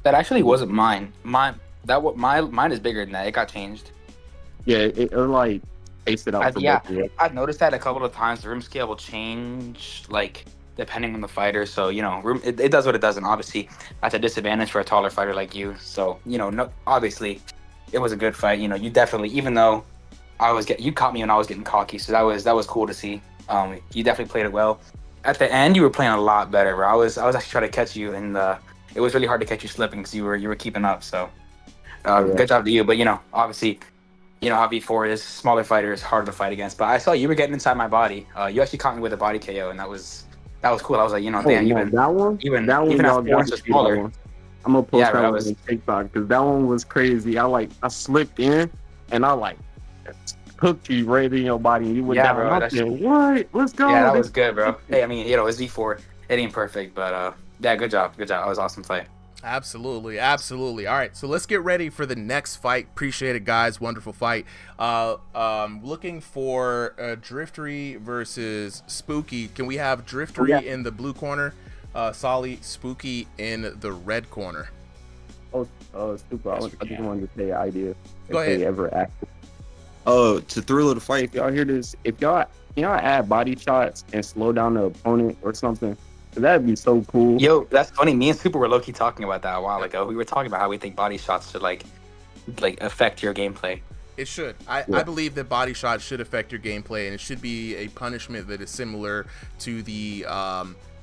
That actually wasn't mine. Mine is bigger than that. It got changed. Yeah, it like spaced it out. I've noticed that a couple of times. The room scale will change, like depending on the fighter. So it does what it does, and obviously that's a disadvantage for a taller fighter like you. So obviously it was a good fight. You definitely, even though you caught me when I was getting cocky, so that was cool to see. You definitely played it well. At the end, you were playing a lot better, bro. I was actually trying to catch you, and it was really hard to catch you slipping because you were keeping up. So good job to you. But obviously, how V4 is, smaller fighters hard to fight against. But I saw you were getting inside my body. You actually caught me with a body KO, and that was cool. I was like, damn, that one as Lawrence is smaller. I'm gonna post that one on TikTok because that one was crazy. I slipped in and I like hooked you right in your body and you went down. Bro, what? Let's go. Yeah, that was good, bro. Hey, I mean, it's V4. It ain't perfect, but yeah, good job. That was an awesome fight. Absolutely. All right, so let's get ready for the next fight. Appreciate it, guys. Wonderful fight. Looking for Driftery versus Spooky. Can we have Driftery in the blue corner, Solly, Spooky in the red corner? Super. I just wanted to say an idea. Go ahead. They ever act. To thrill of the fight, if y'all hear this, if y'all add body shots and slow down the opponent or something, that'd be so cool. Yo, that's funny. Me and Super were low-key talking about that a while ago. We were talking about how we think body shots should like affect your gameplay. It should. I believe that body shots should affect your gameplay, and it should be a punishment that is similar to the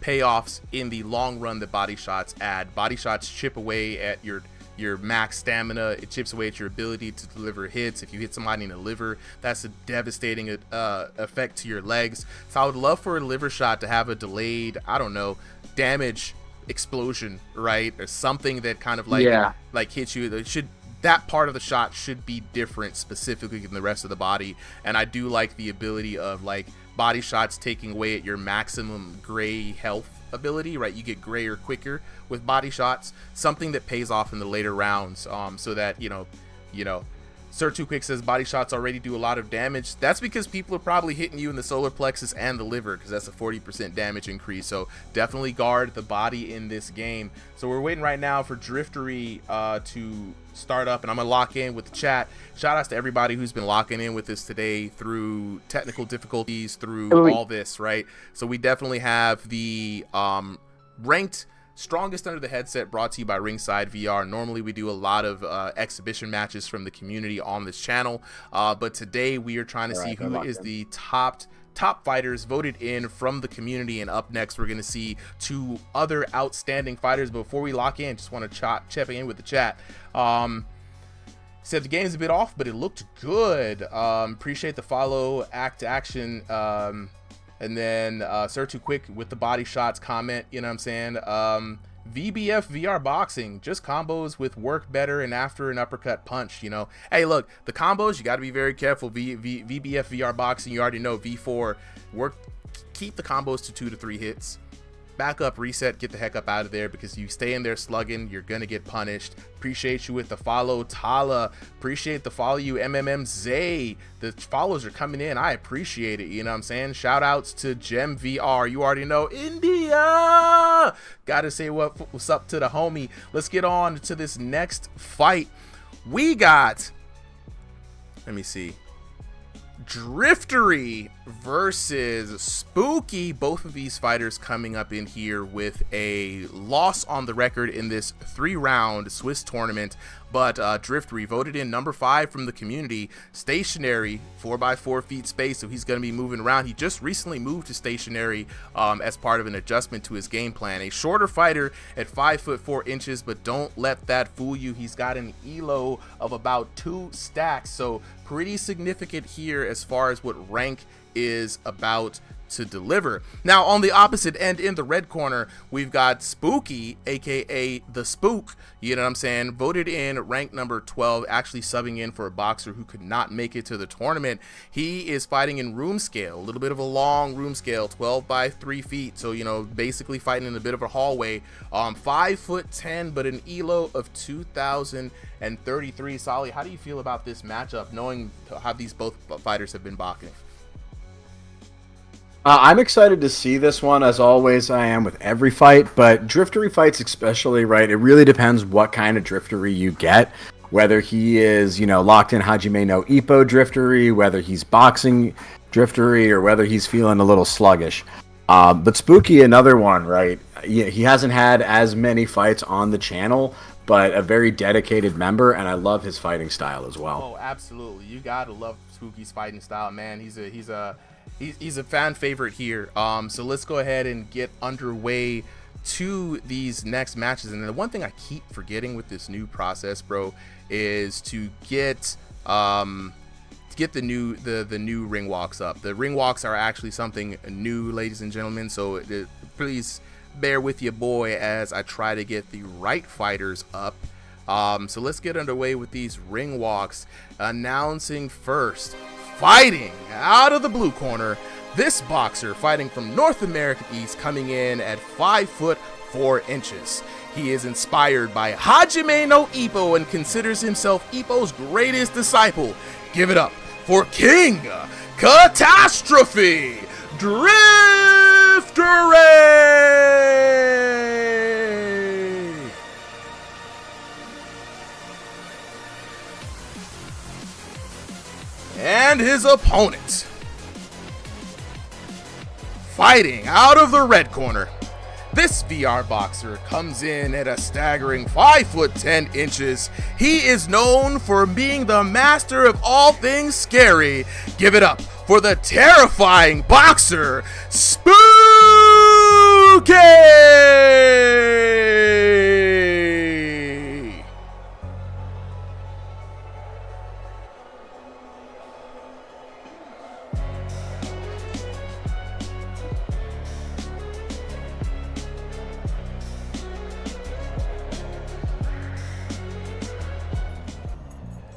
payoffs in the long run that body shots add. Body shots chip away at your max stamina. It chips away at your ability to deliver hits. If you hit somebody in the liver, that's a devastating effect to your legs. So I would love for a liver shot to have a delayed, damage explosion, right? Or something that kind of like hits you. That part of the shot should be different specifically than the rest of the body. And I do like the ability of like body shots taking away at your maximum gray health ability, right? You get grayer quicker with body shots, something that pays off in the later rounds, so that Sir Too Quick says body shots already do a lot of damage. That's because people are probably hitting you in the solar plexus and the liver, because that's a 40% damage increase. So definitely guard the body in this game. So we're waiting right now for Driftery to start up, and I'm gonna lock in with the chat. Shout outs to everybody who's been locking in with us today through technical difficulties, through all this, right? So we definitely have the ranked Strongest Under the Headset, brought to you by Ringside VR. Normally we do a lot of exhibition matches from the community on this channel, but today we are trying to see who is the top fighters voted in from the community. And up next we're going to see 2 other outstanding fighters. But before we lock in, just want to check in with the chat. Said the game's a bit off, but it looked good. Appreciate the follow, act to action. And then Sir Too Quick with the body shots comment, you know what I'm saying? VBF VR boxing, just combos with work better and after an uppercut punch, Hey, look, the combos, you got to be very careful. VBF VR boxing, you already know. V4, keep the combos to 2 to 3 hits. Back up, reset, get the heck up out of there, because you stay in there slugging, you're gonna get punished. Appreciate you with the follow, Tala. Appreciate the follow you, MMM Zay. The follows are coming in. I appreciate it. You know what I'm saying? Shout outs to Gem VR. You already know. India. Gotta say what's up to the homie. Let's get on to this next fight. We got, let me see, Driftery versus Spooky. Both of these fighters coming up in here with a loss on the record in this 3-round Swiss tournament. But Driftery voted in number 5 from the community. Stationary, 4x4 feet space, so he's going to be moving around. He just recently moved to stationary as part of an adjustment to his game plan. A shorter fighter at 5 foot 4 inches, but don't let that fool you. He's got an elo of about 2 stacks, so pretty significant here as far as what rank is about to deliver. Now on the opposite end in the red corner, we've got Spooky, aka the Spook, you know what I'm saying, voted in rank number 12, actually subbing in for a boxer who could not make it to the tournament. He is fighting in room scale, a little bit of a long room scale, 12 by 3 feet, so you know, basically fighting in a bit of a hallway. 5'10", but an elo of 2033. Solly, how do you feel about this matchup, knowing how these both fighters have been boxing? I'm excited to see this one, as always I am with every fight, but Driftery fights especially, right? It really depends what kind of Driftery you get, whether he is, you know, locked in Hajime no Ippo Driftery, whether he's boxing Driftery, or whether he's feeling a little sluggish. But Spooky, another one, right? He hasn't had as many fights on the channel, but a very dedicated member, and I love his fighting style as well. Oh, absolutely. You gotta love Spooky's fighting style, man. He's a fan favorite here. So let's go ahead and get underway to these next matches. And the one thing I keep forgetting with this new process, bro, is to get the new ring walks up. The ring walks are actually something new, ladies and gentlemen. So please bear with your boy as I try to get the right fighters up. So let's get underway with these ring walks. Announcing first, fighting out of the blue corner, this boxer fighting from North America East, coming in at 5 foot 4 inches. He is inspired by Hajime no Ippo and considers himself Ippo's greatest disciple. Give it up for King Catastrophe Driftery! And his opponent, fighting out of the red corner, this VR boxer comes in at a staggering 5 foot 10 inches. He is known for being the master of all things scary. Give it up for the terrifying boxer, Spooky!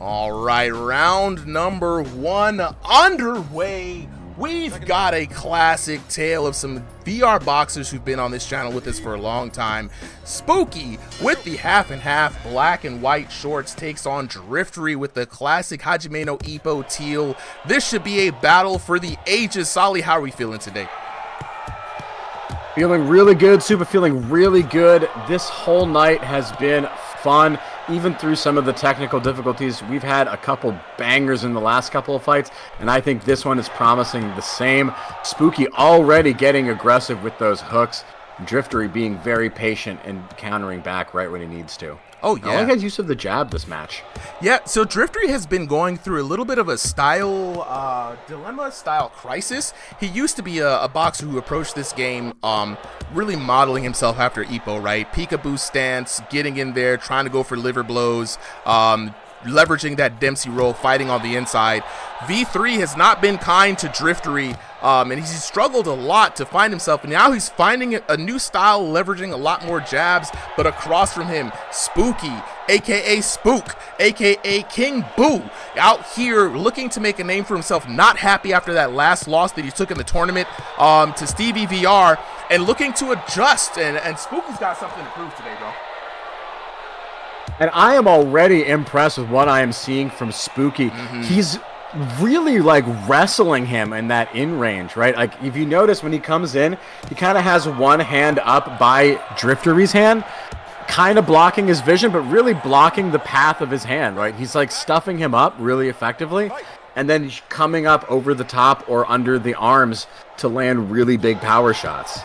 All right, round number 1 underway. We've got a classic tale of some VR boxers who've been on this channel with us for a long time. Spooky with the half and half black and white shorts takes on Driftery with the classic Hajime no Ippo teal. This should be a battle for the ages. Solly, how are we feeling today? Feeling really good, Super, feeling really good. This whole night has been fun, even through some of the technical difficulties. We've had a couple bangers in the last couple of fights, and I think this one is promising the same. Spooky already getting aggressive with those hooks. Driftery being very patient and countering back right when he needs to. Oh, yeah. I like his use of the jab this match. Yeah, so Driftery has been going through a little bit of a style dilemma, style crisis. He used to be a boxer who approached this game really modeling himself after Ippo, right? Peekaboo stance, getting in there, trying to go for liver blows, leveraging that Dempsey roll, fighting on the inside. V3 has not been kind to Driftery, and he's struggled a lot to find himself. And now he's finding a new style, leveraging a lot more jabs. But across from him, Spooky, aka Spook, aka King Boo, out here looking to make a name for himself. Not happy after that last loss that he took in the tournament to Stevie VR, and looking to adjust. And Spooky's got something to prove today, bro. And I am already impressed with what I am seeing from Spooky. He's really like wrestling him in that in range, right? Like if you notice when he comes in, he kind of has one hand up by Driftery's hand, kind of blocking his vision, but really blocking the path of his hand, right? He's like stuffing him up really effectively. and then coming up over the top or under the arms to land really big power shots.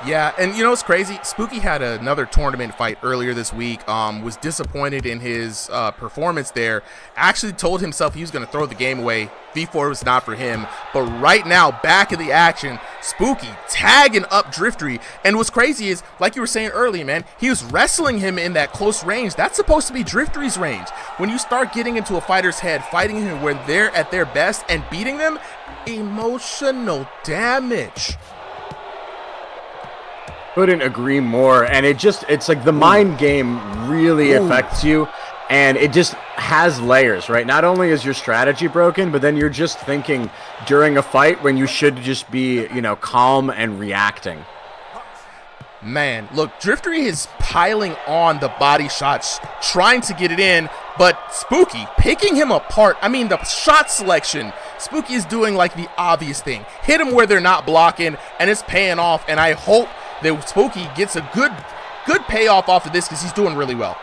Yeah, and you know what's crazy? Spooky had another tournament fight earlier this week, was disappointed in his performance there, actually told himself he was going to throw the game away. V4 was not for him, but right now, back in the action, Spooky tagging up Driftery, and what's crazy is, like you were saying earlier, man, he was wrestling him in that close range. That's supposed to be Driftery's range. When you start getting into a fighter's head, fighting him when they're at their best and beating them, emotional damage. Couldn't agree more, and it's like the mind game really affects you, and it just has layers, right? Not only is your strategy broken, but then you're just thinking during a fight when you should just be, calm and reacting. Man, look, Driftery is piling on the body shots, trying to get it in, but Spooky picking him apart. I mean, the shot selection, Spooky is doing like the obvious thing. Hit him where they're not blocking, and it's paying off, and I hope that Spooky gets a good payoff off of this because he's doing really well.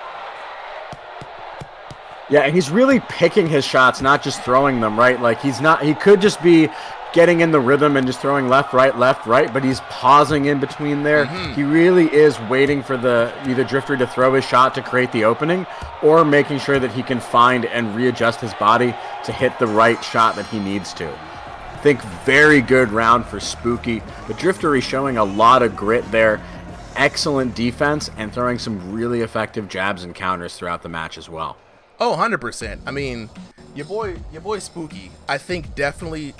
Yeah, and he's really picking his shots, not just throwing them, right? Like he could just be getting in the rhythm and just throwing left, right, but he's pausing in between there. He really is waiting for either Drifter to throw his shot to create the opening or making sure that he can find and readjust his body to hit the right shot that he needs to. I think very good round for Spooky. But Drifter is showing a lot of grit there. Excellent defense and throwing some really effective jabs and counters throughout the match as well. Oh, 100%. I mean, your boy Spooky, I think definitely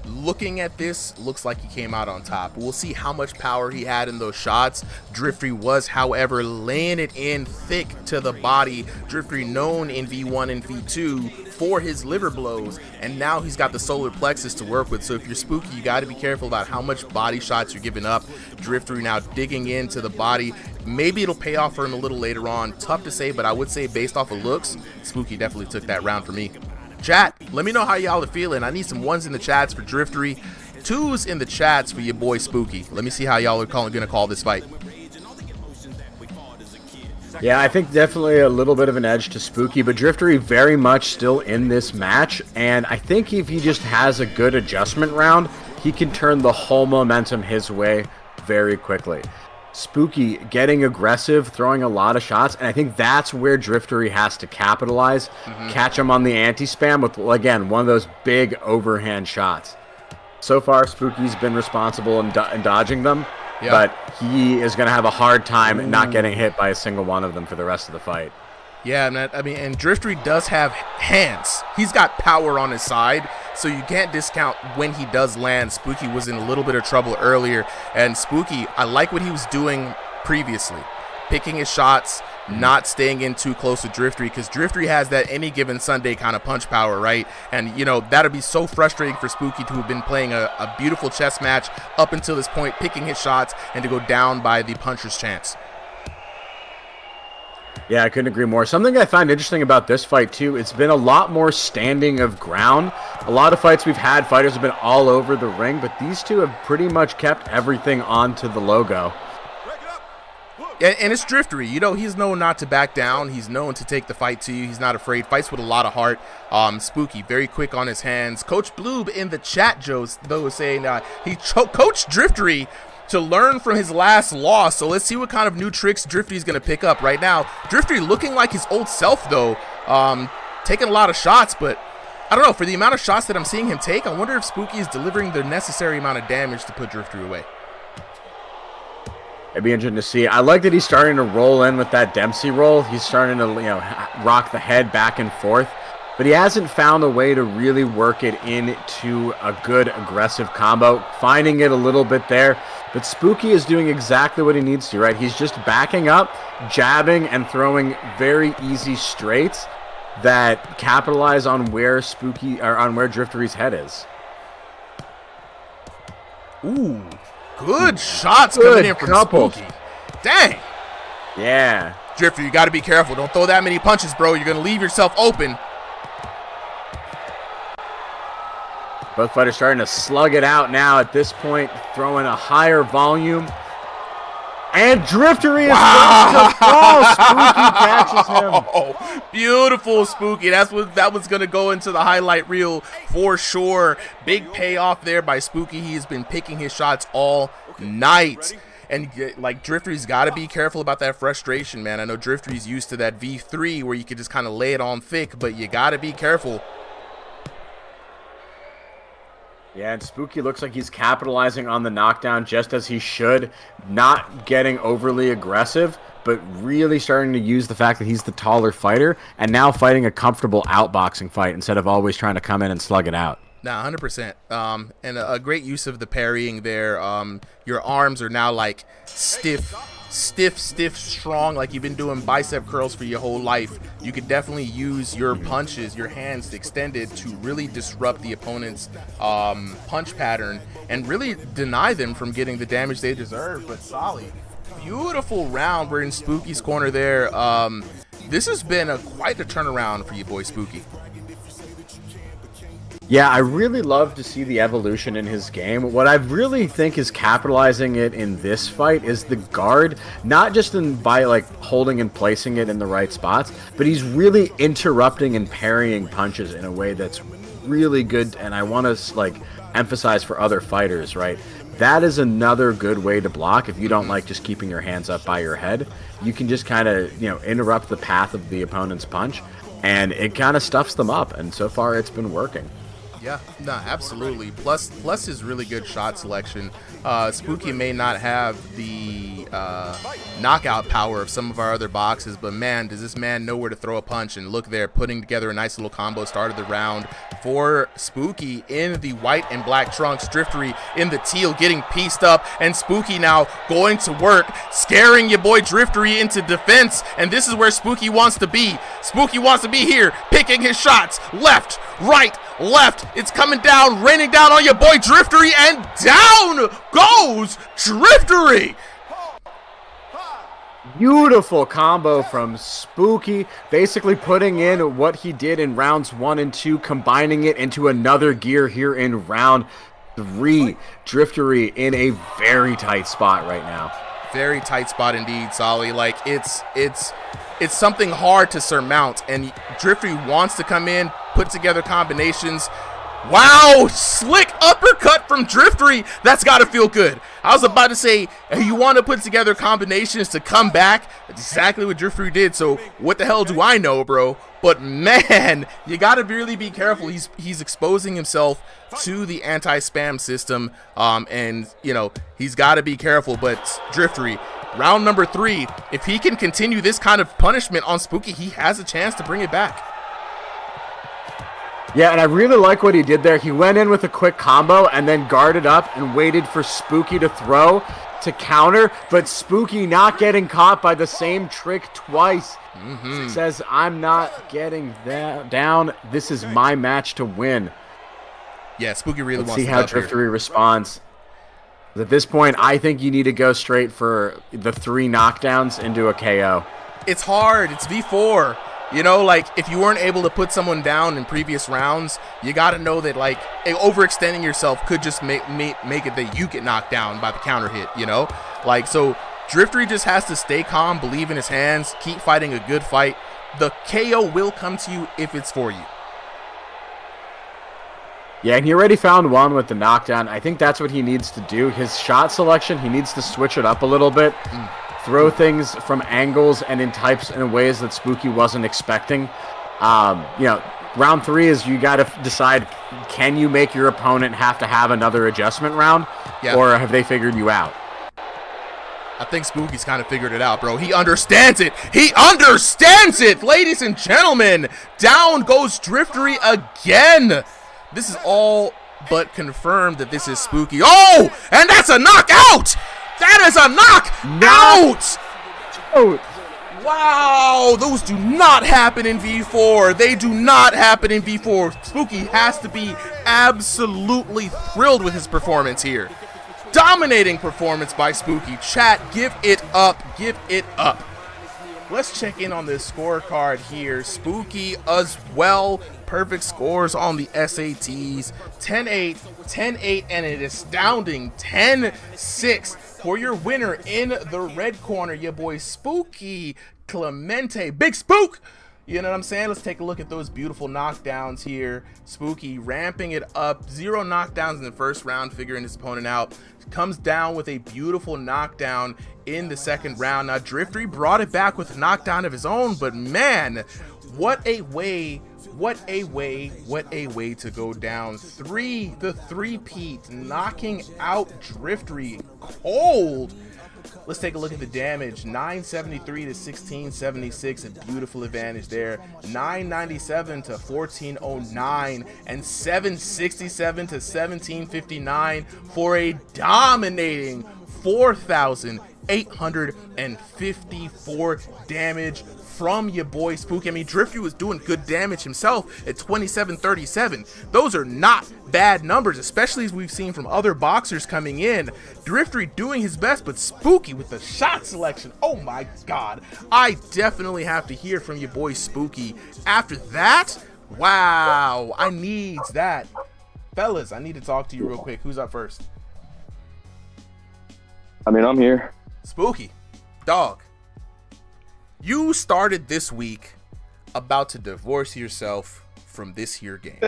looking at this, looks like he came out on top. We'll see how much power he had in those shots. Driftery was, however, laying it in thick to the body. Driftery known in V1 and V2 for his liver blows, and now he's got the solar plexus to work with. So if you're Spooky, you got to be careful about how much body shots you're giving up. Driftery now digging into the body. Maybe it'll pay off for him a little later on. Tough to say, but I would say based off of looks, Spooky definitely took that round for me. Chat, let me know how y'all are feeling. I need some ones in the chats for Driftery, twos in the chats for your boy Spooky. Let me see how y'all are gonna call this fight. Yeah, I think definitely a little bit of an edge to Spooky, but Driftery very much still in this match, and I think if he just has a good adjustment round, he can turn the whole momentum his way very quickly. Spooky getting aggressive, throwing a lot of shots, and I think that's where Driftery has to capitalize, catch him on the anti-spam with, again, one of those big overhand shots. So far, Spooky's been responsible in dodging them, but he is going to have a hard time not getting hit by a single one of them for the rest of the fight. Yeah, man, I mean, and Driftery does have hands. He's got power on his side, so you can't discount when he does land. Spooky was in a little bit of trouble earlier, and Spooky, I like what he was doing previously. Picking his shots, not staying in too close to Driftery, because Driftery has that any given Sunday kind of punch power, right? And, that'd be so frustrating for Spooky to have been playing a beautiful chess match up until this point, picking his shots, and to go down by the puncher's chance. Yeah, I couldn't agree more. Something I find interesting about this fight, too, it's been a lot more standing of ground. A lot of fights we've had, fighters have been all over the ring, but these two have pretty much kept everything onto the logo. And it's Driftery. He's known not to back down. He's known to take the fight to you. He's not afraid. Fights with a lot of heart. Spooky, very quick on his hands. Coach Bloob in the chat, Joe, though, saying he coached Driftery to learn from his last loss. So let's see what kind of new tricks Driftery's going to pick up right now. Driftery looking like his old self, though. Taking a lot of shots, but I don't know. For the amount of shots that I'm seeing him take, I wonder if Spooky is delivering the necessary amount of damage to put Driftery away. It'd be interesting to see. I like that he's starting to roll in with that Dempsey roll. He's starting to, rock the head back and forth. But he hasn't found a way to really work it into a good aggressive combo. Finding it a little bit there. But Spooky is doing exactly what he needs to, right? He's just backing up, jabbing, and throwing very easy straights that capitalize on where Driftery's head is. Ooh. Good shots coming in from Spooky. Dang. Yeah. Drifter, you got to be careful. Don't throw that many punches, bro. You're going to leave yourself open. Both fighters starting to slug it out now at this point, throwing a higher volume. And Driftery is going to fall. Spooky catches him. Oh, beautiful, Spooky. That was going to go into the highlight reel for sure. Big payoff there by Spooky. He has been picking his shots all night. And like Driftery's got to be careful about that frustration, man. I know Driftery's used to that V3 where you could just kind of lay it on thick, but you got to be careful. Yeah, and Spooky looks like he's capitalizing on the knockdown just as he should, not getting overly aggressive, but really starting to use the fact that he's the taller fighter and now fighting a comfortable outboxing fight instead of always trying to come in and slug it out. Nah, 100%. And a great use of the parrying there. Your arms are now like stiff, strong, like you've been doing bicep curls for your whole life. You could definitely use your punches, your hands extended to really disrupt the opponent's punch pattern and really deny them from getting the damage they deserve. But Solly, beautiful round. We're in Spooky's corner there. This has been quite a turnaround for you, boy Spooky. Yeah, I really love to see the evolution in his game. What I really think is capitalizing it in this fight is the guard, not just by like holding and placing it in the right spots, but he's really interrupting and parrying punches in a way that's really good. And I want to like emphasize for other fighters, right? That is another good way to block if you don't like just keeping your hands up by your head. You can just kind of, interrupt the path of the opponent's punch, and it kind of stuffs them up. And so far, it's been working. Yeah, no, absolutely. Plus his really good shot selection. Spooky may not have the knockout power of some of our other boxes, but man, does this man know where to throw a punch. And look there, putting together a nice little combo. Started the round for Spooky in the white and black trunks. Driftery in the teal getting pieced up, and Spooky now going to work, scaring your boy Driftery into defense. And this is where Spooky wants to be. Spooky wants to be here, picking his shots left, right, left. It's coming down, raining down on your boy Driftery, and down goes Driftery. Beautiful combo from Spooky, basically putting in what he did in rounds 1 and 2, combining it into another gear here in round 3. Driftery in a very tight spot right now. Very tight spot indeed, Solly. Like it's something hard to surmount, and Driftery wants to come in, put together combinations. Wow, slick uppercut from Driftery. That's got to feel good. I was about to say, you want to put together combinations to come back. That's exactly what Driftery did. So what the hell do I know, bro? But man, you got to really be careful. He's exposing himself to the anti-spam system, and he's got to be careful. But Driftery, round number 3, if he can continue this kind of punishment on Spooky, he has a chance to bring it back. Yeah, and I really like what he did there. He went in with a quick combo and then guarded up and waited for Spooky to throw to counter, but Spooky not getting caught by the same trick twice. Says, I'm not getting that down. This is my match to win. Yeah, Spooky really Let's wants see to how Driftery responds. At this point, I think you need to go straight for the 3 knockdowns into a KO. It's hard. It's V4. Like, if you weren't able to put someone down in previous rounds, you got to know that, like, overextending yourself could just make it that you get knocked down by the counter hit, Like, so Driftery just has to stay calm, believe in his hands, keep fighting a good fight. The KO will come to you if it's for you. Yeah, and he already found one with the knockdown. I think that's what he needs to do. His shot selection, he needs to switch it up a little bit. Throw things from angles and in types and in ways that Spooky wasn't expecting. Round 3 is you got to decide, can you make your opponent have to have another adjustment round, or have they figured you out? I think Spooky's kind of figured it out, bro. He understands it. He understands it, ladies and gentlemen. Down goes Driftery again. This is all but confirmed that this is Spooky. Oh, and that's a knockout. That is a knockout! Wow, those do not happen in V4. They do not happen in V4. Spooky has to be absolutely thrilled with his performance here. Dominating performance by Spooky. Chat, give it up. Give it up. let's check in on this scorecard here. Spooky as well. Perfect scores on the SATs. 10-8, 10-8, and an astounding 10-6 for your winner in the red corner, your boy Spooky Clemente. Big Spook! You know what I'm saying? Let's take a look at those beautiful knockdowns here. Spooky ramping it up. 0 knockdowns in the first round, figuring his opponent out. Comes down with a beautiful knockdown in the second round. Now, Driftery brought it back with a knockdown of his own, but man, what a way to go down. The three-peat, knocking out Driftery cold. Let's take a look at the damage. 973 to 1676, a beautiful advantage there. 997 to 1409, and 767 to 1759 for a dominating 4,854 damage from your boy Spook. I mean, Drifty was doing good damage himself at 2737. Those are not bad numbers, especially as we've seen from other boxers coming in. Drifty doing his best, but Spooky with the shot selection. Oh my God. I definitely have to hear from your boy Spooky. After that, wow, I needs that. Fellas, I need to talk to you real quick. Who's up first? I mean, I'm here. Spooky. Dog. You started this week about to divorce yourself from this here game,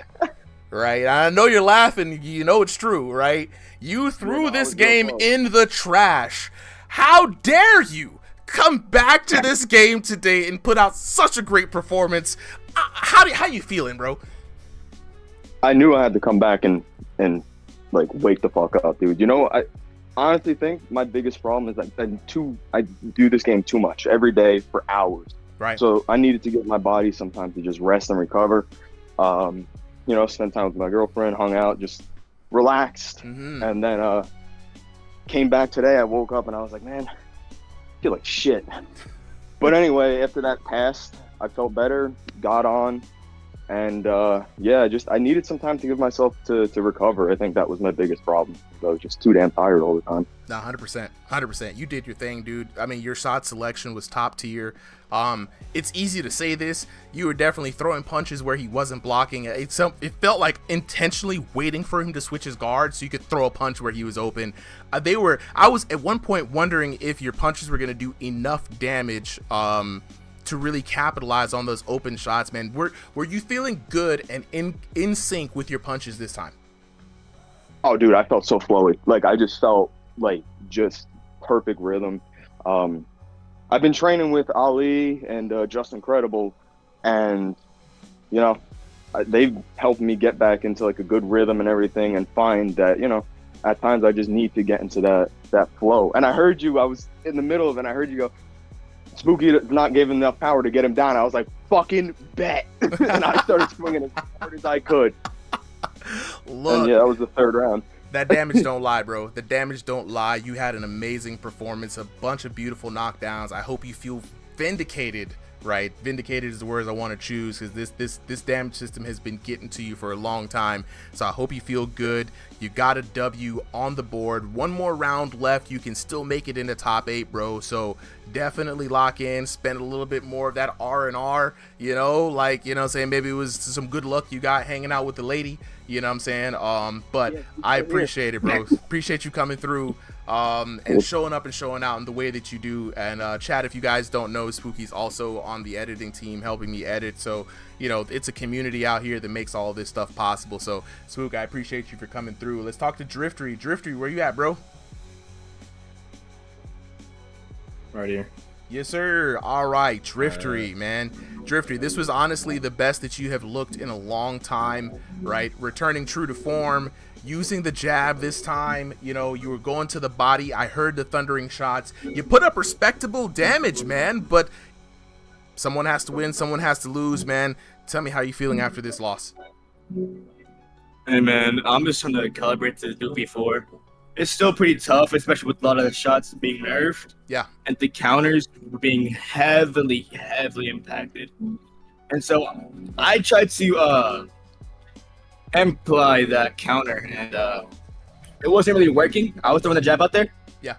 right? I know you're laughing. You know it's true, right? You threw this game in the trash. How dare you come back to this game today and put out such a great performance? How you feeling, bro? I knew I had to come back and like wake the fuck up, dude. You know, I honestly think my biggest problem is that I do this game too much every day for hours. Right. So I needed to give my body some time to just rest and recover. You know, spend time with my girlfriend, hung out, just relaxed. Mm-hmm. And then came back today. I woke up and I was like, man, I feel like shit. But anyway, after that passed, I felt better, got on. And yeah, I needed some time to give myself to recover. I think that was my biggest problem. I was just too damn tired all the time. No, 100%. You did your thing, dude. I mean, your shot selection was top tier. It's easy to say this. You were definitely throwing punches where he wasn't blocking. It felt like intentionally waiting for him to switch his guard so you could throw a punch where he was open. I was at one point wondering if your punches were going to do enough damage to really capitalize on those open shots, man. Were you feeling good and in sync with your punches this time? Oh, dude, I felt so flowy. Like, I just felt like just perfect rhythm. I've been training with Ali and Justin Credible, and you know, they've helped me get back into like a good rhythm and everything, and find that, you know, at times I just need to get into that flow. And I heard you. I was in the middle of it, and I heard you go, Spooky not giving enough power to get him down. I was like, fucking bet. And I started swinging as hard as I could. Look, and yeah, that was the third round. That damage don't lie, bro. The damage don't lie. You had an amazing performance, a bunch of beautiful knockdowns. I hope you feel vindicated, right? Vindicated is the words I want to choose, because this damage system has been getting to you for a long time. So I hope you feel good. You got a W on the board. One more round left. You can still make it in the top 8, bro. So definitely lock in, spend a little bit more of that R&R, you know, like, you know what I'm saying, maybe it was some good luck you got hanging out with the lady, you know what I'm saying? But yeah, I appreciate it, bro. Appreciate you coming through and showing up and showing out in the way that you do. And Chad, if you guys don't know, Spooky's also on the editing team helping me edit. So, you know, it's a community out here that makes all this stuff possible. So, Spook, I appreciate you for coming through. Let's talk to Driftery. Driftery, where you at, bro? Right here. Yes, sir. All right, Driftery, man. Driftery, this was honestly the best that you have looked in a long time, right? Returning true to form, using the jab this time. You know, you were going to the body. I heard the thundering shots. You put up respectable damage, man, but someone has to win, someone has to lose, man. Tell me how you feeling after this loss. Hey, man, I'm just trying to calibrate to do before. It's still pretty tough, especially with a lot of the shots being nerfed. Yeah. And the counters being heavily impacted. And so I tried to imply that counter, and it wasn't really working. I was throwing the jab out there. Yeah.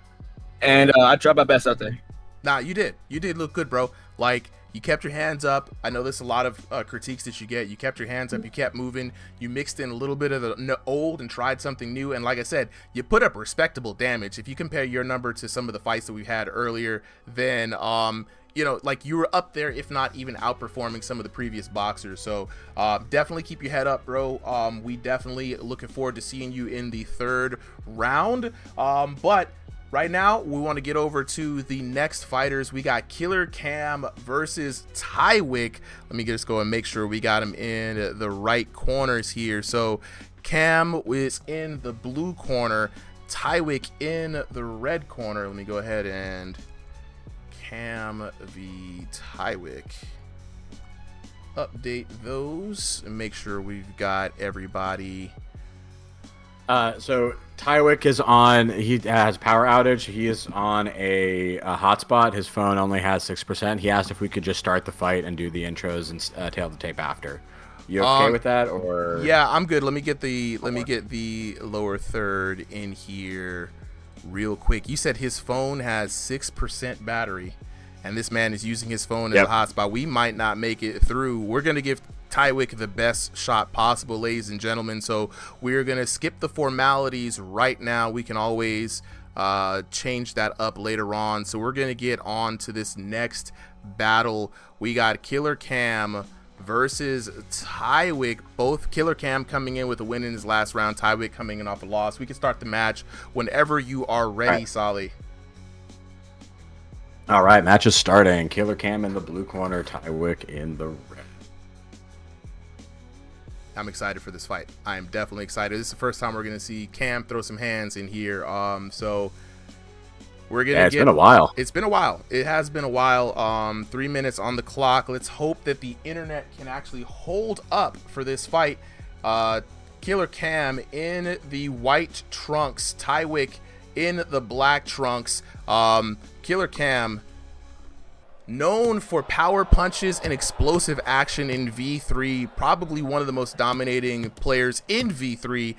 And I tried my best out there. Nah, you did. You did look good, bro. Like, you kept your hands up. I know there's a lot of critiques that you get. You kept your hands up. You kept moving. You mixed in a little bit of the old and tried something new. And like I said, you put up respectable damage. If you compare your number to some of the fights that we've had earlier, then, you know, like, you were up there, if not even outperforming some of the previous boxers. So definitely keep your head up, bro. We definitely looking forward to seeing you in the 3rd round. But right now, we want to get over to the next fighters. We got Killer Cam versus Tywick. Let me just go and make sure we got him in the right corners here. So Cam is in the blue corner, Tywick in the red corner. Let me go ahead and Cam v Tywick. Update those and make sure we've got everybody. So Tywick is on, he has power outage. He is on a hotspot. His phone only has 6%. He asked if we could just start the fight and do the intros and tail the tape after. You okay with that, or? Yeah, I'm good. Let me get the lower third in here real quick. You said his phone has 6% battery, and this man is using his phone as a hotspot. We might not make it through. We're gonna give Tywick the best shot possible, ladies and gentlemen. So we're gonna skip the formalities right now. We can always change that up later on. So we're gonna get on to this next battle. We got Killer Cam versus Tywick. Both Killer Cam coming in with a win in his last round, Tywick coming in off a loss. We can start the match whenever you are ready, Solly. All right, match is starting. Killer Cam in the blue corner, Tywick in the red. I'm excited for this fight. I am definitely excited. This is the first time we're going to see Cam throw some hands in here. So we're going to it's been a while. It's been a while. It has been a while. 3 minutes on the clock. Let's hope that the internet can actually hold up for this fight. Killer Cam in the white trunks, Tywick in the black trunks. Killer Cam, known for power punches and explosive action in V3, probably one of the most dominating players in V3.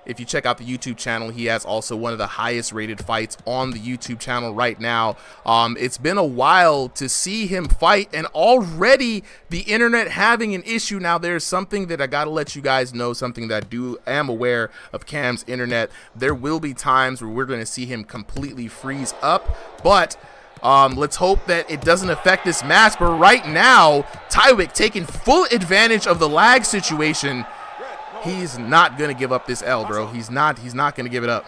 If you check out the YouTube channel, he has also one of the highest rated fights on the YouTube channel right now. It's been a while to see him fight, and already the internet having an issue. Now, there's something that I gotta let you guys know, something that am aware of Cam's internet. There will be times where we're gonna see him completely freeze up, but let's hope that it doesn't affect this match. But right now, Tywick taking full advantage of the lag situation. He's not gonna give up this L, bro. He's not gonna give it up.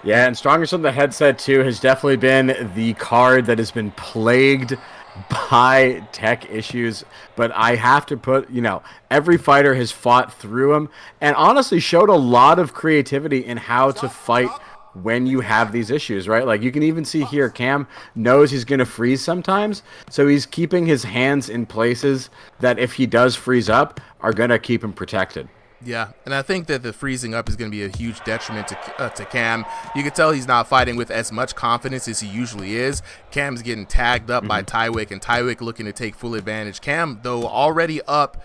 Yeah, and Strongest on the Headset too has definitely been the card that has been plagued by tech issues. But I have to put, every fighter has fought through them and honestly showed a lot of creativity in how to fight when you have these issues, right? Like, you can even see here, Cam knows he's going to freeze sometimes, so he's keeping his hands in places that if he does freeze up are going to keep him protected. Yeah, and I think that the freezing up is going to be a huge detriment to Cam. You can tell he's not fighting with as much confidence as he usually is. Cam's getting tagged up by Tywick, and Tywick looking to take full advantage. Cam, though, already up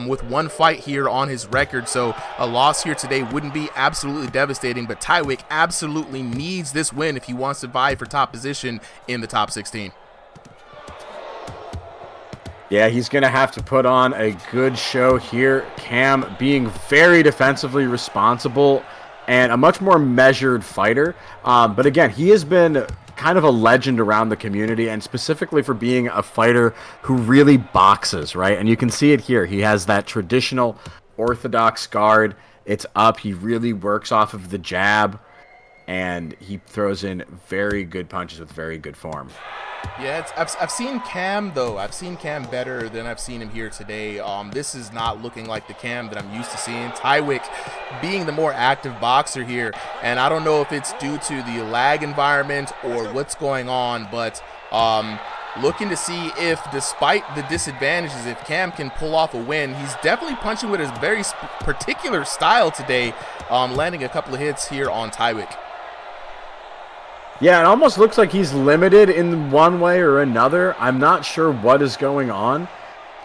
with one fight here on his record, so a loss here today wouldn't be absolutely devastating, but Tywick absolutely needs this win if he wants to vie for top position in the top 16. Yeah, he's going to have to put on a good show here. Cam being very defensively responsible and a much more measured fighter. But again, he has been kind of a legend around the community, and specifically for being a fighter who really boxes, right? And you can see it here. He has that traditional orthodox guard. It's up. He really works off of the jab, and he throws in very good punches with very good form. Yeah, I've seen Cam, though. I've seen Cam better than I've seen him here today. This is not looking like the Cam that I'm used to seeing. Tywick being the more active boxer here, and I don't know if it's due to the lag environment or what's going on, but looking to see if, despite the disadvantages, if Cam can pull off a win. He's definitely punching with his very particular style today, landing a couple of hits here on Tywick. Yeah, it almost looks like he's limited in one way or another. I'm not sure what is going on.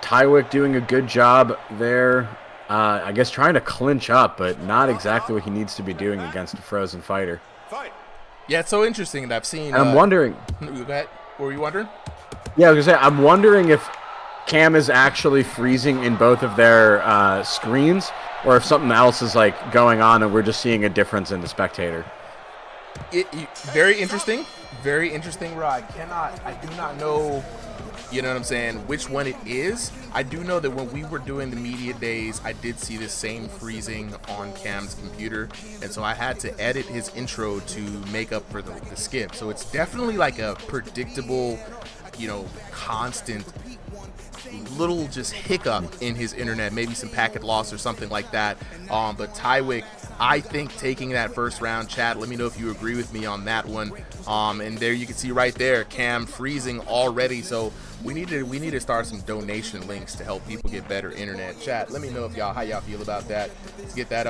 Tywick doing a good job there. I guess trying to clinch up, but not exactly what he needs to be doing against a frozen fighter. Yeah, it's so interesting that I've seen... I'm wondering... Go ahead. What were you wondering? Yeah, I was gonna say, I'm wondering if Cam is actually freezing in both of their screens, or if something else is like going on and we're just seeing a difference in the spectator. Very interesting, bro. I do not know, you know what I'm saying, which one it is. I do know that when we were doing the media days, I did see the same freezing on Cam's computer, and so I had to edit his intro to make up for the skip. So it's definitely like a predictable, you know, constant little just hiccup in his internet, maybe some packet loss or something like that. But Tywick, I think taking that first round, chat, let me know if you agree with me on that one. And there you can see right there, Cam freezing already. So we need to start some donation links to help people get better internet. Chat, let me know if how y'all feel about that. Let's get that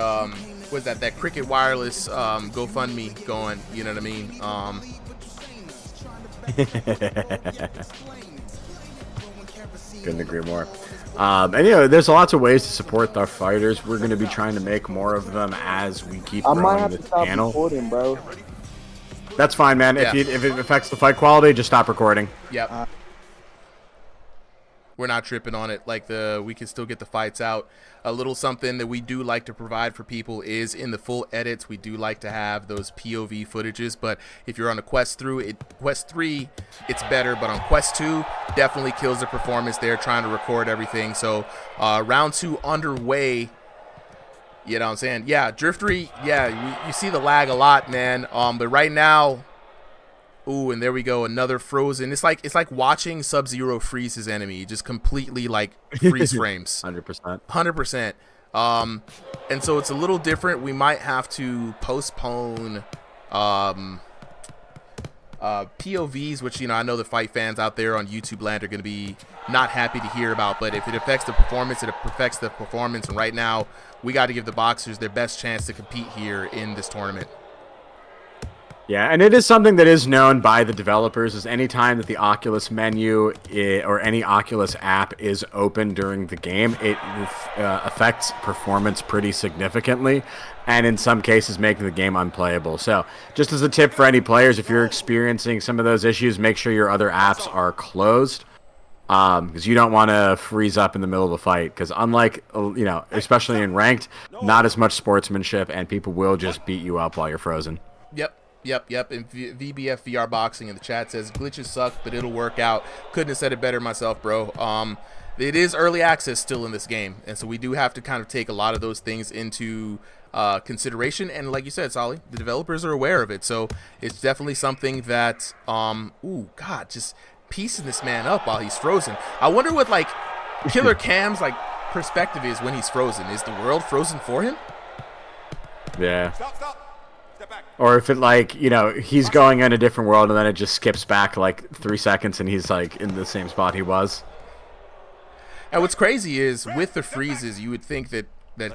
what's that Cricket Wireless GoFundMe going, you know what I mean? Couldn't agree more. And you know, there's lots of ways to support our fighters. We're going to be trying to make more of them as we keep growing the channel. Recording, bro. That's fine, man. Yeah. If it affects the fight quality, just stop recording. Yep. We're not tripping on it. Like we can still get the fights out. A little something that we do like to provide for people is in the full edits. We do like to have those POV footages, but if you're on a Quest 3, it's better, but on Quest 2, definitely kills the performance. They're trying to record everything. So round 2 underway. You know what I'm saying? Yeah, Driftery, yeah, you see the lag a lot, man. But right now, ooh, and there we go, another frozen. It's like watching Sub-Zero freeze his enemy, just completely like freeze frames. 100%. And so it's a little different. We might have to postpone POVs, which, you know, I know the fight fans out there on YouTube land are going to be not happy to hear about, but if it affects the performance, it affects the performance. And right now, we got to give the boxers their best chance to compete here in this tournament. Yeah, and it is something that is known by the developers, is any time that the Oculus menu or any Oculus app is open during the game, it affects performance pretty significantly, and in some cases making the game unplayable. So just as a tip for any players, if you're experiencing some of those issues, make sure your other apps are closed, because you don't want to freeze up in the middle of a fight, because unlike, you know, especially in ranked, not as much sportsmanship, and people will just beat you up while you're frozen. Yep. And VBF VR Boxing in the chat says, glitches suck, but it'll work out. Couldn't have said it better myself, bro. It is early access still in this game, and so we do have to kind of take a lot of those things into consideration. And like you said, Solly, the developers are aware of it, so it's definitely something that, ooh, God, just piecing this man up while he's frozen. I wonder what, like, Killer Cam's, like, perspective is when he's frozen. Is the world frozen for him? Yeah. Or if it, like, you know, he's going in a different world and then it just skips back like 3 seconds and he's like in the same spot he was. And what's crazy is with the freezes, you would think that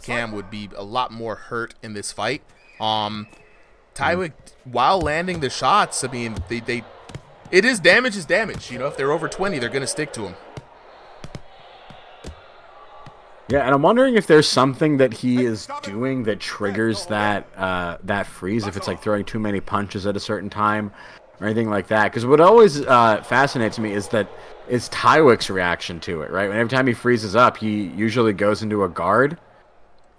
Cam would be a lot more hurt in this fight. Tywick, while landing the shots, I mean, it is damage. You know, if they're over 20, they're gonna stick to him. Yeah, and I'm wondering if there's something that he is doing that triggers that that freeze, if it's like throwing too many punches at a certain time or anything like that. Because what always fascinates me is Tywick's reaction to it, right? Every time he freezes up, he usually goes into a guard.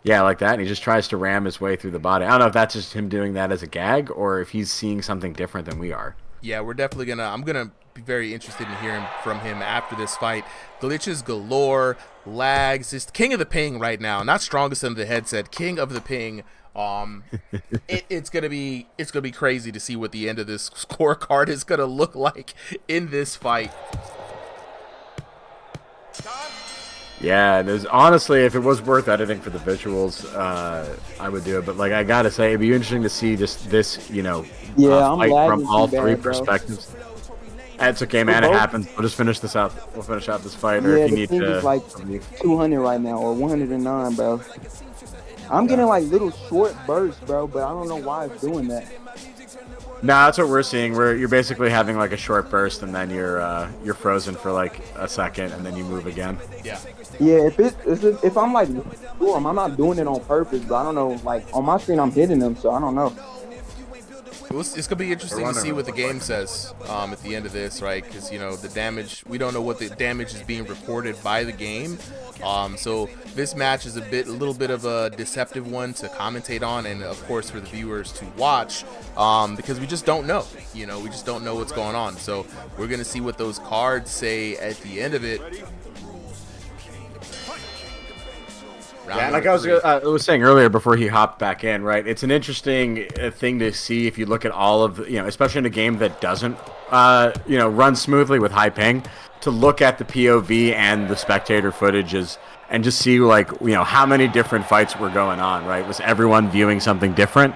Yeah, like that, and he just tries to ram his way through the body. I don't know if that's just him doing that as a gag or if he's seeing something different than we are. Yeah, we're definitely I'm gonna be very interested in hearing from him after this fight. Glitches galore, lags, just king of the ping right now. Not strongest under the headset, king of the ping. It's gonna be crazy to see what the end of this scorecard is gonna look like in this fight. Yeah, there's honestly, if it was worth editing for the visuals, I would do it. But like, I gotta say, it'd be interesting to see just this, you know, fight from all three perspectives. It's okay, man. It happens. We'll just finish this out. We'll finish out this fight, or if you need to. It's like 200 right now, or 109, bro. I'm getting like little short bursts, bro, but I don't know why it's doing that. Nah, that's what we're seeing. You're basically having like a short burst, and then you're frozen for like a second, and then you move again. Yeah. Yeah, if I'm like, I'm not doing it on purpose, but I don't know. Like on my screen, I'm hitting them, so I don't know. It's gonna be interesting to see what the game says at the end of this, right? Because the damage, we don't know what the damage is being reported by the game. So this match is a little bit of a deceptive one to commentate on, and of course for the viewers to watch, because we just don't know. We just don't know what's going on. So we're gonna see what those cards say at the end of it. Yeah, like I was saying earlier before he hopped back in, right? It's an interesting thing to see if you look at all of, especially in a game that doesn't, run smoothly with high ping, to look at the POV and the spectator footages and just see, how many different fights were going on, right? Was everyone viewing something different,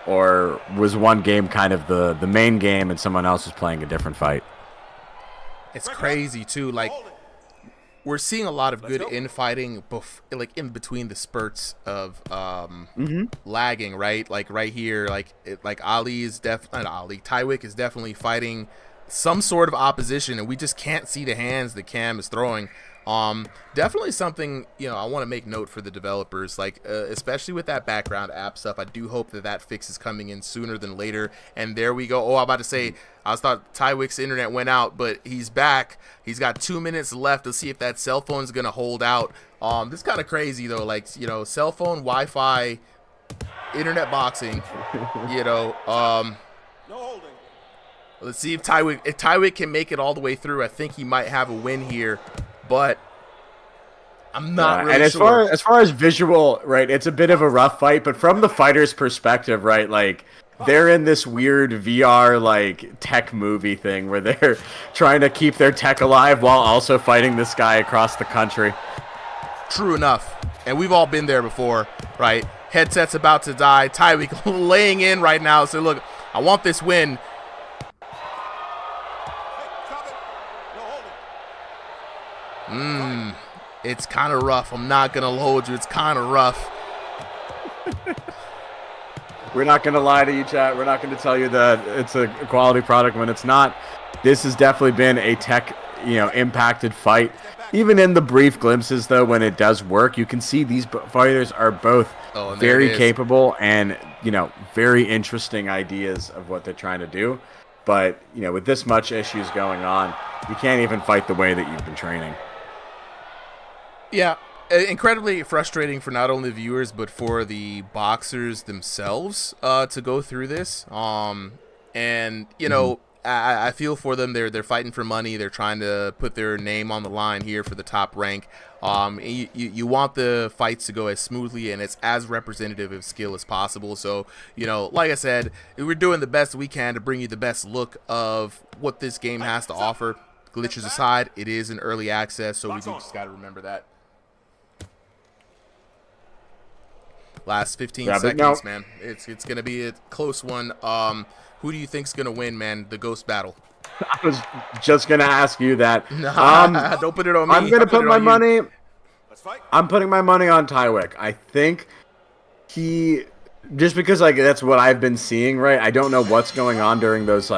or was one game kind of the main game and someone else was playing a different fight? It's crazy, too. We're seeing a lot of good infighting, in between the spurts of lagging, right? Like right here, Ali is not Ali. Tywick is definitely fighting some sort of opposition, and we just can't see the hands that Cam is throwing. Definitely something I want to make note for the developers, especially with that background app stuff. I do hope that fix is coming in sooner than later. And there we go. I'm about to say, I thought Tywick's internet went out, but he's back. He's got 2 minutes left to see if that cell phone's gonna hold out. This is kind of crazy though, cell phone, Wi-Fi, internet boxing. Let's see if Tywick can make it all the way through. I think he might have a win here, but I'm not really sure. And as far as visual, right, it's a bit of a rough fight, but from the fighter's perspective, right, they're in this weird VR tech movie thing where they're trying to keep their tech alive while also fighting this guy across the country. True enough. And we've all been there before, right? Headset's about to die. Tywick laying in right now. So look, I want this win. It's kind of rough. I'm not going to hold you. It's kind of rough. We're not going to lie to you, chat. We're not going to tell you that it's a quality product when it's not. This has definitely been a tech, impacted fight. Even in the brief glimpses, though, when it does work, you can see these fighters are both very capable and, very interesting ideas of what they're trying to do. But, with this much issues going on, you can't even fight the way that you've been training. Yeah. Incredibly frustrating for not only the viewers but for the boxers themselves to go through this. And I feel for them. They're fighting for money. They're trying to put their name on the line here for the top rank. You want the fights to go as smoothly and it's as representative of skill as possible. So like I said, we're doing the best we can to bring you the best look of what this game has to offer. Glitches aside, it is in early access, so we just got to remember that. Last 15 seconds, man. It's going to be a close one. Who do you think's going to win, man? The ghost battle. I was just going to ask you that. Don't put it on me. I'm going to put my money. I'm putting my money on Tywick. I think just because that's what I've been seeing, right? I don't know what's going on during those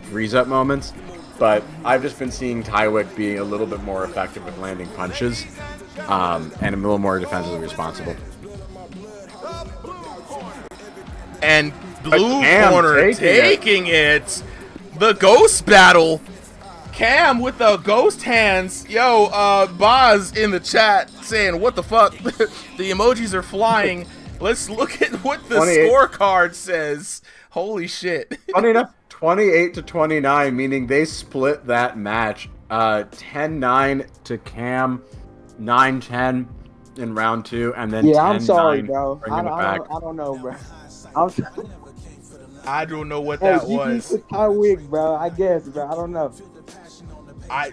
freeze up moments, but I've just been seeing Tywick be a little bit more effective with landing punches, and a little more defensively responsible. And blue corner taking it. The ghost battle. Cam with the ghost hands. Yo, Boz in the chat saying, what the fuck? The emojis are flying. Let's look at what the scorecard says. Holy shit. Funny enough, 28-29, meaning they split that match. 10-9 to Cam, 9-10 in round 2, and then 10-9. I'm sorry, bro. I don't know, bro. I don't know what that was. Tywick, bro. I guess, bro. I don't know. I'm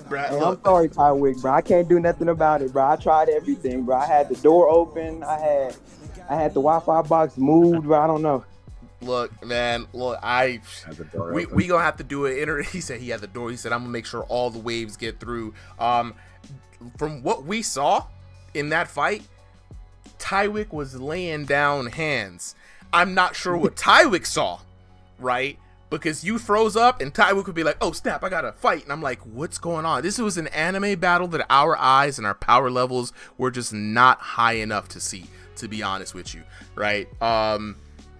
sorry, Tywick, bro. I can't do nothing about it, bro. I tried everything, bro. I had the door open. I had the Wi-Fi box moved, bro. I don't know. Look, man. Look, we gonna have to do it. He said he had the door. He said I'm gonna make sure all the waves get through. From what we saw in that fight, Tywick was laying down hands. I'm not sure what Tywick saw, right? Because you froze up and Tywick would be like, oh snap, I gotta fight. And I'm like, what's going on? This was an anime battle that our eyes and our power levels were just not high enough to see, to be honest with you, right?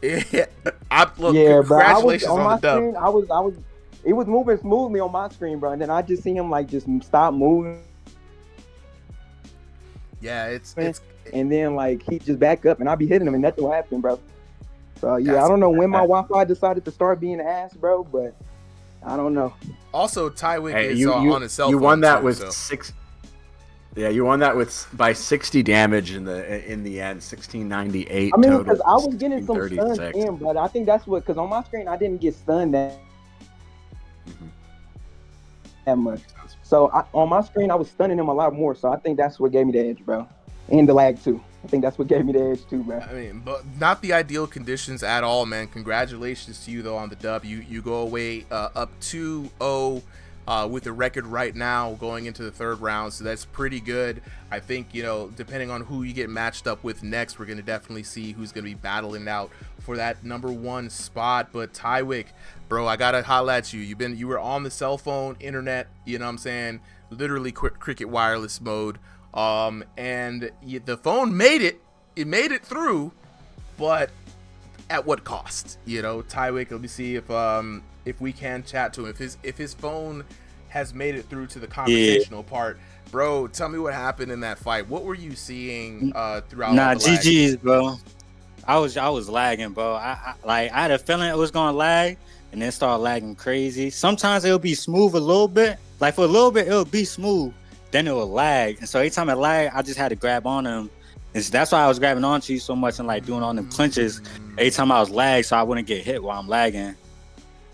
Yeah, look, Yeah, bro. I was congratulations on on my the dub. screen. It was moving smoothly on my screen, bro. And then I just see him like just stop moving. Yeah, it's and then like he just back up, and I be hitting him, and nothing will happen, bro. So yeah, That's- I don't know when my Wi-Fi decided to start being ass, bro, but I don't know. Also, Tywick Hey, is you on his cell phone. you won that too, with so. 6. Yeah, you won that with by 60 damage in the end, 1698 I mean, total. because I was getting some stuns 1636. in, but I think that's what, because on my screen I didn't get stunned that much. So on my screen I was stunning him a lot more. So I think that's what gave me the edge, bro, and the lag too. I think that's what gave me the edge too, bro. I mean, but not the ideal conditions at all, man. Congratulations to you though on the dub. You go away up 2-0 with a record right now going into the third round, so that's pretty good. I think, you know, depending on who you get matched up with next, we're gonna definitely see who's gonna be battling out for that #1 spot. But Tywick, bro, I gotta holla at you. You were on the cell phone, internet, you know what I'm saying, literally cricket wireless mode. And the phone made it through, but at what cost? You know, Tywick, let me see if we can chat to him. If his phone has made it through to the conversational part, bro, tell me what happened in that fight. What were you seeing throughout? Nah, all the lag? GG's, bro. I was lagging, bro. I had a feeling it was gonna lag, and then start lagging crazy. Sometimes it'll be smooth a little bit. Like for a little bit, it'll be smooth. Then it will lag, and so every time it lag, I just had to grab on him. And so that's why I was grabbing onto you so much and like doing all them clinches every time I was lagged, so I wouldn't get hit while I'm lagging.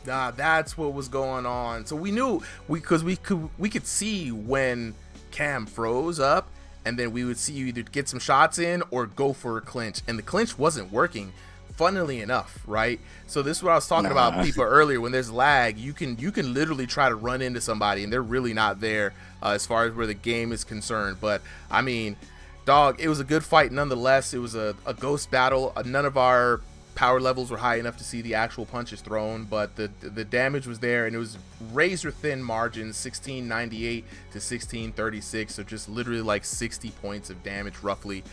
Nah, that's what was going on. So we knew we could see when Cam froze up, and then we would see you either get some shots in or go for a clinch, and the clinch wasn't working. Funnily enough, right? So this is what I was talking about, people, earlier. When there's lag, you can literally try to run into somebody, and they're really not there as far as where the game is concerned. But I mean, dog, it was a good fight nonetheless. It was a ghost battle. None of our power levels were high enough to see the actual punches thrown, but the damage was there, and it was razor thin margins, 1698 to 1636, so just literally like 60 points of damage roughly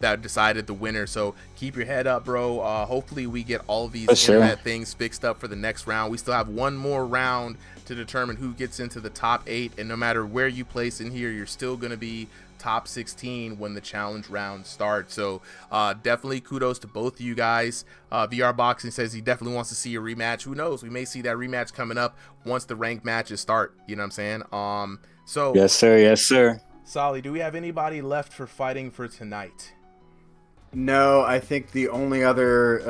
that decided the winner. So keep your head up, bro. Hopefully we get all of these internet things fixed up for the next round. We still have one more round to determine who gets into the top 8, and no matter where you place in here, you're still going to be top 16 when the challenge round starts. So definitely kudos to both of you guys. VR Boxing says he definitely wants to see a rematch. Who knows, we may see that rematch coming up once the ranked matches start, you know what I'm saying? So Yes sir. Solly, do we have anybody left for fighting for tonight? No, I think the only other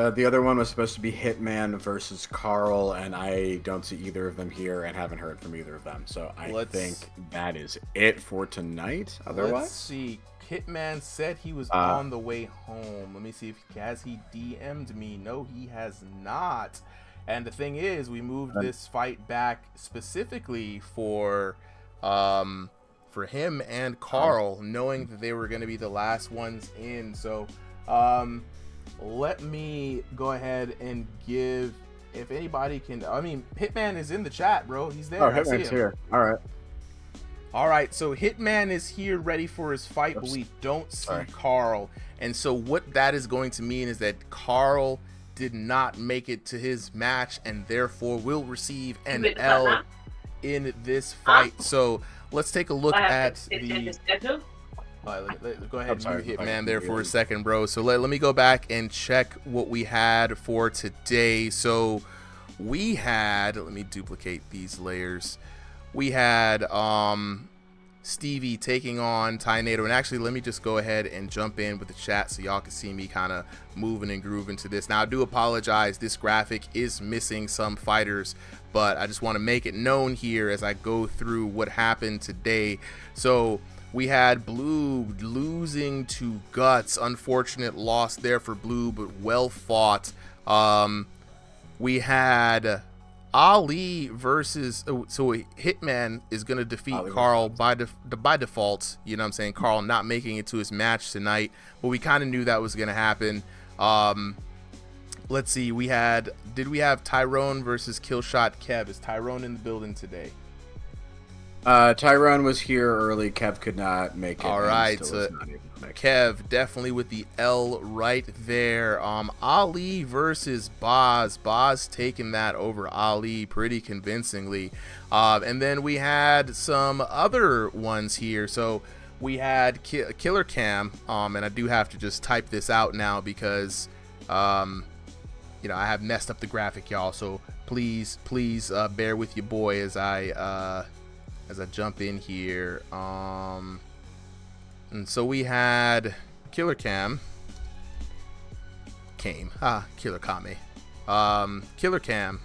one was supposed to be Hitman versus Carl, and I don't see either of them here and haven't heard from either of them. So I think that is it for tonight. Otherwise, let's see. Hitman said he was on the way home. Let me see if has he DM'd me. No, he has not. And the thing is, we moved this fight back specifically for him and Carl, knowing that they were going to be the last ones in. So let me go ahead and give, if anybody can, I mean, Hitman is in the chat, bro. He's there. Oh, Hitman's here. All right, so Hitman is here ready for his fight, but we don't see Carl. And so what that is going to mean is that Carl did not make it to his match, and therefore will receive an L in this fight. So let's take a look at the... Go ahead and mute Hitman there for a second, bro. So let me go back and check what we had for today. So we had, let me duplicate these layers. We had Stevie taking on Tynado, and actually let me just go ahead and jump in with the chat so y'all can see me kind of moving and grooving to this. Now I do apologize, this graphic is missing some fighters, but I just want to make it known here as I go through what happened today. So we had Blue losing to Guts. Unfortunate loss there for Blue, but well fought. We had Ali versus, so Hitman is going to defeat Carl by default. You know what I'm saying? Carl not making it to his match tonight, but we kind of knew that was going to happen. Let's see. Did we have Tyrone versus Killshot Kev? Is Tyrone in the building today? Tyrone was here early. Kev could not make it. All right. So Kev definitely with the L right there. Ali versus Boz. Boz taking that over Ali pretty convincingly. And then we had some other ones here. So we had Killer Cam, and I do have to just type this out now because you know, I have messed up the graphic, y'all. So please bear with your boy as I jump in here. And so we had Killer Cam. Killer Kame. Killer Cam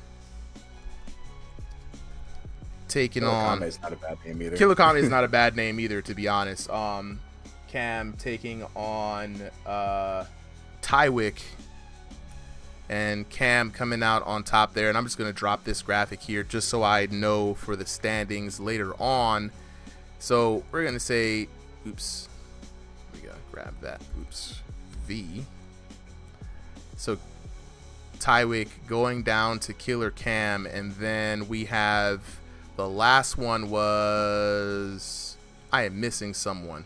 taking Killer on. Kame is not a bad name either. Killer Kame is not a bad name either, to be honest. Cam taking on Tywick, and Cam coming out on top there. And I'm just gonna drop this graphic here just so I know for the standings later on. So we're gonna say, oops, we gotta grab that. Oops, V. So Tywick going down to Killer Cam, and then we have the last one was, I am missing someone.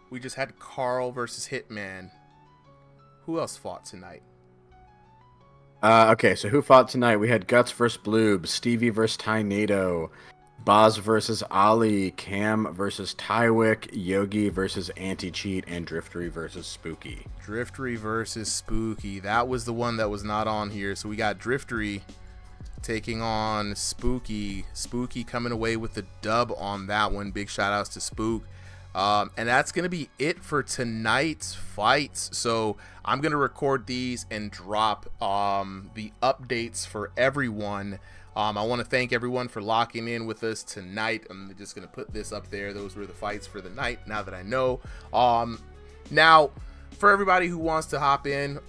We just had Carl versus Hitman. Who else fought tonight? Okay, so who fought tonight? We had Guts versus Bloob, Stevie versus Tynado, Boz versus Ali, Cam versus Tywick, Yogi versus Anti-Cheat, and Driftery versus Spooky. Driftery versus Spooky. That was the one that was not on here. So we got Driftery taking on Spooky. Spooky coming away with the dub on that one. Big shout outs to Spook. And that's going to be it for tonight's fights. So I'm going to record these and drop the updates for everyone. I want to thank everyone for locking in with us tonight. I'm just going to put this up there. Those were the fights for the night, now that I know. Now, for everybody who wants to hop in,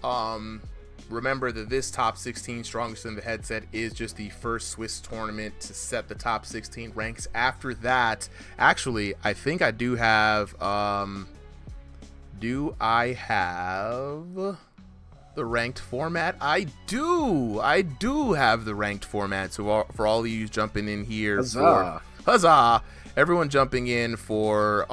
remember that this top 16 strongest in the headset is just the first Swiss tournament to set the top 16 ranks. After that, actually, I think I do have the ranked format? I do have the ranked format. So for all of you jumping in here, huzzah, everyone jumping in for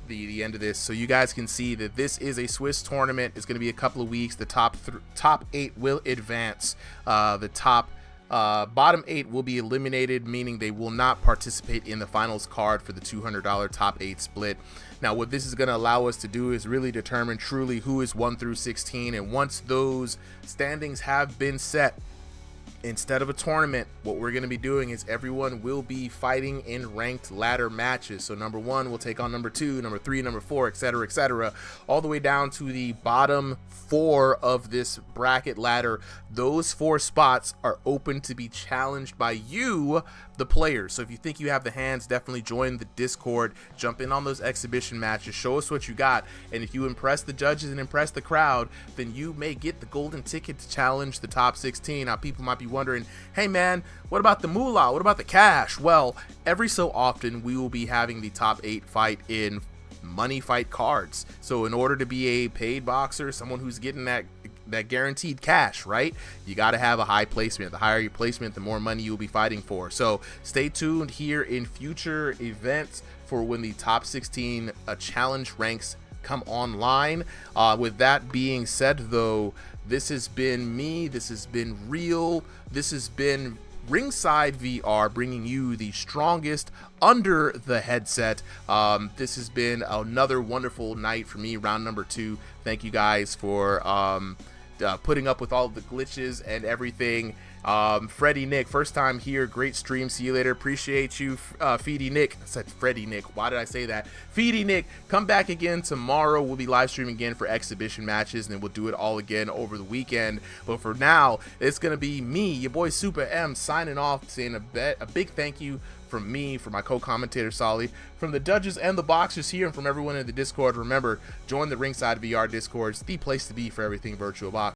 the end of this, so you guys can see that this is a Swiss tournament. It's going to be a couple of weeks. The top 8 will advance. The bottom 8 will be eliminated, meaning they will not participate in the finals card for the $200 top 8 split. Now, what this is going to allow us to do is really determine truly who is 1 through 16, and once those standings have been set, instead of a tournament, what we're going to be doing is everyone will be fighting in ranked ladder matches. So number 1 will take on number 2, number 3, number 4, etc., all the way down to the bottom 4 of this bracket ladder. Those 4 spots are open to be challenged by you, the players. So if you think you have the hands, definitely join the Discord, jump in on those exhibition matches, show us what you got, and if you impress the judges and impress the crowd, then you may get the golden ticket to challenge the top 16. Now, people might be wondering, hey man, what about the moolah? What about the cash? Well, every so often we will be having the top 8 fight in money fight cards. So in order to be a paid boxer, someone who's getting that guaranteed cash, right, you got to have a high placement. The higher your placement, the more money you'll be fighting for. So stay tuned here in future events for when the top 16 challenge ranks come online. With that being said, though, this has been me, this has been Real, this has been Ringside VR, bringing you the strongest under the headset. This has been another wonderful night for me, round number 2. Thank you guys for putting up with all the glitches and everything. Freddie Nick, first time here, great stream, see you later, appreciate you. Feedy Nick, I said Freddie Nick, why did I say that? Feedy Nick, come back again tomorrow. We'll be live streaming again for exhibition matches, and then we'll do it all again over the weekend. But for now, it's gonna be me, your boy Super M, signing off, saying a big thank you from me, from my co-commentator Solly, from the judges and the boxers here, and from everyone in the Discord. Remember, join the Ringside VR Discord. It's the place to be for everything virtual boxing.